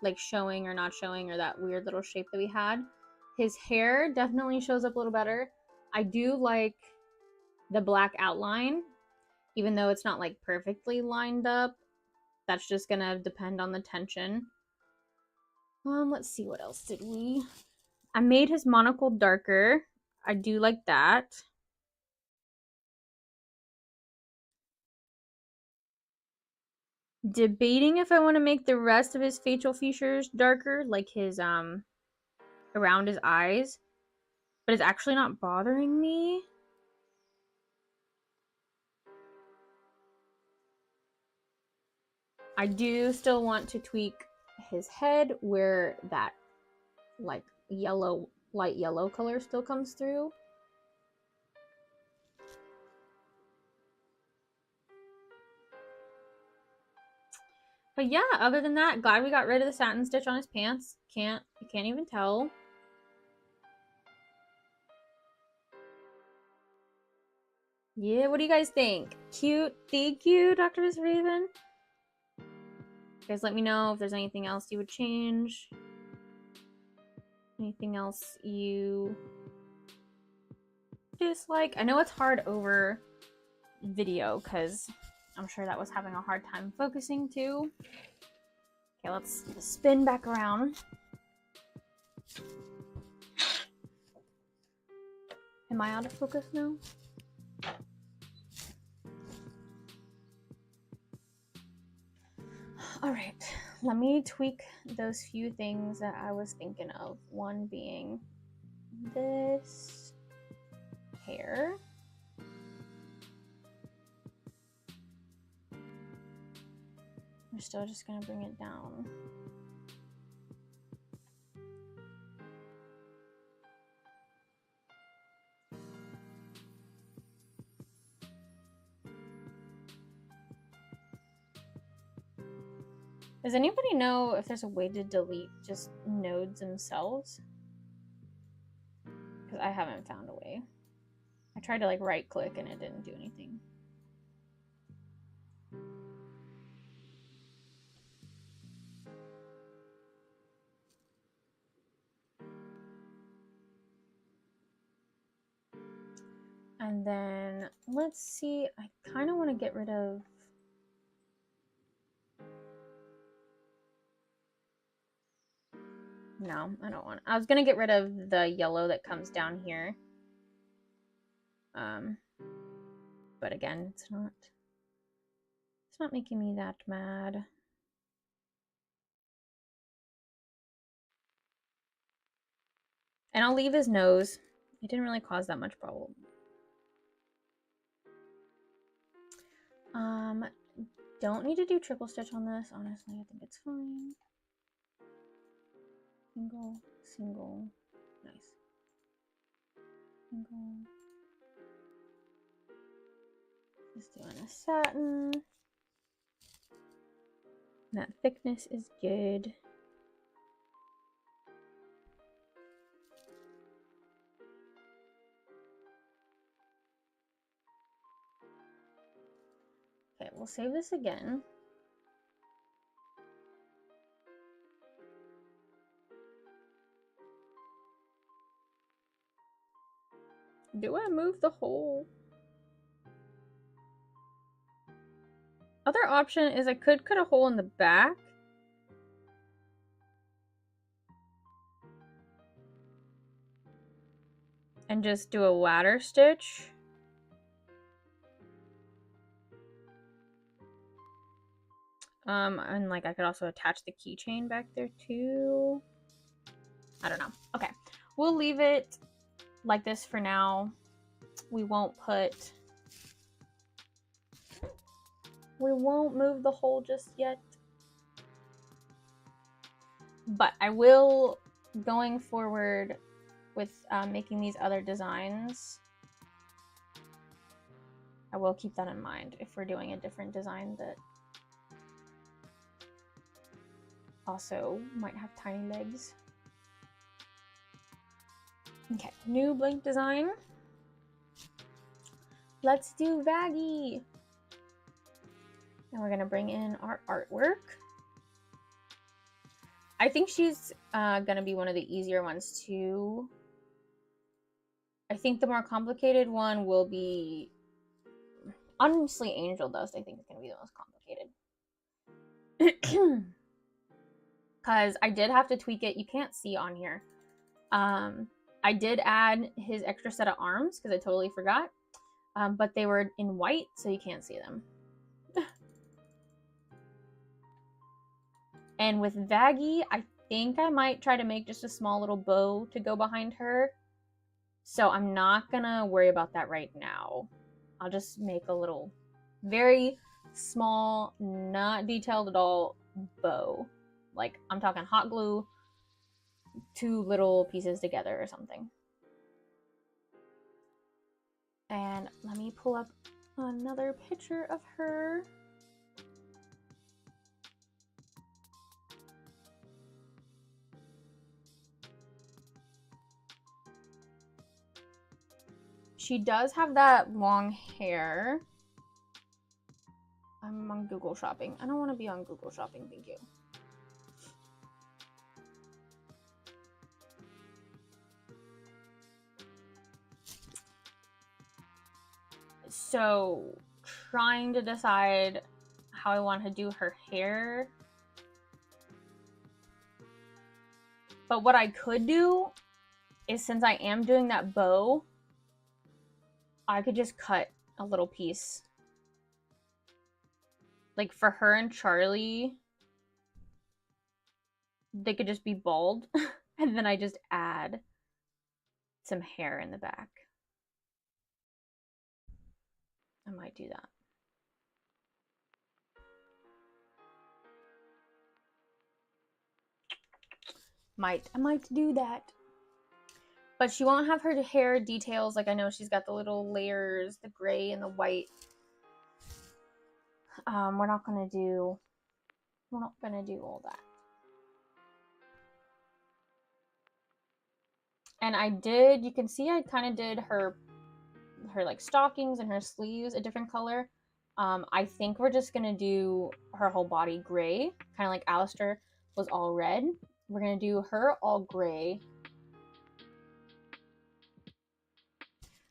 like showing or not showing or that weird little shape that we had. His hair definitely shows up a little better. I do like the black outline, even though it's not like perfectly lined up. That's just gonna depend on the tension. Let's see, what else did we... I made his monocle darker. I do like that. Debating if I want to make the rest of his facial features darker, like his around his eyes, but it's actually not bothering me. I do still want to tweak his head where that like yellow, light yellow color still comes through. But yeah, other than that, glad we got rid of the satin stitch on his pants. You can't even tell. Yeah, what do you guys think? Cute. Thank you, Dr. Miss Raven. You guys let me know if there's anything else you would change. Anything else you dislike? I know it's hard over video because I'm sure that was having a hard time focusing too. Okay, let's spin back around. Am I out of focus now? All right, let me tweak those few things that I was thinking of. One being this hair. still just gonna bring it down. Does anybody know if there's a way to delete just nodes themselves? Because I haven't found a way. I tried to like right click and it didn't do anything. And then let's see, I kind of want to get rid of no, I don't want. I was gonna get rid of the yellow that comes down here. But again, it's not making me that mad. And I'll leave his nose. It didn't really cause that much problem. Don't need to do triple stitch on this, honestly. I think it's fine. Single, single, nice. Single. Just doing a satin. That thickness is good. Okay, we'll save this again. Do I move the hole? Other option is I could cut a hole in the back. And just do a ladder stitch. And like I could also attach the keychain back there too. I don't know. Okay, we'll leave it like this for now. We won't move the hole just yet. But I will, going forward with making these other designs, I will keep that in mind if we're doing a different design that also might have tiny legs. Okay, new blank design. Let's do Vaggie. And we're gonna bring in our artwork. I think she's gonna be one of the easier ones too. I think the more complicated one will be, honestly, Angel Dust. I think is gonna be the most complicated. Because I did have to tweak it. You can't see on here. I did add his extra set of arms because I totally forgot. But they were in white, so you can't see them. And with Vaggie, I think I might try to make just a small little bow to go behind her. So I'm not gonna worry about that right now. I'll just make a little, very small, not detailed at all bow. Like, I'm talking hot glue, 2 little pieces together or something. And let me pull up another picture of her. She does have that long hair. I'm on Google Shopping. I don't want to be on Google Shopping, thank you. So, trying to decide how I want to do her hair. But what I could do is, since I am doing that bow, I could just cut a little piece. Like for her and Charlie, they could just be bald. And then I just add some hair in the back. I might do that. I might do that. But she won't have her hair details. Like, I know she's got the little layers, the gray and the white. We're not gonna do all that. And you can see I kind of did her like stockings and her sleeves a different color. I think we're just gonna do her whole body gray, kind of like Alistair was all red. We're gonna do her all gray.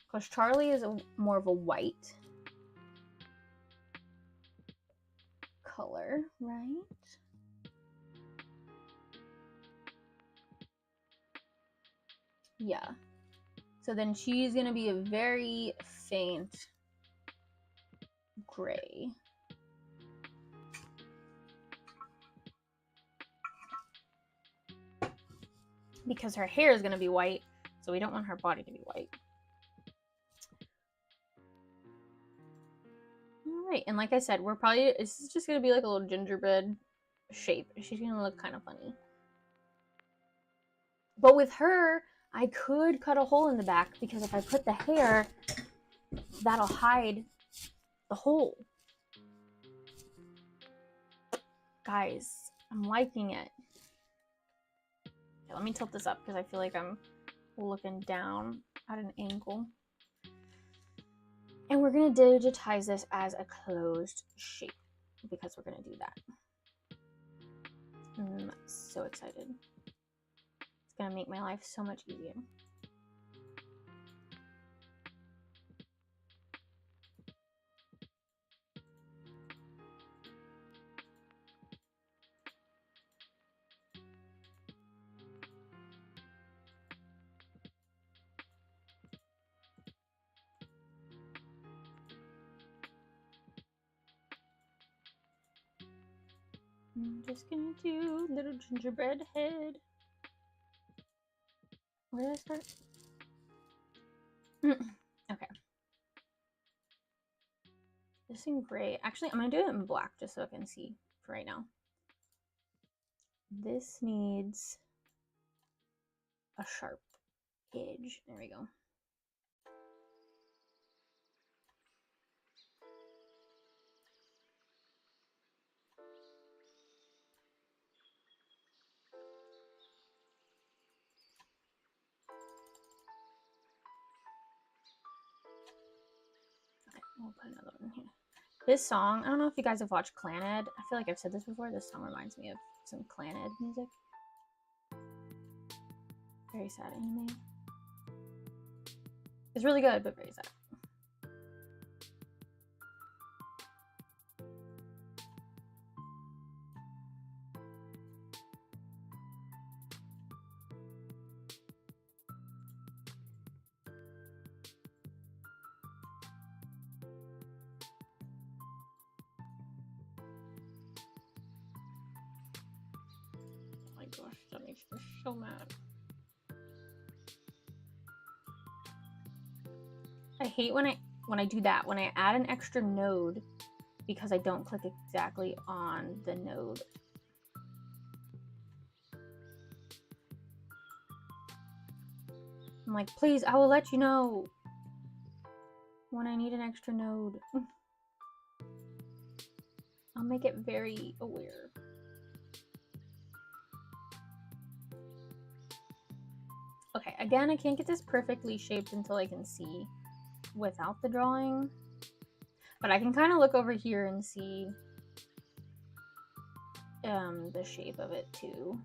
Because Charlie is more of a white color, right? Yeah. So then she's gonna be a very faint gray. Because her hair is gonna be white, so we don't want her body to be white. Alright, and like I said, this is just gonna be like a little gingerbread shape. She's gonna look kind of funny. But with her, I could cut a hole in the back, because if I put the hair, that'll hide the hole. Guys, I'm liking it. Okay, let me tilt this up, because I feel like I'm looking down at an angle. And we're going to digitize this as a closed shape, because we're going to do that. I'm so excited. It's going to make my life so much easier. I'm just gonna do little gingerbread head. Where did I start? Okay. This in gray. Actually, I'm gonna do it in black just so I can see for right now. This needs a sharp edge. There we go. We'll put another one here. This song, I don't know if you guys have watched Claned. I feel like I've said this before. This song reminds me of some Claned music. Very sad anime. It's really good, but very sad. Gosh, that makes me so mad. I hate when I do that, when I add an extra node because I don't click exactly on the node. I'm like, please, I will let you know when I need an extra node. I'll make it very aware. Okay, again, I can't get this perfectly shaped until I can see without the drawing. But I can kind of look over here and see the shape of it too.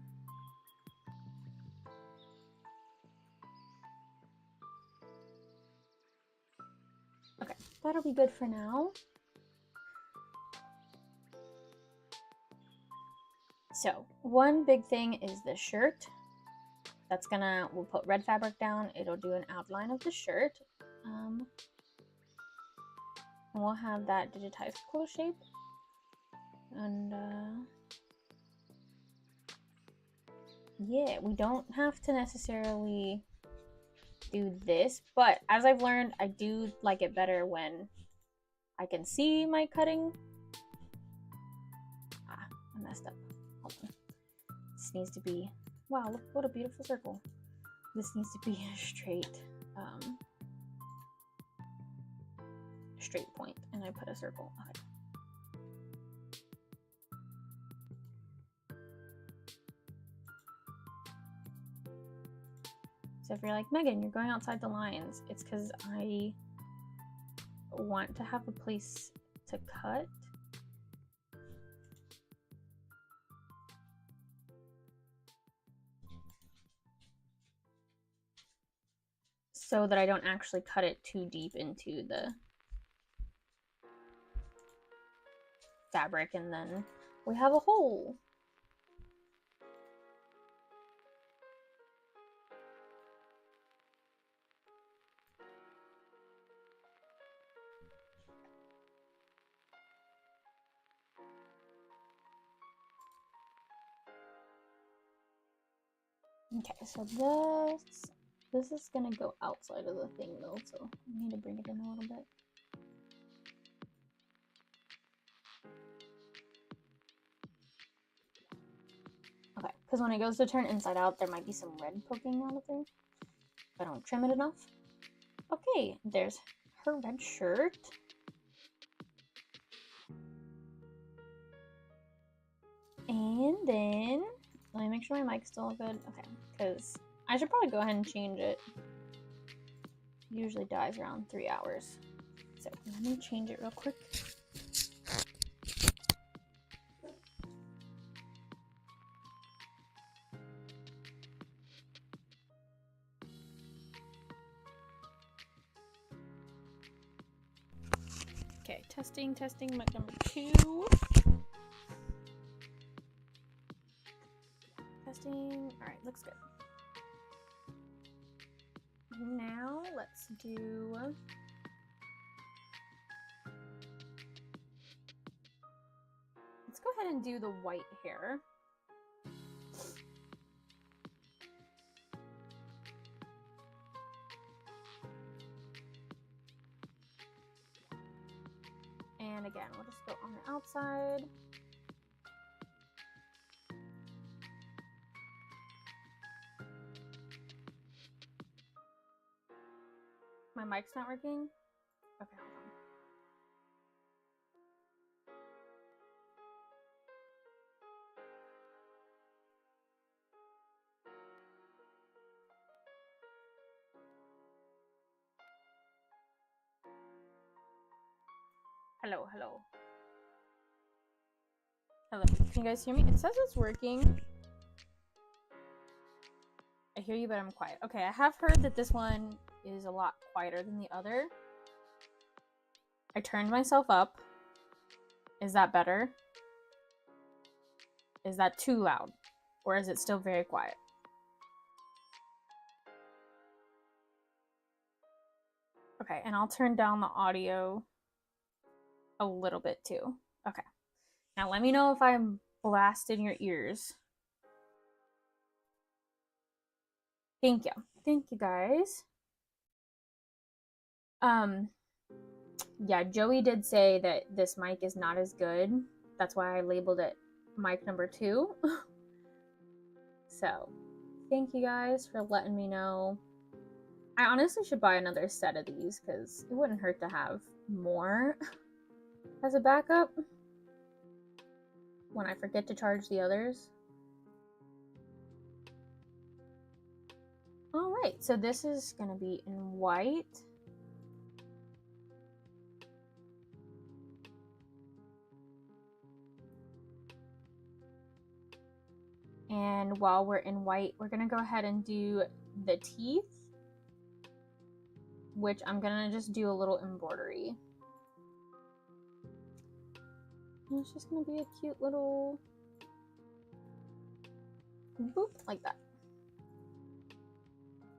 Okay, that'll be good for now. So, one big thing is the shirt. That's we'll put red fabric down. It'll do an outline of the shirt. And we'll have that digitized quill shape. And yeah, we don't have to necessarily do this, but as I've learned, I do like it better when I can see my cutting. I messed up. Hold on. This needs to be Wow, look what a beautiful circle. This needs to be a straight point, and I put a circle. Okay. So if you're like, Megan, you're going outside the lines, it's because I want to have a place to cut. So that I don't actually cut it too deep into the fabric, and then we have a hole. Okay, so this is gonna go outside of the thing though, so I need to bring it in a little bit. Okay, because when it goes to turn inside out, there might be some red poking out of there if I don't trim it enough. Okay, there's her red shirt. And then, let me make sure my mic's still good. Okay, because I should probably go ahead and change it. It usually dies around 3 hours. So let me change it real quick. Okay, testing, mic number 2. Testing. All right, looks good. Now let's go ahead and do the white hair. And again, we'll just go on the outside. My mic's not working? Okay, hold on. Hello, hello. Hello, can you guys hear me? It says it's working. I hear you, but I'm quiet. Okay, I have heard that this one is a lot quieter than the other. I turned myself up. Is that better? Is that too loud? Or is it still very quiet? Okay, and I'll turn down the audio a little bit too. Okay. Now let me know if I'm blasting your ears. Thank you. Thank you, guys. Yeah, Joey did say that this mic is not as good. That's why I labeled it mic number 2. So, thank you guys for letting me know. I honestly should buy another set of these because it wouldn't hurt to have more as a backup when I forget to charge the others. Alright, so this is going to be in white. And while we're in white, we're going to go ahead and do the teeth, which I'm going to just do a little embroidery. And it's just going to be a cute little boop like that.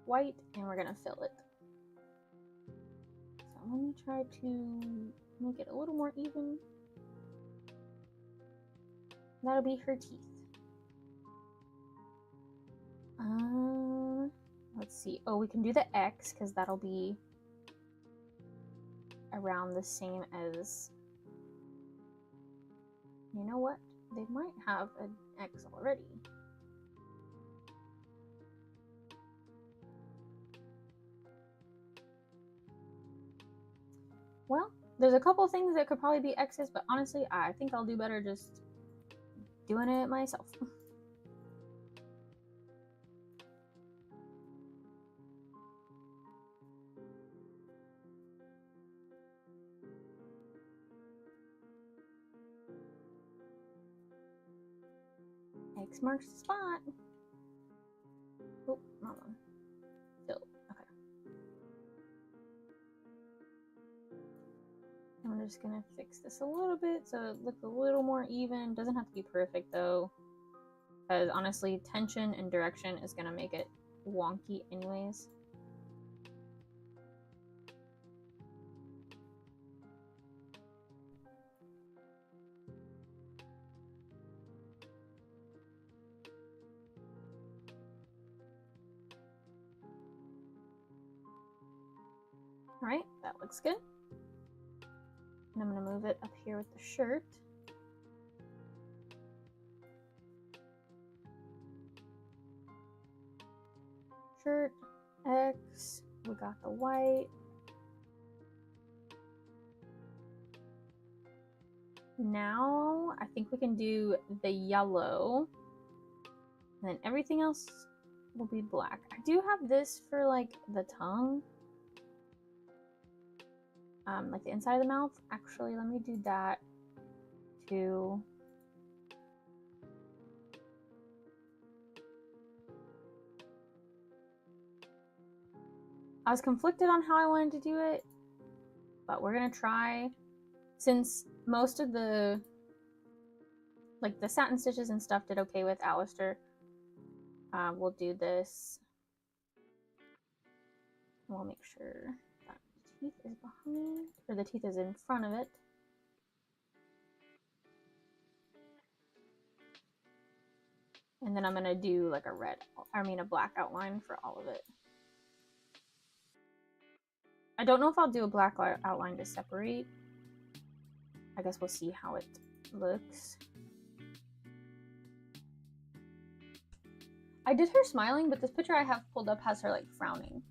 White, and we're going to fill it. So let me try to make it a little more even. That'll be her teeth. Let's see. Oh, we can do the X because that'll be around the same as. You know what? They might have an X already. Well, there's a couple things that could probably be X's, but honestly, I think I'll do better just doing it myself. X marks the spot. Oh, wrong one. Fill. Okay. I'm just gonna fix this a little bit so it looks a little more even. Doesn't have to be perfect though, because honestly, tension and direction is gonna make it wonky anyways. All right, that looks good. And I'm gonna move it up here with the shirt. Shirt, X, we got the white. Now, I think we can do the yellow. And then everything else will be black. I do have this for like the tongue. Like the inside of the mouth. Actually, let me do that too. I was conflicted on how I wanted to do it, but we're gonna try, since most of the like the satin stitches and stuff did okay with Alistair. We'll do this. We'll make sure that the teeth is behind, or the teeth is in front of it. And then I'm gonna do like a black outline for all of it. I don't know if I'll do a black outline to separate. I guess we'll see how it looks. I did her smiling, but this picture I have pulled up has her like frowning.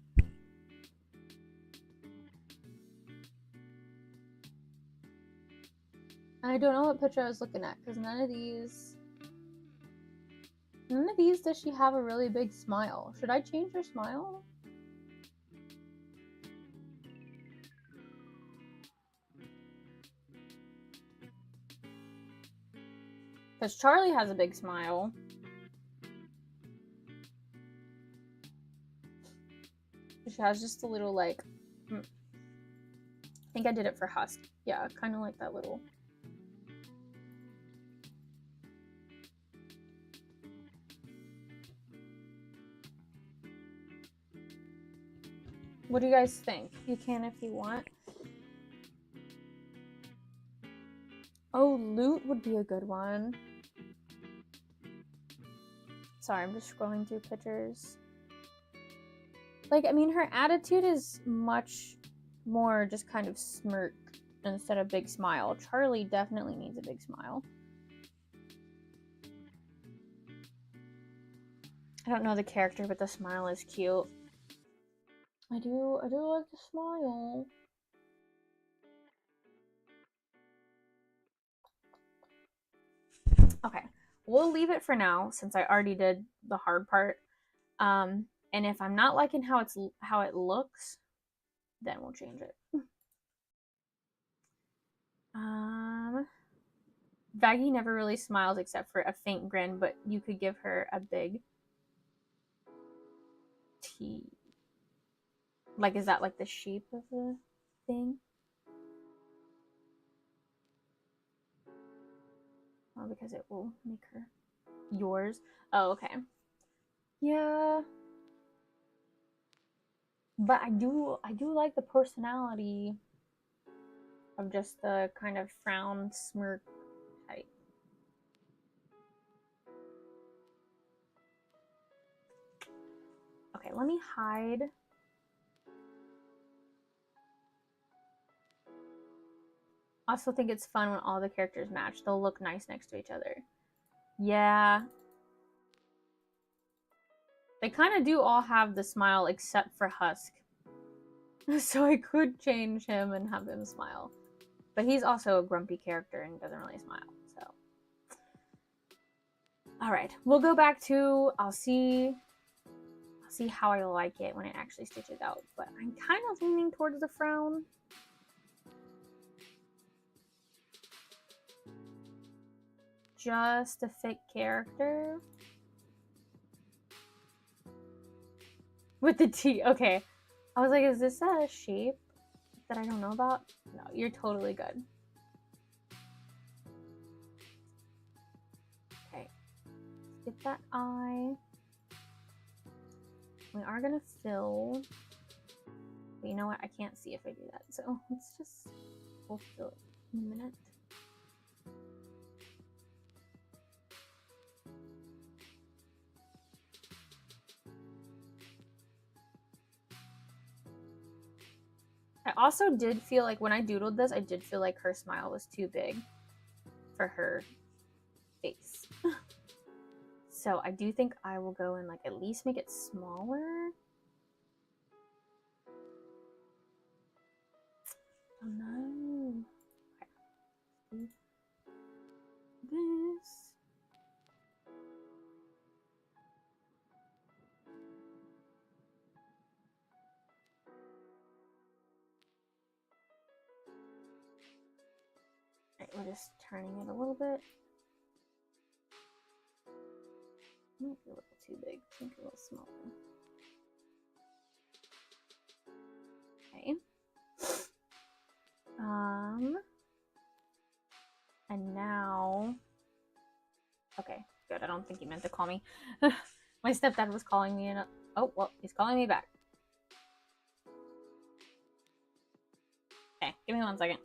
And I don't know what picture I was looking at, because none of these does she have a really big smile. Should I change her smile? Because Charlie has a big smile. She has just a little like, I think I did it for Husk. Yeah, kind of like that little. What do you guys think? You can if you want. Oh, Loot would be a good one. Sorry, I'm just scrolling through pictures. Like, I mean, her attitude is much more just kind of smirk instead of big smile. Charlie definitely needs a big smile. I don't know the character, but the smile is cute. I do like the smile. Okay, we'll leave it for now since I already did the hard part. And if I'm not liking how it looks, then we'll change it. Vaggie never really smiles except for a faint grin, but you could give her a big T. Like, is that like the shape of the thing? Oh, because it will make her yours. Oh, okay. Yeah. But I do like the personality of just the kind of frown smirk type. Okay, let me hide. I also think it's fun when all the characters match. They'll look nice next to each other. Yeah. They kind of do all have the smile except for Husk. So I could change him and have him smile. But he's also a grumpy character and doesn't really smile, so. Alright, we'll go back to, I'll see how I like it when it actually stitches out. But I'm kind of leaning towards the frown. Just to fit character. With the T, okay. I was like, is this a shape that I don't know about? No, you're totally good. Okay, let's get that eye. We are gonna fill, but you know what? I can't see if I do that, so we'll fill it in a minute. I also did feel like when I doodled this, I did feel like her smile was too big for her face. So I do think I will go and like at least make it smaller. Oh no. Okay. This. Alright, we're just turning it a little bit. Might be a little too big. I think a little smaller. Okay. And now, okay, good. I don't think he meant to call me. My stepdad was calling me, and oh well, he's calling me back. Okay, give me 1 second.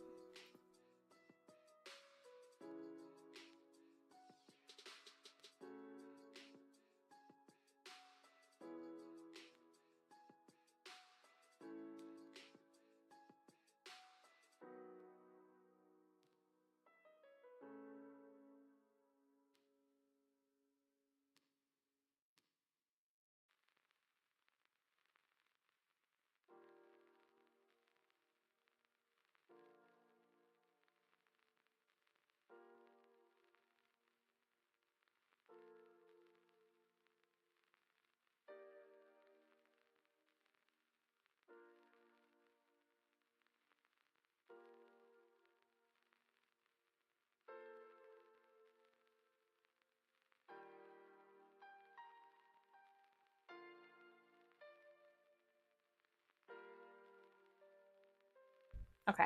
Okay.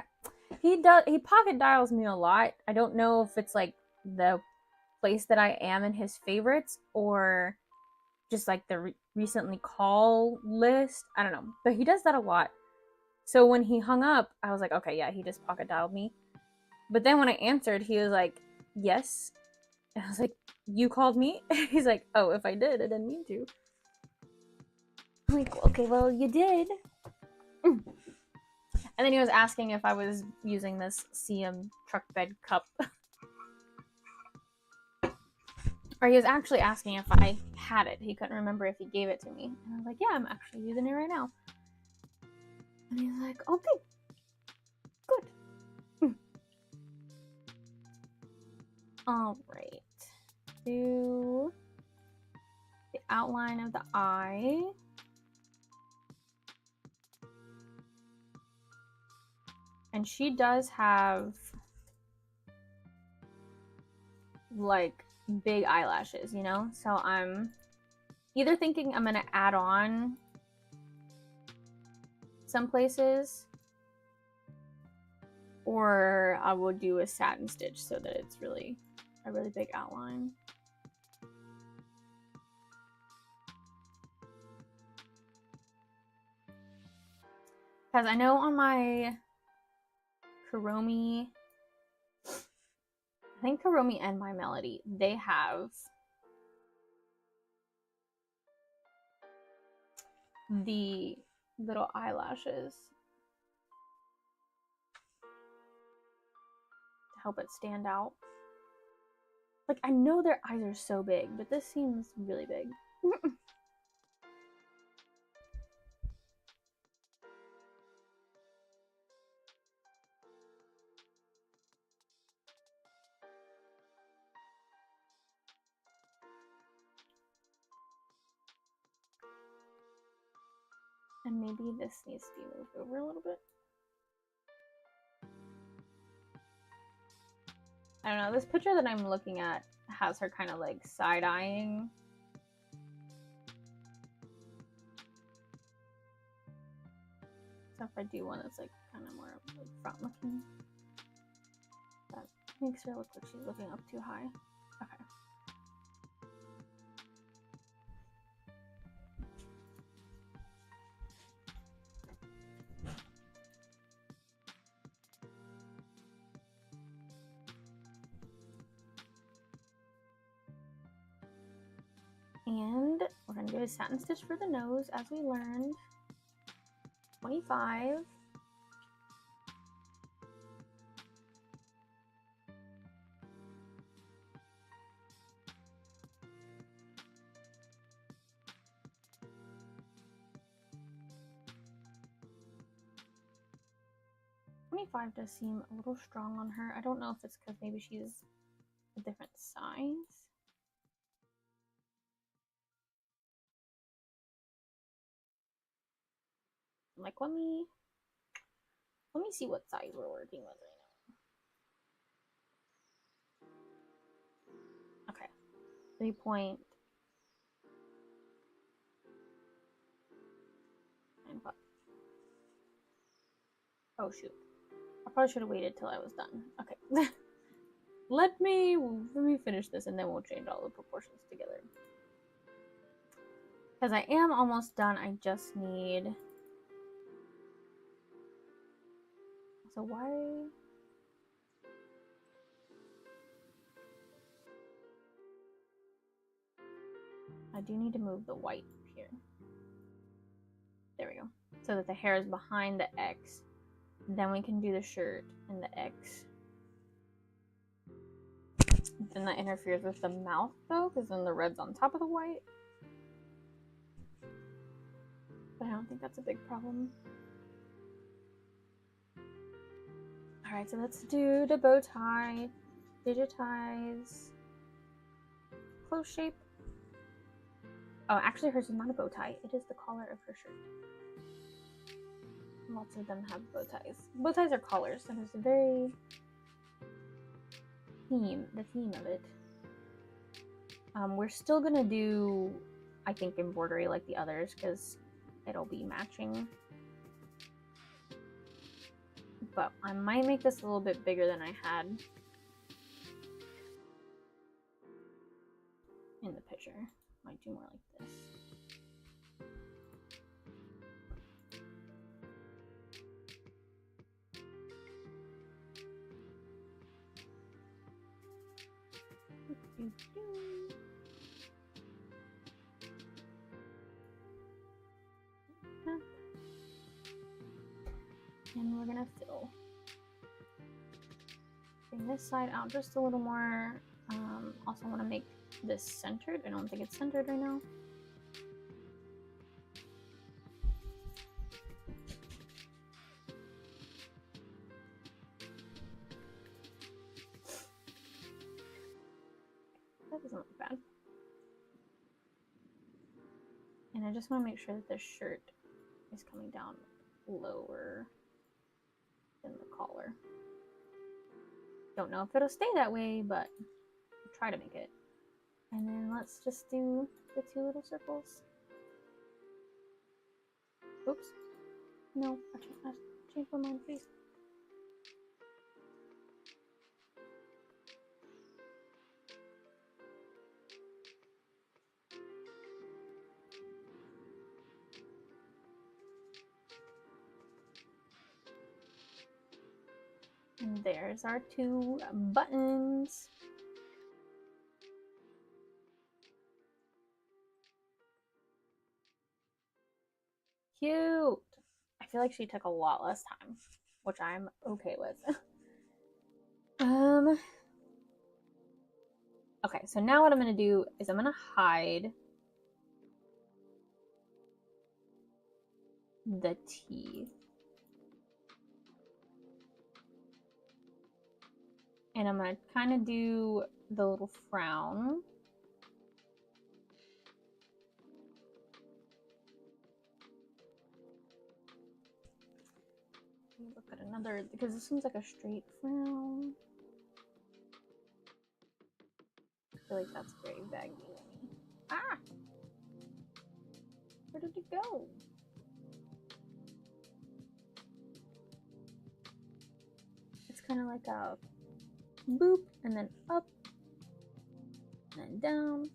He pocket dials me a lot. I don't know if it's like the place that I am in his favorites or just like the recently call list. I don't know. But he does that a lot. So when he hung up, I was like, okay, yeah, he just pocket dialed me. But then when I answered, he was like, yes. And I was like, you called me? He's like, oh, if I did, I didn't mean to. I'm like, okay, well, you did. And then he was asking if I was using this CM truck bed cup. Or he was actually asking if I had it. He couldn't remember if he gave it to me. And I was like, yeah, I'm actually using it right now. And he's like, okay, good. All right. Do the outline of the eye. And she does have like big eyelashes, you know? So I'm either thinking I'm gonna add on some places, or I will do a satin stitch so that it's really a really big outline. Because I know on my Kuromi, I think Kuromi and My Melody, they have the little eyelashes to help it stand out. Like, I know their eyes are so big, but this seems really big. And maybe this needs to be moved over a little bit. I don't know, this picture that I'm looking at has her kind of like side-eyeing. So if I do one that's like kind of more like front-looking, that makes her look like she's looking up too high. Okay. And we're going to do a satin stitch for the nose, as we learned. 25. Does seem a little strong on her. I don't know if it's because maybe she's a different size. Like, let me see what size we're working with right now. Okay, 3 point. Oh shoot! I probably should have waited till I was done. Okay, let me finish this and then we'll change all the proportions together. Because I am almost done. I just need. So why? I do need to move the white here. There we go. So that the hair is behind the X. Then we can do the shirt and the X. Then that interferes with the mouth though, because then the red's on top of the white. But I don't think that's a big problem. Alright, so let's do the bow tie. Digitize. Close shape. Oh, actually hers is not a bow tie. It is the collar of her shirt. Lots of them have bow ties. Bow ties are collars, and it's a very the theme of it. We're still gonna do, I think, embroidery like the others, because it'll be matching. But I might make this a little bit bigger than I had in the picture. Might do more like this. And we're gonna fill. Bring this side out just a little more. Also want to make this centered. I don't think it's centered right now. That doesn't look bad. And I just want to make sure that the shirt is coming down lower than the collar. Don't know if it'll stay that way, but I'll try to make it. And then let's just do the 2 little circles. Oops. No, I changed my mind, please. And there's our 2 buttons. Cute. I feel like she took a lot less time, which I'm okay with. Okay, so now what I'm gonna do is I'm gonna hide the teeth. And I'm gonna kind of do the little frown. another, because this one's like a straight frown. I feel like that's very baggy. Ah! Where did it go? It's kind of like a boop, and then up, and then down.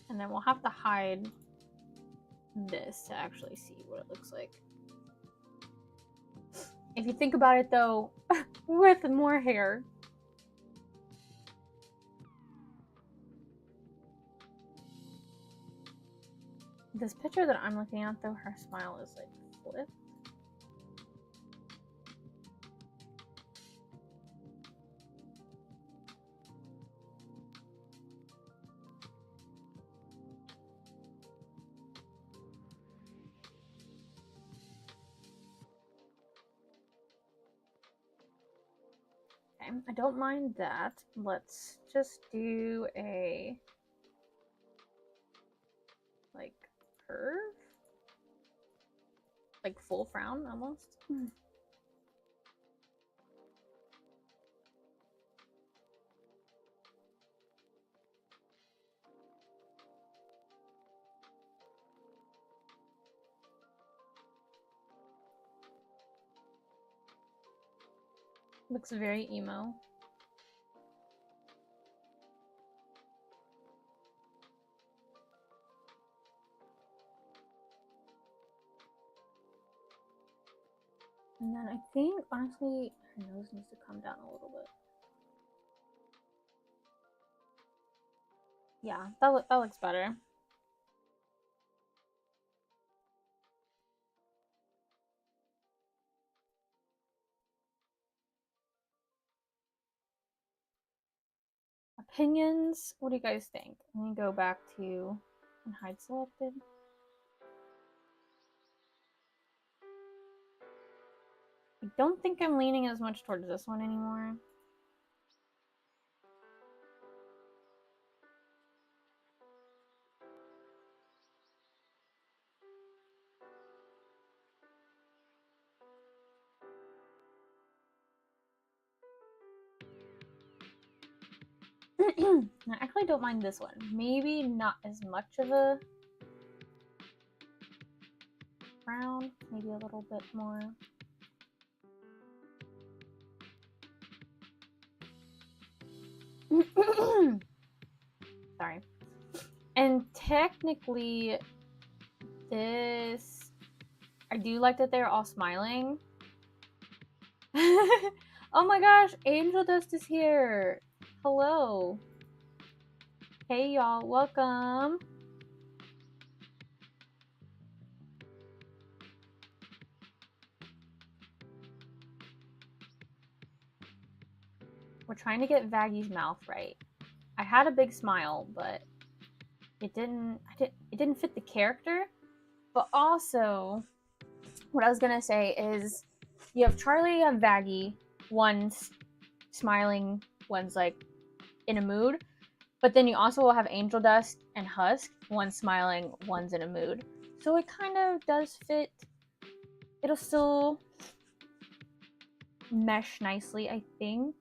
And then we'll have to hide this to actually see what it looks like. If you think about it though, with more hair. This picture that I'm looking at though, her smile is like flipped. Okay, I don't mind that. Let's just do a like curve, like full frown almost. Looks very emo. And then I think, honestly, her nose needs to come down a little bit. Yeah, that looks better. Opinions? What do you guys think? Let me go back to and hide selected. I don't think I'm leaning as much towards this one anymore. I actually don't mind this one. Maybe not as much of a brown, maybe a little bit more. Sorry. And technically, this, I do like that they're all smiling. Oh my gosh, Angel Dust is here. Hello. Hey y'all, welcome. We're trying to get Vaggy's mouth right. I had a big smile, but it didn't fit the character. But also, what I was gonna say is, you have Charlie, you have Vaggy, one's smiling, one's like in a mood. But then you also will have Angel Dust and Husk, one's smiling, one's in a mood. So it kind of does fit. It'll still mesh nicely, I think.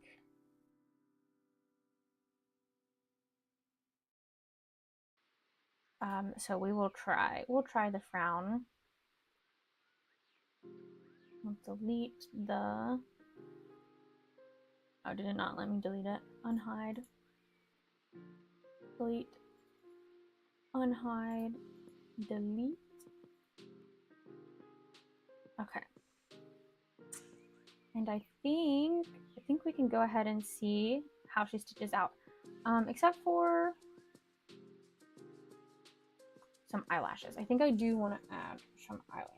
So we'll try the frown. We'll delete the, oh, did it not let me delete it? Unhide. Delete. Unhide. Delete. Okay. And I think we can go ahead and see how she stitches out. Except for some eyelashes. I think I do want to add some eyelashes.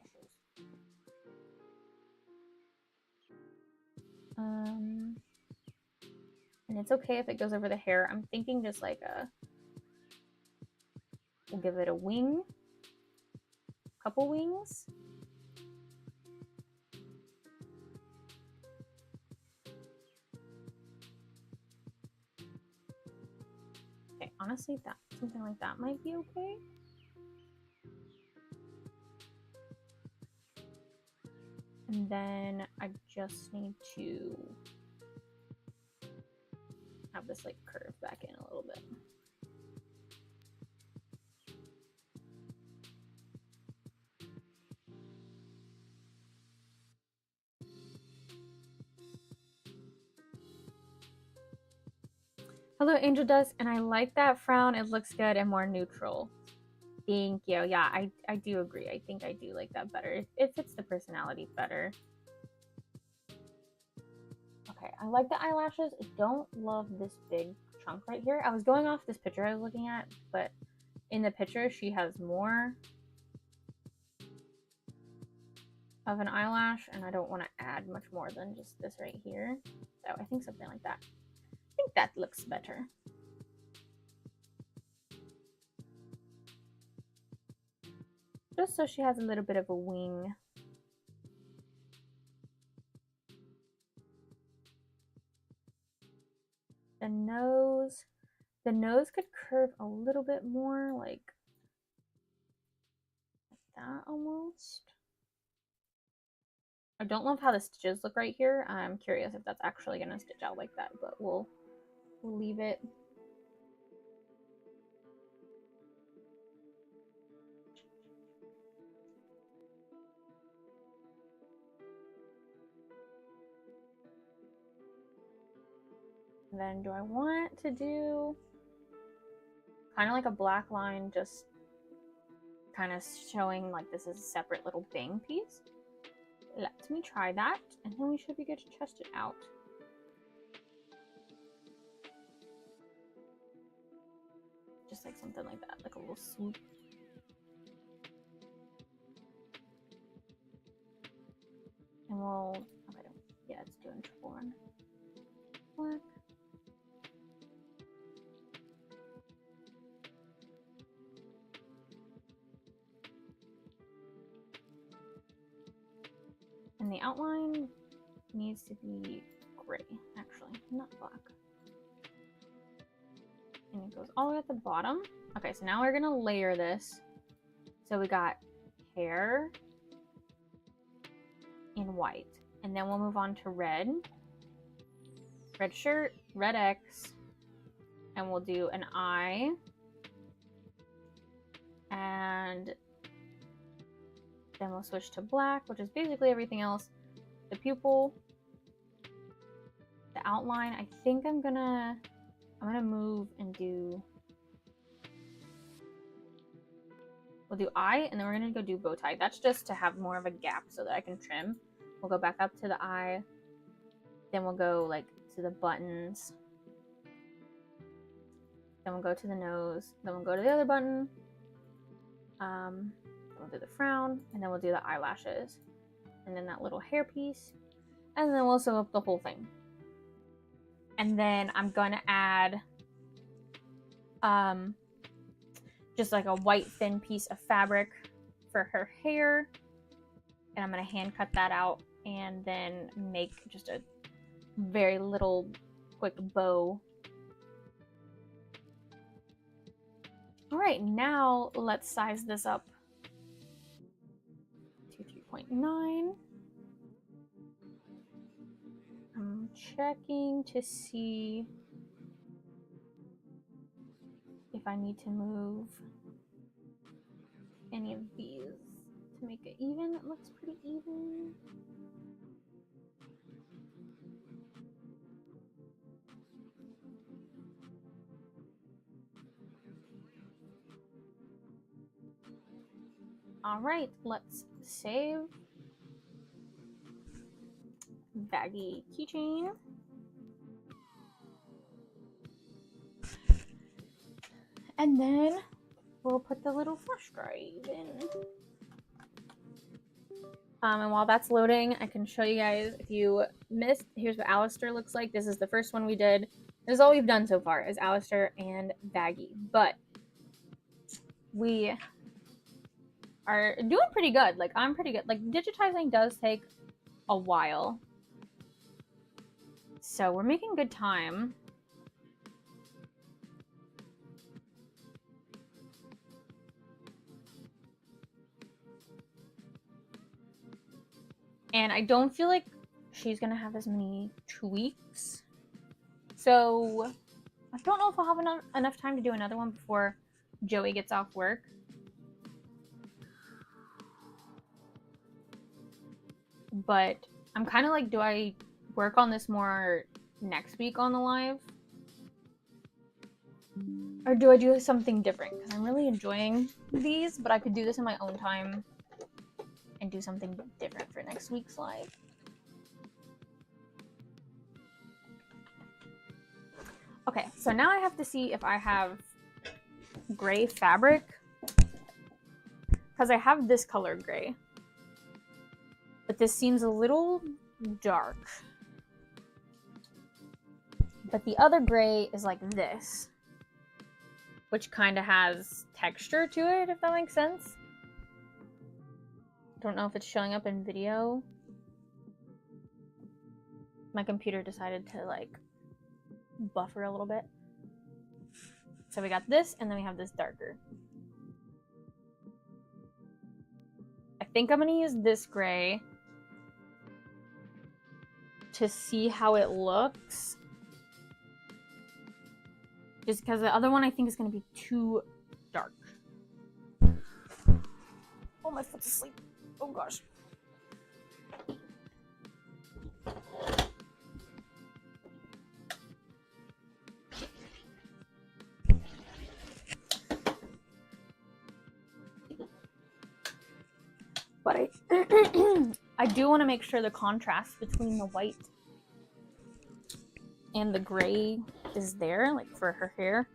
And it's okay if it goes over the hair. I'm thinking just like we'll give it a wing, couple wings. Okay, honestly, that something like that might be okay. And then I just need to have this like curve back in a little bit. Hello, Angel Dust, and I like that frown. It looks good and more neutral. Thank you. Yeah, I do agree. I think I do like that better. It fits the personality better. Okay, I like the eyelashes. I don't love this big chunk right here. I was going off this picture I was looking at, but in the picture she has more of an eyelash, and I don't want to add much more than just this right here. So I think something like that. I think that looks better. Just so she has a little bit of a wing. The nose could curve a little bit more, like that almost. I don't love how the stitches look right here. I'm curious if that's actually gonna stitch out like that, but we'll leave it. And then do I want to do kind of like a black line, just kind of showing like this is a separate little bang piece? Let me try that, and then we should be good to test it out. Just like something like that, like a little swoop. And we'll, okay, yeah, it's doing triple run. Black. And the outline needs to be gray, actually, not black. And it goes all the way at the bottom. Okay, so now we're gonna layer this. So we got hair in white, and then we'll move on to red shirt, red X, and we'll do an eye, and then we'll switch to black, which is basically everything else. The pupil, the outline. I think I'm gonna move and do, we'll do eye, and then we're gonna go do bow tie. That's just to have more of a gap so that I can trim. We'll go back up to the eye, then we'll go like to the buttons, then we'll go to the nose, then we'll go to the other button, we'll do the frown, and then we'll do the eyelashes, and then that little hair piece, and then we'll sew up the whole thing. And then I'm gonna add just like a white thin piece of fabric for her hair, and I'm gonna hand cut that out and then make just a very little quick bow. All right, now let's size this up to 3.9. I'm checking to see if I need to move any of these to make it even. It looks pretty even. All right, let's save. Baggy keychain. And then we'll put the little flash drive in. And while that's loading, I can show you guys, if you missed, here's what Alistair looks like. This is the first one we did. This is all we've done so far, is Alistair and Baggy. But we are doing pretty good. Like, I'm pretty good. Like, digitizing does take a while. So we're making good time. And I don't feel like she's gonna have as many tweaks. So I don't know if I'll have enough time to do another one before Joey gets off work. But I'm kind of like, do I work on this more next week on the live? Or do I do something different? Because I'm really enjoying these, but I could do this in my own time and do something different for next week's live. Okay, so now I have to see if I have gray fabric. Because I have this color gray. But this seems a little dark. But the other gray is like this, which kind of has texture to it, if that makes sense. Don't know if it's showing up in video. My computer decided to like buffer a little bit. So we got this, and then we have this darker. I think I'm gonna use this gray to see how it looks. Just because the other one I think is gonna be too dark. Oh, my foot's asleep. Oh gosh. But I do want to make sure the contrast between the white and the gray is there, like for her hair.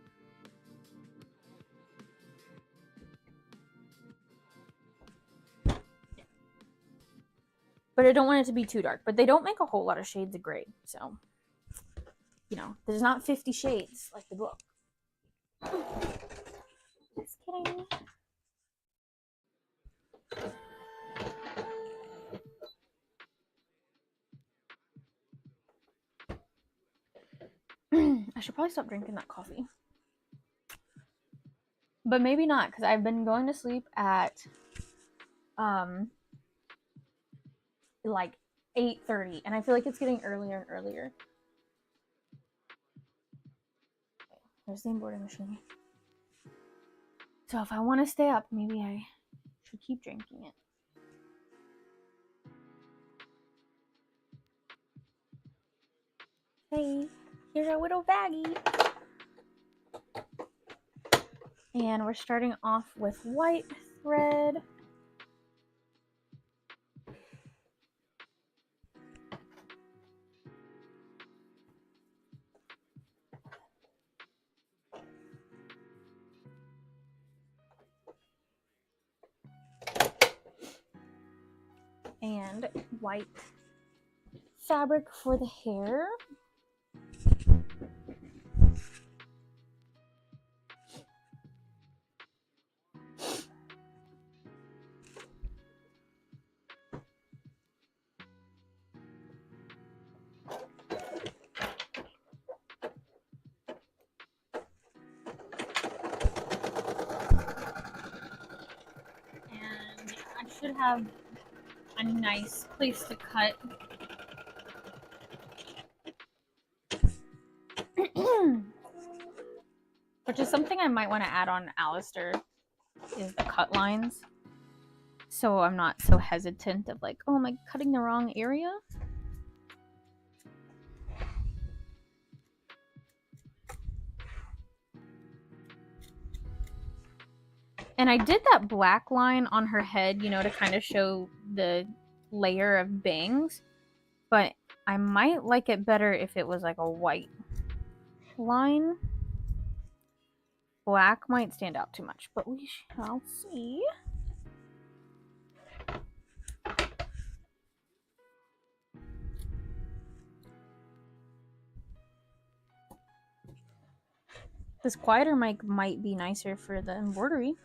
But I don't want it to be too dark. But they don't make a whole lot of shades of gray, so you know, there's not 50 shades like the book. Just kidding. I should probably stop drinking that coffee. But maybe not, because I've been going to sleep at like 8:30, and I feel like it's getting earlier and earlier. Okay, there's the embroidery machine. So if I want to stay up, maybe I should keep drinking it. Hey, here's our little baggie. And we're starting off with white thread. And white fabric for the hair. And I should have a nice place to cut. Which is something I might want to add on Alistair, is the cut lines. So I'm not so hesitant of like, oh, am I cutting the wrong area? And I did that black line on her head, you know, to kind of show the layer of bangs. But I might like it better if it was like a white line. Black might stand out too much, but we shall see. This quieter mic might be nicer for the embroidery.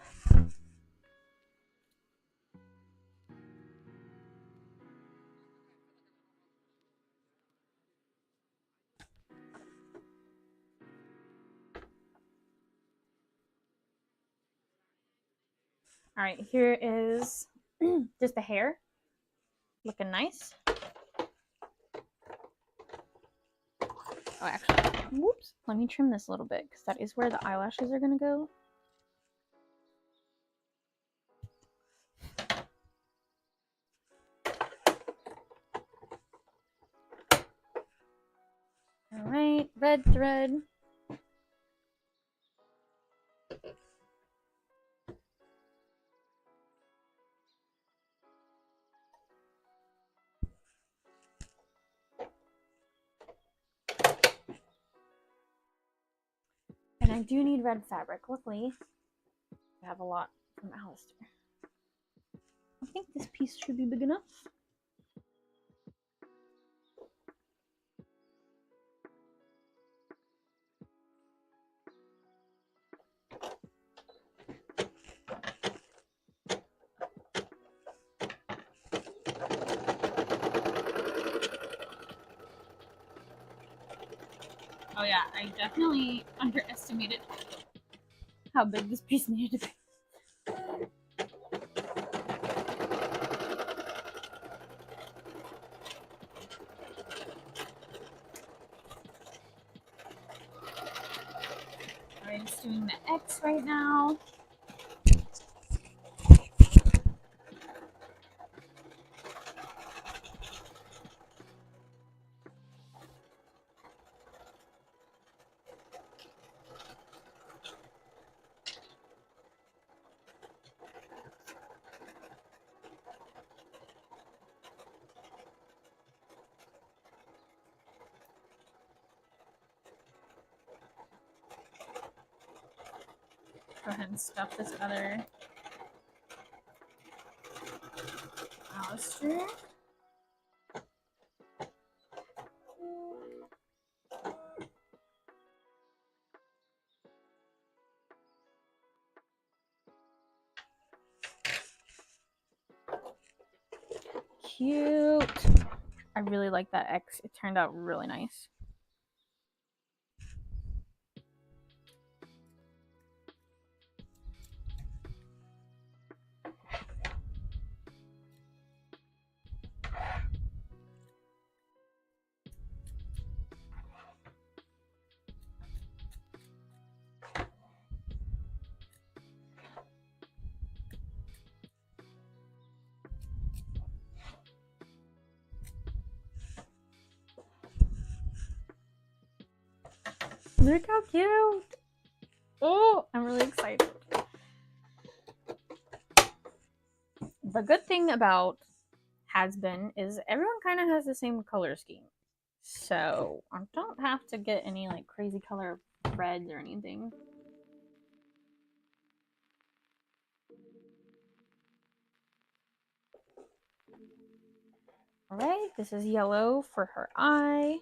All right, here is just the hair. Looking nice. Oh, actually, whoops. Let me trim this a little bit because that is where the eyelashes are going to go. All right, red thread. And I do need red fabric. Luckily, I have a lot from Alistair. I think this piece should be big enough. Oh yeah, I definitely underestimated how big this piece needed to be. I'm just doing the X right now. Go ahead and stuff this other Alistair. Cute. I really like that X. It turned out really nice. Look how cute! Oh, I'm really excited. The good thing about Hazbin is everyone kind of has the same color scheme. So I don't have to get any like crazy color threads or anything. Alright, this is yellow for her eye.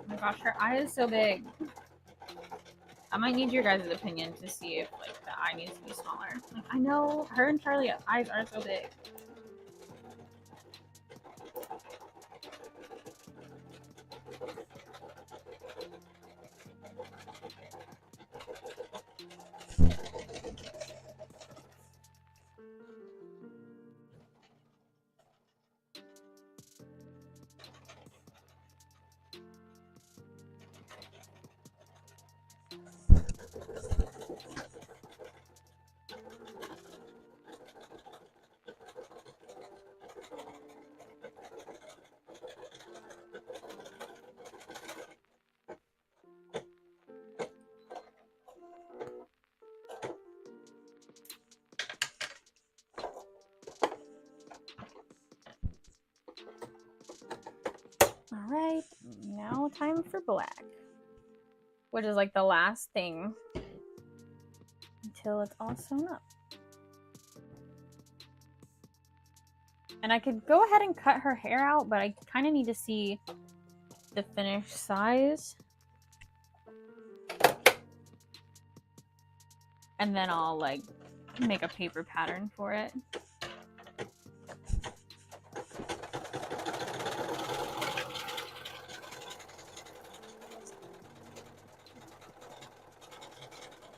Oh my gosh, her eye is so big. I might need your guys' opinion to see if like the eye needs to be smaller. Like, I know her and Charlie's eyes are so big. Alright, now time for black. Which is like the last thing until it's all sewn up. And I could go ahead and cut her hair out, but I kind of need to see the finished size. And then I'll like make a paper pattern for it.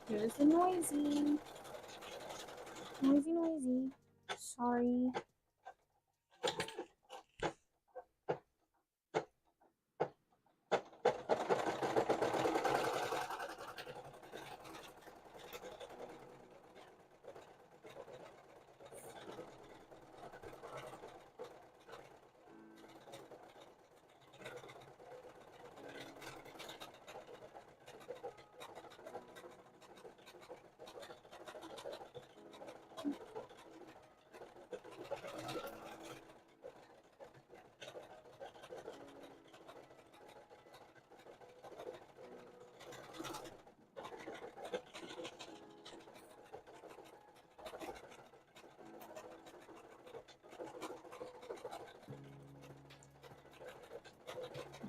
Here's the noisy. Noisy. Sorry.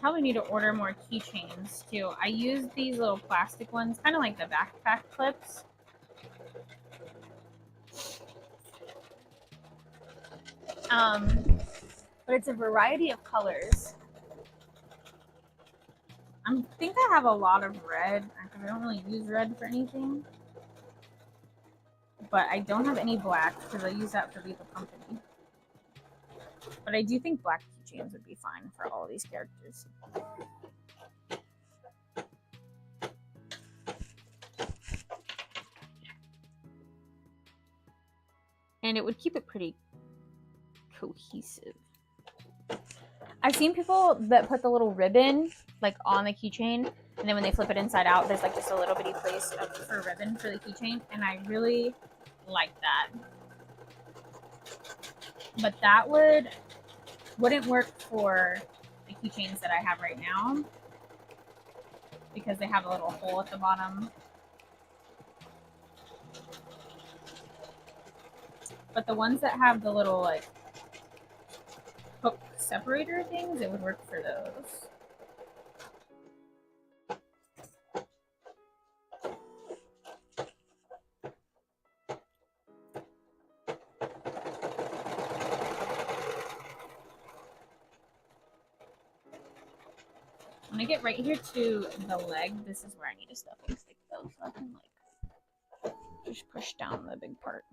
Probably need to order more keychains too. I use these little plastic ones, kind of like the backpack clips. But it's a variety of colors. I think I have a lot of red because I don't really use red for anything. But I don't have any black because I use that for Lethal Company. But I do think black keychains would be fine for all of these characters. And it would keep it pretty cohesive. I've seen people that put the little ribbon like on the keychain, and then when they flip it inside out, there's like just a little bitty place for ribbon for the keychain, and I really like that. But that wouldn't work for the keychains that I have right now because they have a little hole at the bottom. But the ones that have the little like hook separator things, it would work for those. When I get right here to the leg, this is where I need a stuffing stick though, so I can like just push down the big part.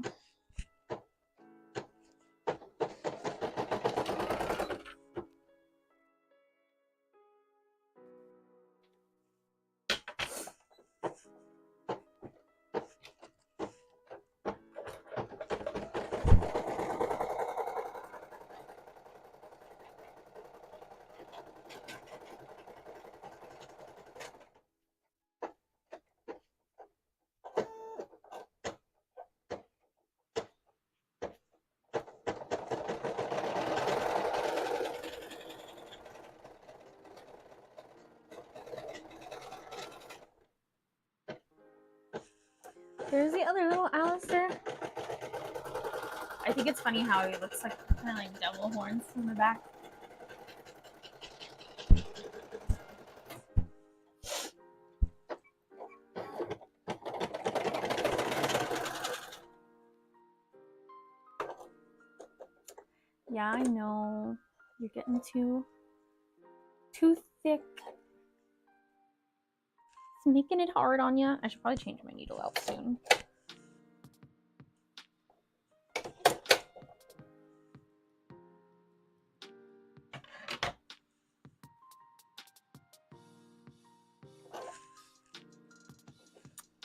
There's the other little Alistair. I think it's funny how he looks like kind of like devil horns from the back. Yeah, I know. You're getting too thick. It's making it hard on you. I should probably change my needle out soon.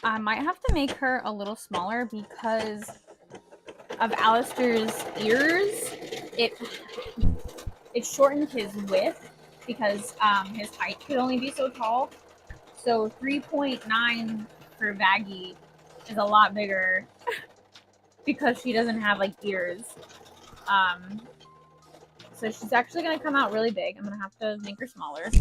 I might have to make her a little smaller because of Alistair's ears. It shortened his width because his height could only be so tall. So 3.9 for Vaggie is a lot bigger because she doesn't have like ears. So she's actually gonna come out really big. I'm gonna have to make her smaller.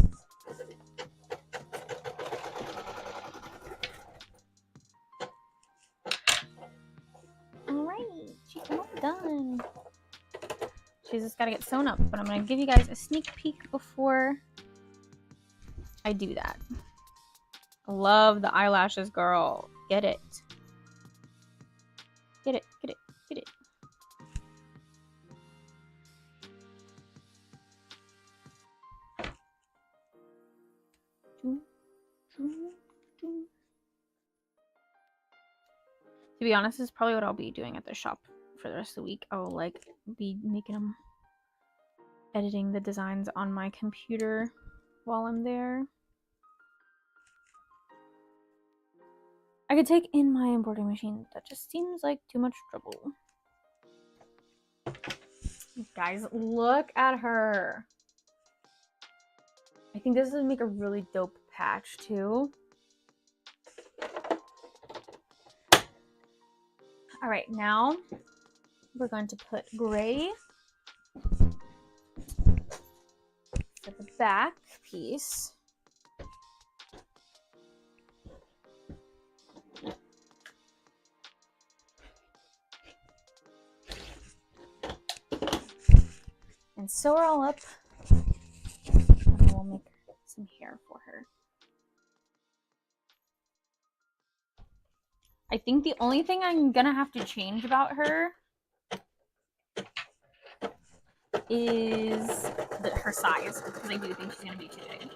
Alright, she's almost done. she's just got to get sewn up. But I'm going to give you guys a sneak peek before I do that. Love the eyelashes, girl. Get it. Get it, get it, get it. To be honest, this is probably what I'll be doing at the shop for the rest of the week. I will like be making them, editing the designs on my computer while I'm there. I could take in my embroidery machine. That just seems like too much trouble. Guys, look at her. I think this would make a really dope patch too. All right, now we're going to put gray for the back piece. And sew her all up. And we'll make some hair for her. I think the only thing I'm gonna have to change about her is her size, because I do think she's gonna be too big.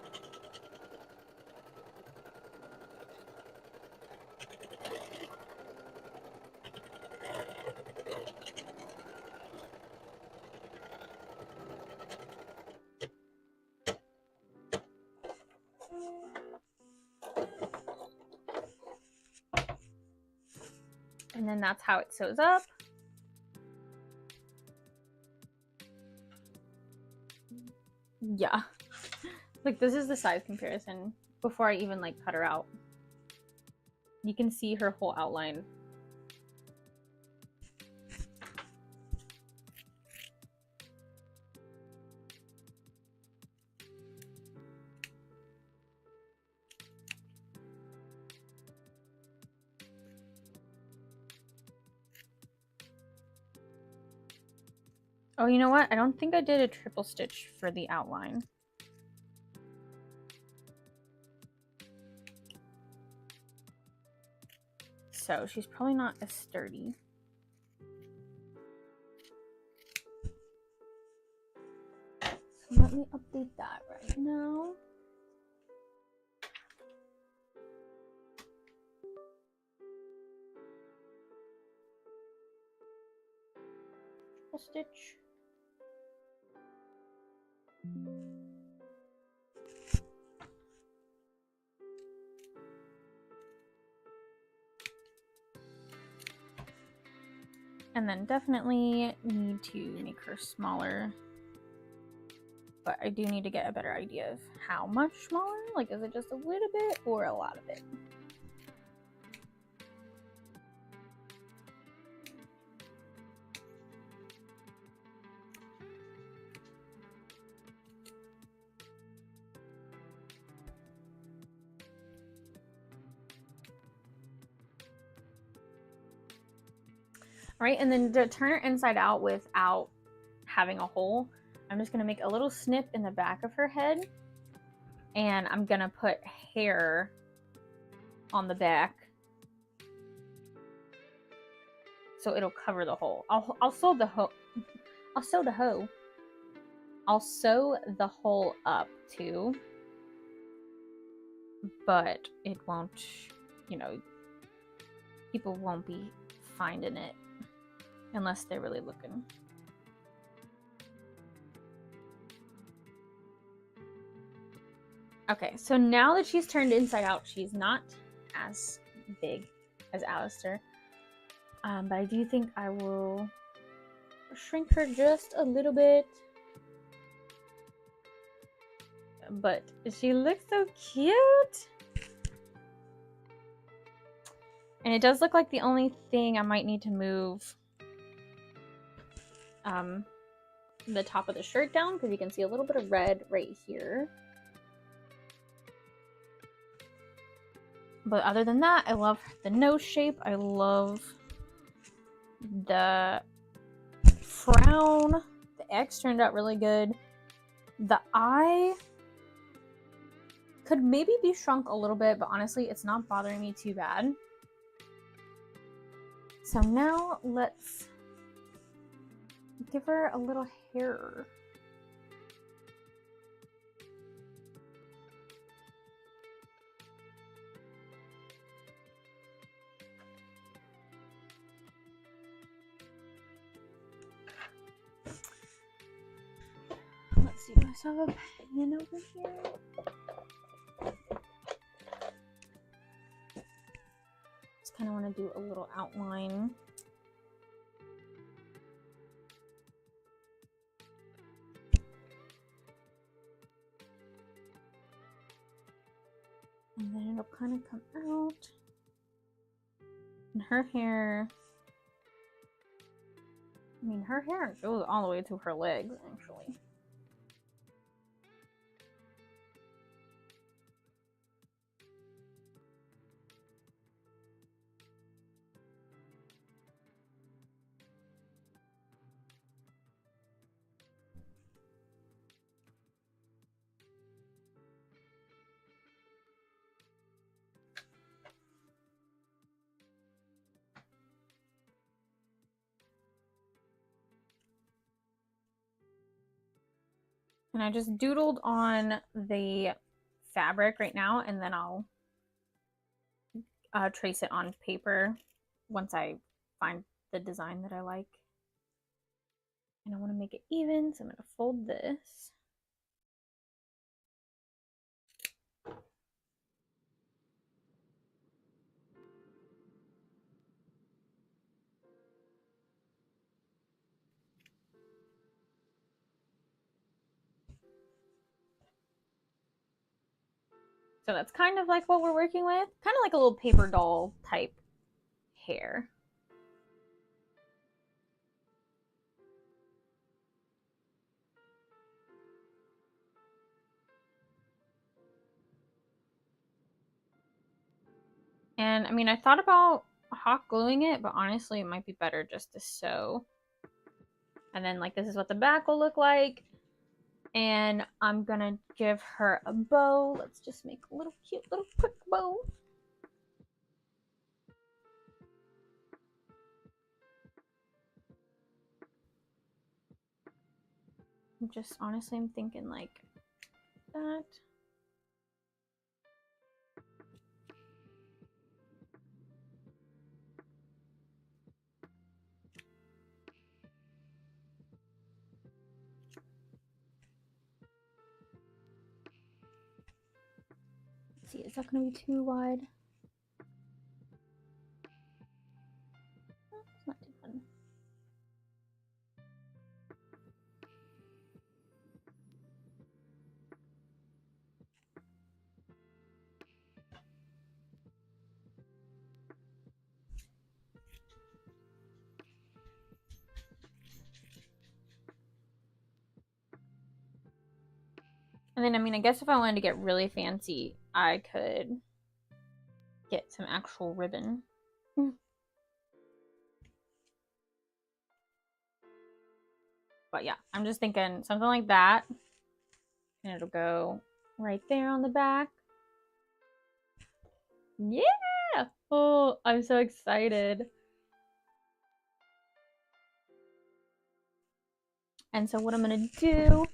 And then that's how it sews up. Yeah. Like, this is the size comparison before I even like cut her out. You can see her whole outline. Oh, you know what? I don't think I did a triple stitch for the outline. So she's probably not as sturdy. So let me update that right now. Triple stitch. And then definitely need to make her smaller. But I do need to get a better idea of how much smaller. Like, is it just a little bit or a lot of it? Right, and then to turn it inside out without having a hole, I'm just gonna make a little snip in the back of her head, and I'm gonna put hair on the back so it'll cover the hole. I'll sew the hole. I'll sew the hole. I'll sew the hole up too, but it won't. You know, people won't be finding it. Unless they're really looking. Okay, so now that she's turned inside out, she's not as big as Alistair. But I do think I will shrink her just a little bit. But she looks so cute! And it does look like the only thing I might need to move the top of the shirt down, because you can see a little bit of red right here. But other than that, I love the nose shape. I love the frown, the X turned out really good. The eye could maybe be shrunk a little bit, but honestly, it's not bothering me too bad. So now let's give her a little hair. Let's see, do I still have a pen over here? Just kind of want to do a little outline. And then it'll kind of come out. And her hair, I mean, her hair goes all the way to her legs, actually. And I just doodled on the fabric right now, and then I'll trace it on paper once I find the design that I like. And I want to make it even, so I'm going to fold this. So that's kind of like what we're working with. Kind of like a little paper doll type hair. And I mean, I thought about hot gluing it, but honestly, it might be better just to sew. And then like this is what the back will look like. And I'm gonna give her a bow. Let's just make a little cute little quick bow. Just honestly, I'm thinking like that. Let's see, is that gonna be too wide? It's not too fun. And then, I mean, I guess if I wanted to get really fancy, I could get some actual ribbon. But yeah, I'm just thinking something like that. And it'll go right there on the back. Yeah! Oh, I'm so excited. And so what I'm going to do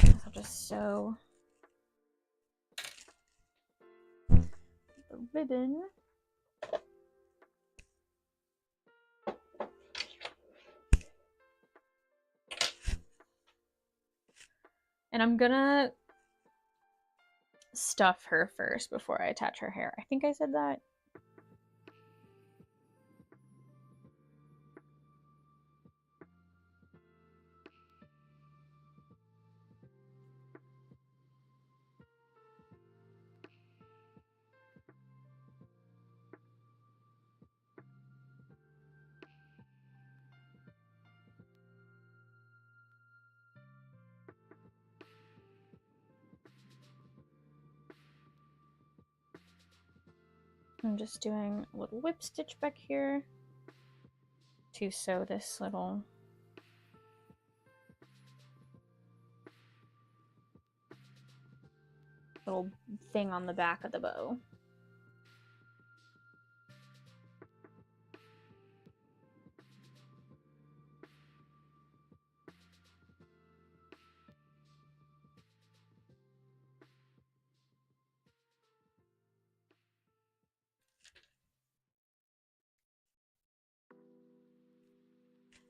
is I'll just sew the ribbon. And I'm gonna stuff her first before I attach her hair. I think I said that. I'm just doing a little whip stitch back here to sew this little little thing on the back of the bow.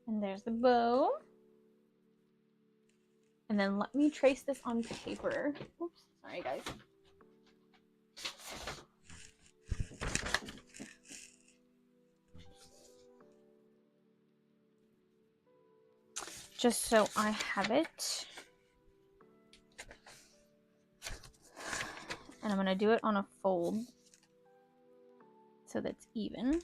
And there's the bow. And then let me trace this on paper. Oops, sorry guys. Just so I have it. And I'm gonna do it on a fold so that's even.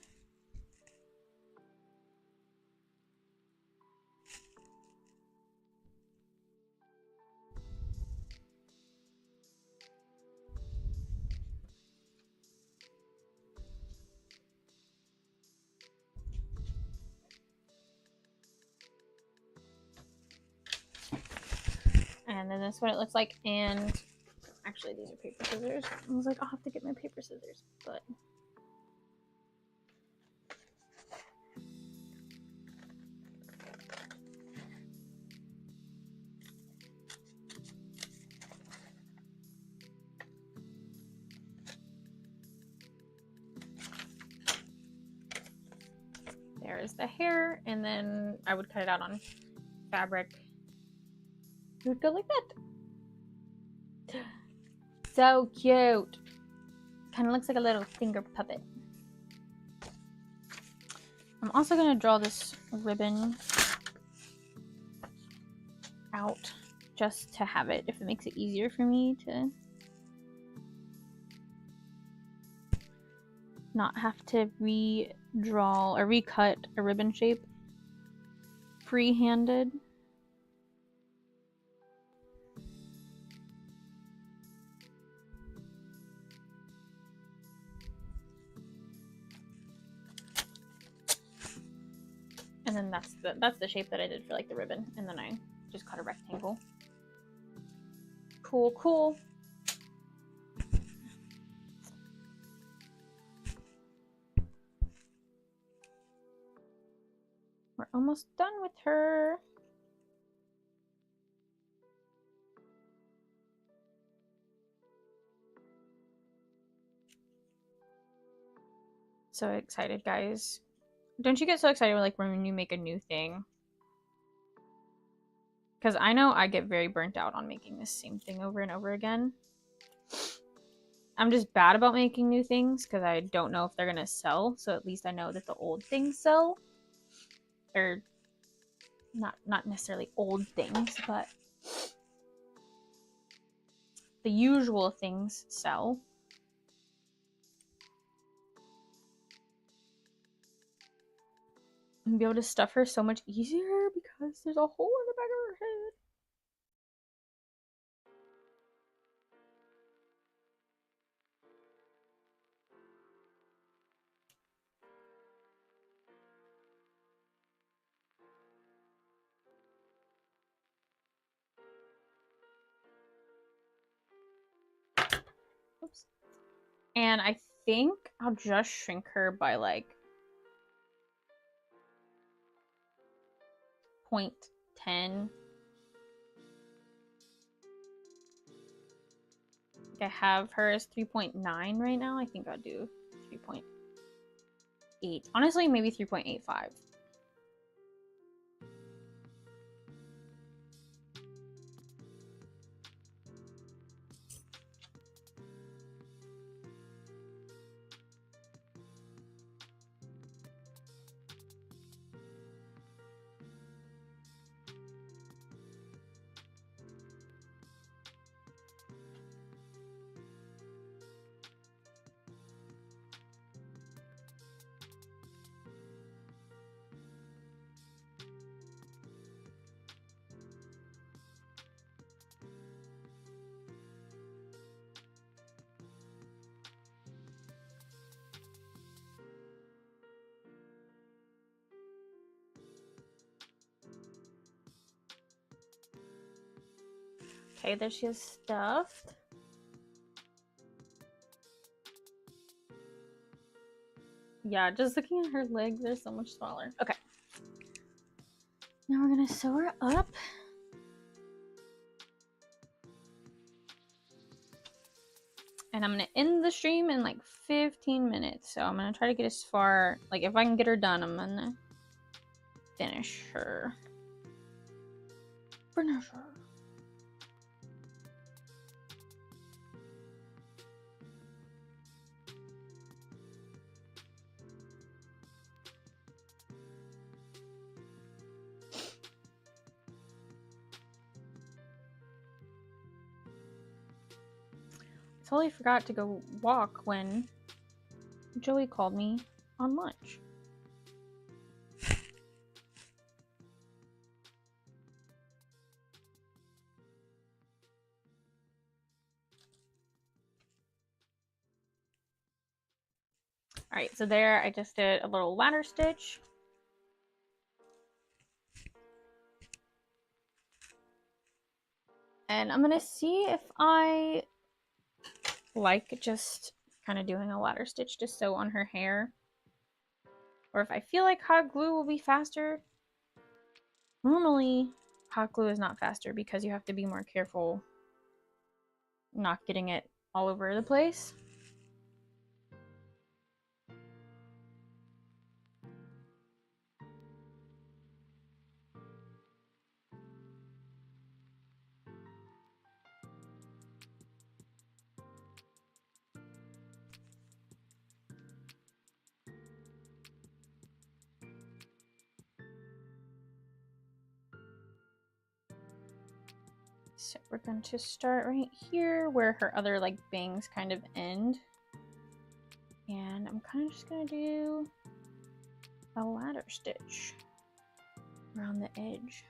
And then that's what it looks like. And actually, these are paper scissors. I was like, I'll have to get my paper scissors, but there's the hair, and then I would cut it out on fabric. It would go like that. So cute. Kind of looks like a little finger puppet. I'm also going to draw this ribbon out just to have it, if it makes it easier for me to not have to redraw or recut a ribbon shape free-handed. And then that's the shape that I did for like the ribbon, and then I just cut a rectangle. Cool, cool. We're almost done with her. So excited, guys. Don't you get so excited like when you make a new thing? Because I know I get very burnt out on making the same thing over and over again. I'm just bad about making new things because I don't know if they're gonna sell. So at least I know that the old things sell. Or not necessarily old things, but the usual things sell. And be able to stuff her so much easier because there's a hole in the back of her head. Oops. And I think I'll just shrink her by like 0.10. I have her as 3.9 right now. I think I'll do 3.8. Honestly, maybe 3.85. Okay, there she is stuffed. Yeah, just looking at her legs, they're so much smaller. Okay. Now we're gonna sew her up. And I'm gonna end the stream in like 15 minutes. So I'm gonna try to get as far, like if I can get her done, I'm gonna finish her. Finish her. Totally forgot to go walk when Joey called me on lunch. Alright, so there I just did a little ladder stitch. And I'm gonna see if I like just kind of doing a ladder stitch to sew on her hair. Or if I feel like hot glue will be faster. Normally, hot glue is not faster because you have to be more careful not getting it all over the place. So we're going to start right here where her other like bangs kind of end. And I'm kind of just going to do a ladder stitch around the edge.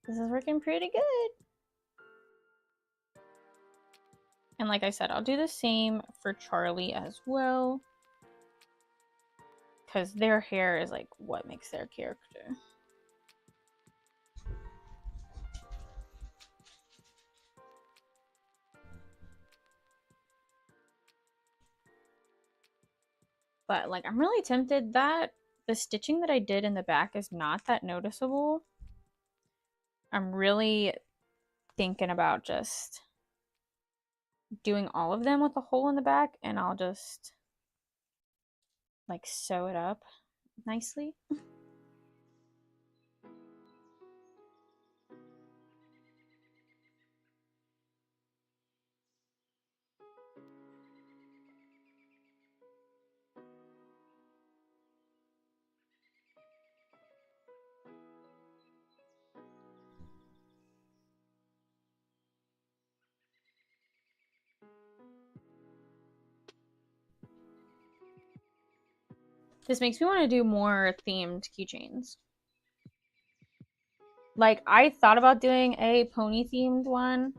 This is working pretty good. And like I said, I'll do the same for Charlie as well. Because their hair is like what makes their character. But like I'm really tempted that the stitching that I did in the back is not that noticeable. I'm really thinking about just doing all of them with a hole in the back, and I'll just like sew it up nicely. This makes me want to do more themed keychains. Like, I thought about doing a pony themed one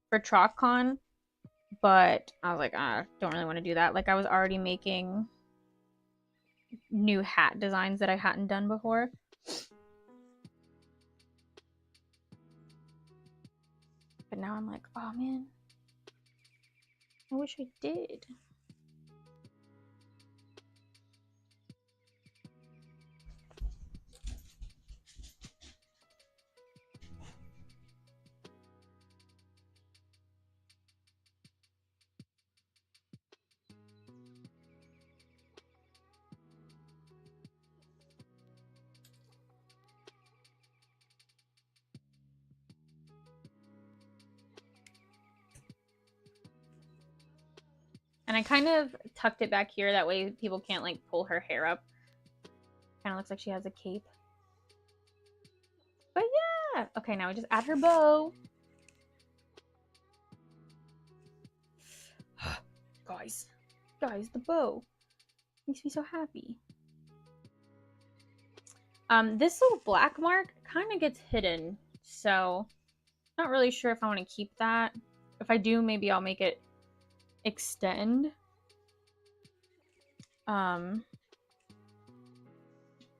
for TrockCon, but I was like, I don't really want to do that. Like, I was already making new hat designs that I hadn't done before. But now I'm like, oh man, I wish I did. And I kind of tucked it back here. That way people can't like pull her hair up. Kind of looks like she has a cape. But yeah. Okay, now we just add her bow. Guys, the bow makes me so happy. This little black mark kind of gets hidden, so not really sure if I want to keep that. If I do, maybe I'll make it extend. Down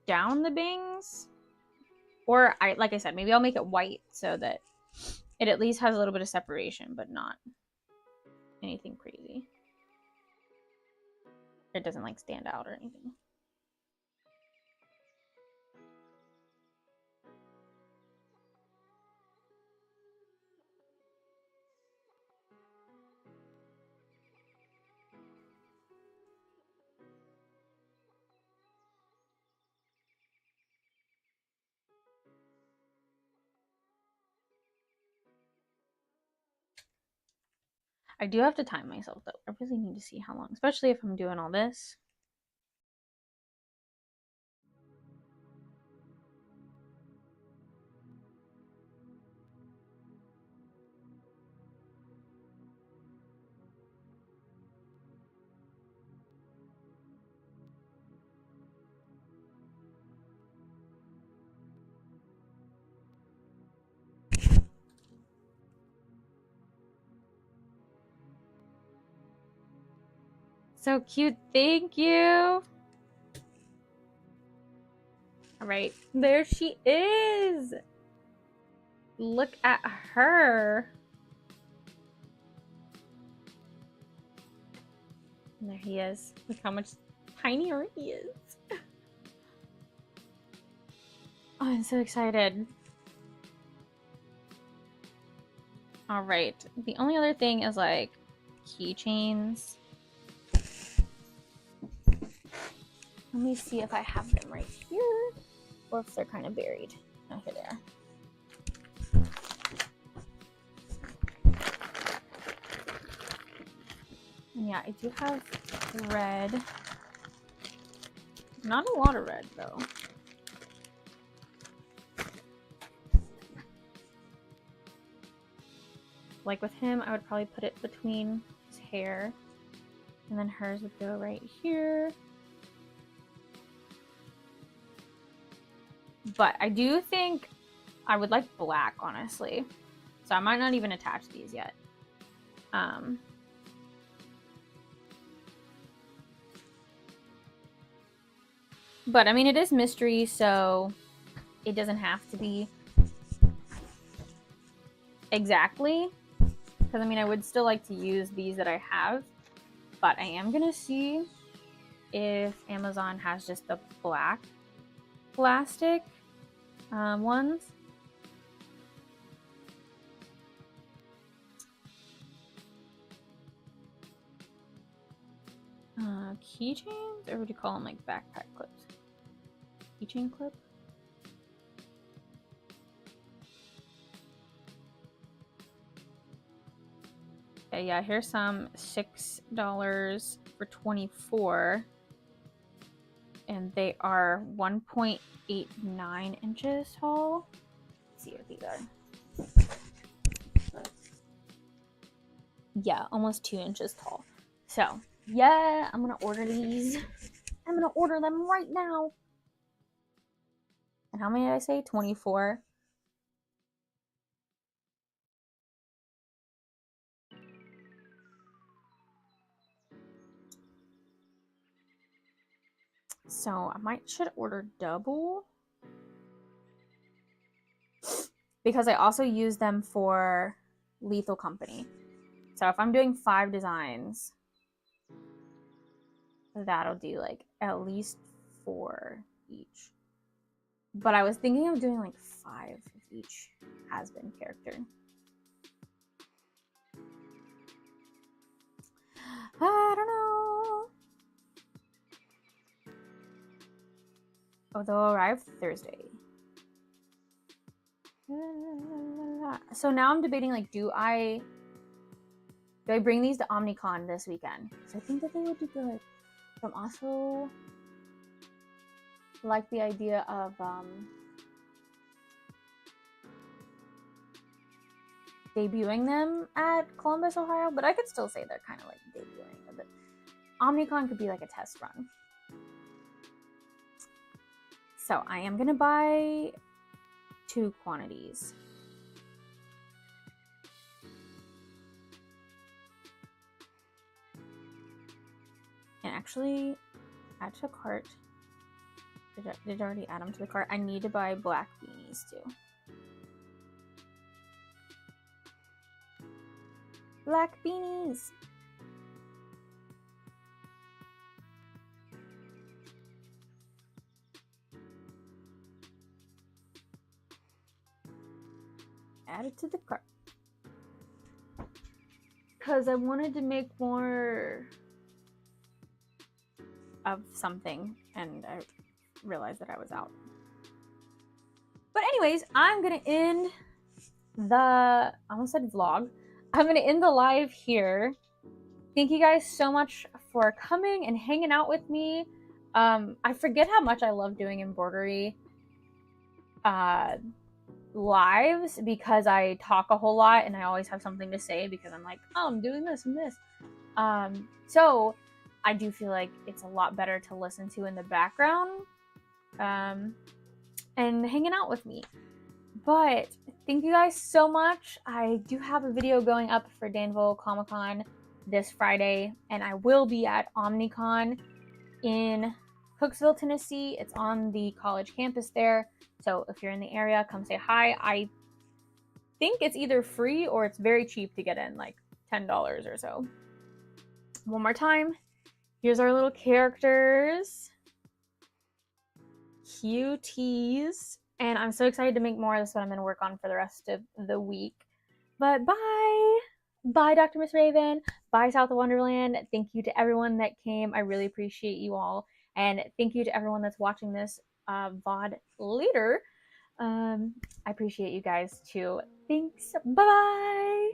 the bangs, or like I said, maybe I'll make it white so that it at least has a little bit of separation, but not anything crazy. It doesn't like stand out or anything. I do have to time myself though. I really need to see how long, especially if I'm doing all this. So cute, thank you. All right, there she is. Look at her. And there he is. Look how much tinier he is. Oh, I'm so excited. All right, the only other thing is like keychains. Let me see if I have them right here or if they're kind of buried. Oh, here they are. And yeah, I do have red. Not a lot of red though. Like with him, I would probably put it between his hair, and then hers would go right here. But I do think I would like black, honestly. So I might not even attach these yet. But I mean, it is mystery, so it doesn't have to be exactly. Because I mean, I would still like to use these that I have. But I am going to see if Amazon has just the black plastic ones. Keychains, or would you call them like backpack clips? Keychain clip? Okay, yeah, here's some $6 for 24. And they are 1.89 inches tall. Let's see what these are. Yeah, almost 2 inches tall. So, yeah, I'm gonna order these. I'm gonna order them right now. And how many did I say? 24. So I should order double. Because I also use them for Lethal Company. So if I'm doing 5 designs, that'll do like at least 4 each. But I was thinking of doing like 5 of each Hazbin character. I don't know. Oh, they'll arrive Thursday. So now I'm debating, like, do I Do I bring these to OmniCon this weekend? Because I think that they would be good. But I'm also like the idea of debuting them at Columbus, Ohio, but I could still say they're kind of like debuting. But OmniCon could be like a test run. So I am gonna buy 2 quantities. And actually, add to cart. Did I already add them to the cart? I need to buy black beanies too. Black beanies! Add it to the cart. Because I wanted to make more of something, and I realized that I was out. But anyways, I'm gonna end the, I almost said vlog. I'm gonna end the live here. Thank you guys so much for coming and hanging out with me. I forget how much I love doing embroidery lives because I talk a whole lot and I always have something to say because I'm like, oh, I'm doing this and this. So I do feel like it's a lot better to listen to in the background and hanging out with me. But thank you guys so much. I do have a video going up for Danville Comic Con this Friday, and I will be at OmniCon in Cooksville, Tennessee. It's on the college campus there. So if you're in the area, come say hi. I think it's either free or it's very cheap to get in, like $10 or so. One more time. Here's our little characters. Cuties. And I'm so excited to make more. That's what I'm going to work on for the rest of the week. But bye! Bye, Dr. Miss Raven. Bye, South of Wonderland. Thank you to everyone that came. I really appreciate you all. And thank you to everyone that's watching this VOD later. I appreciate you guys too. Thanks. Bye-bye!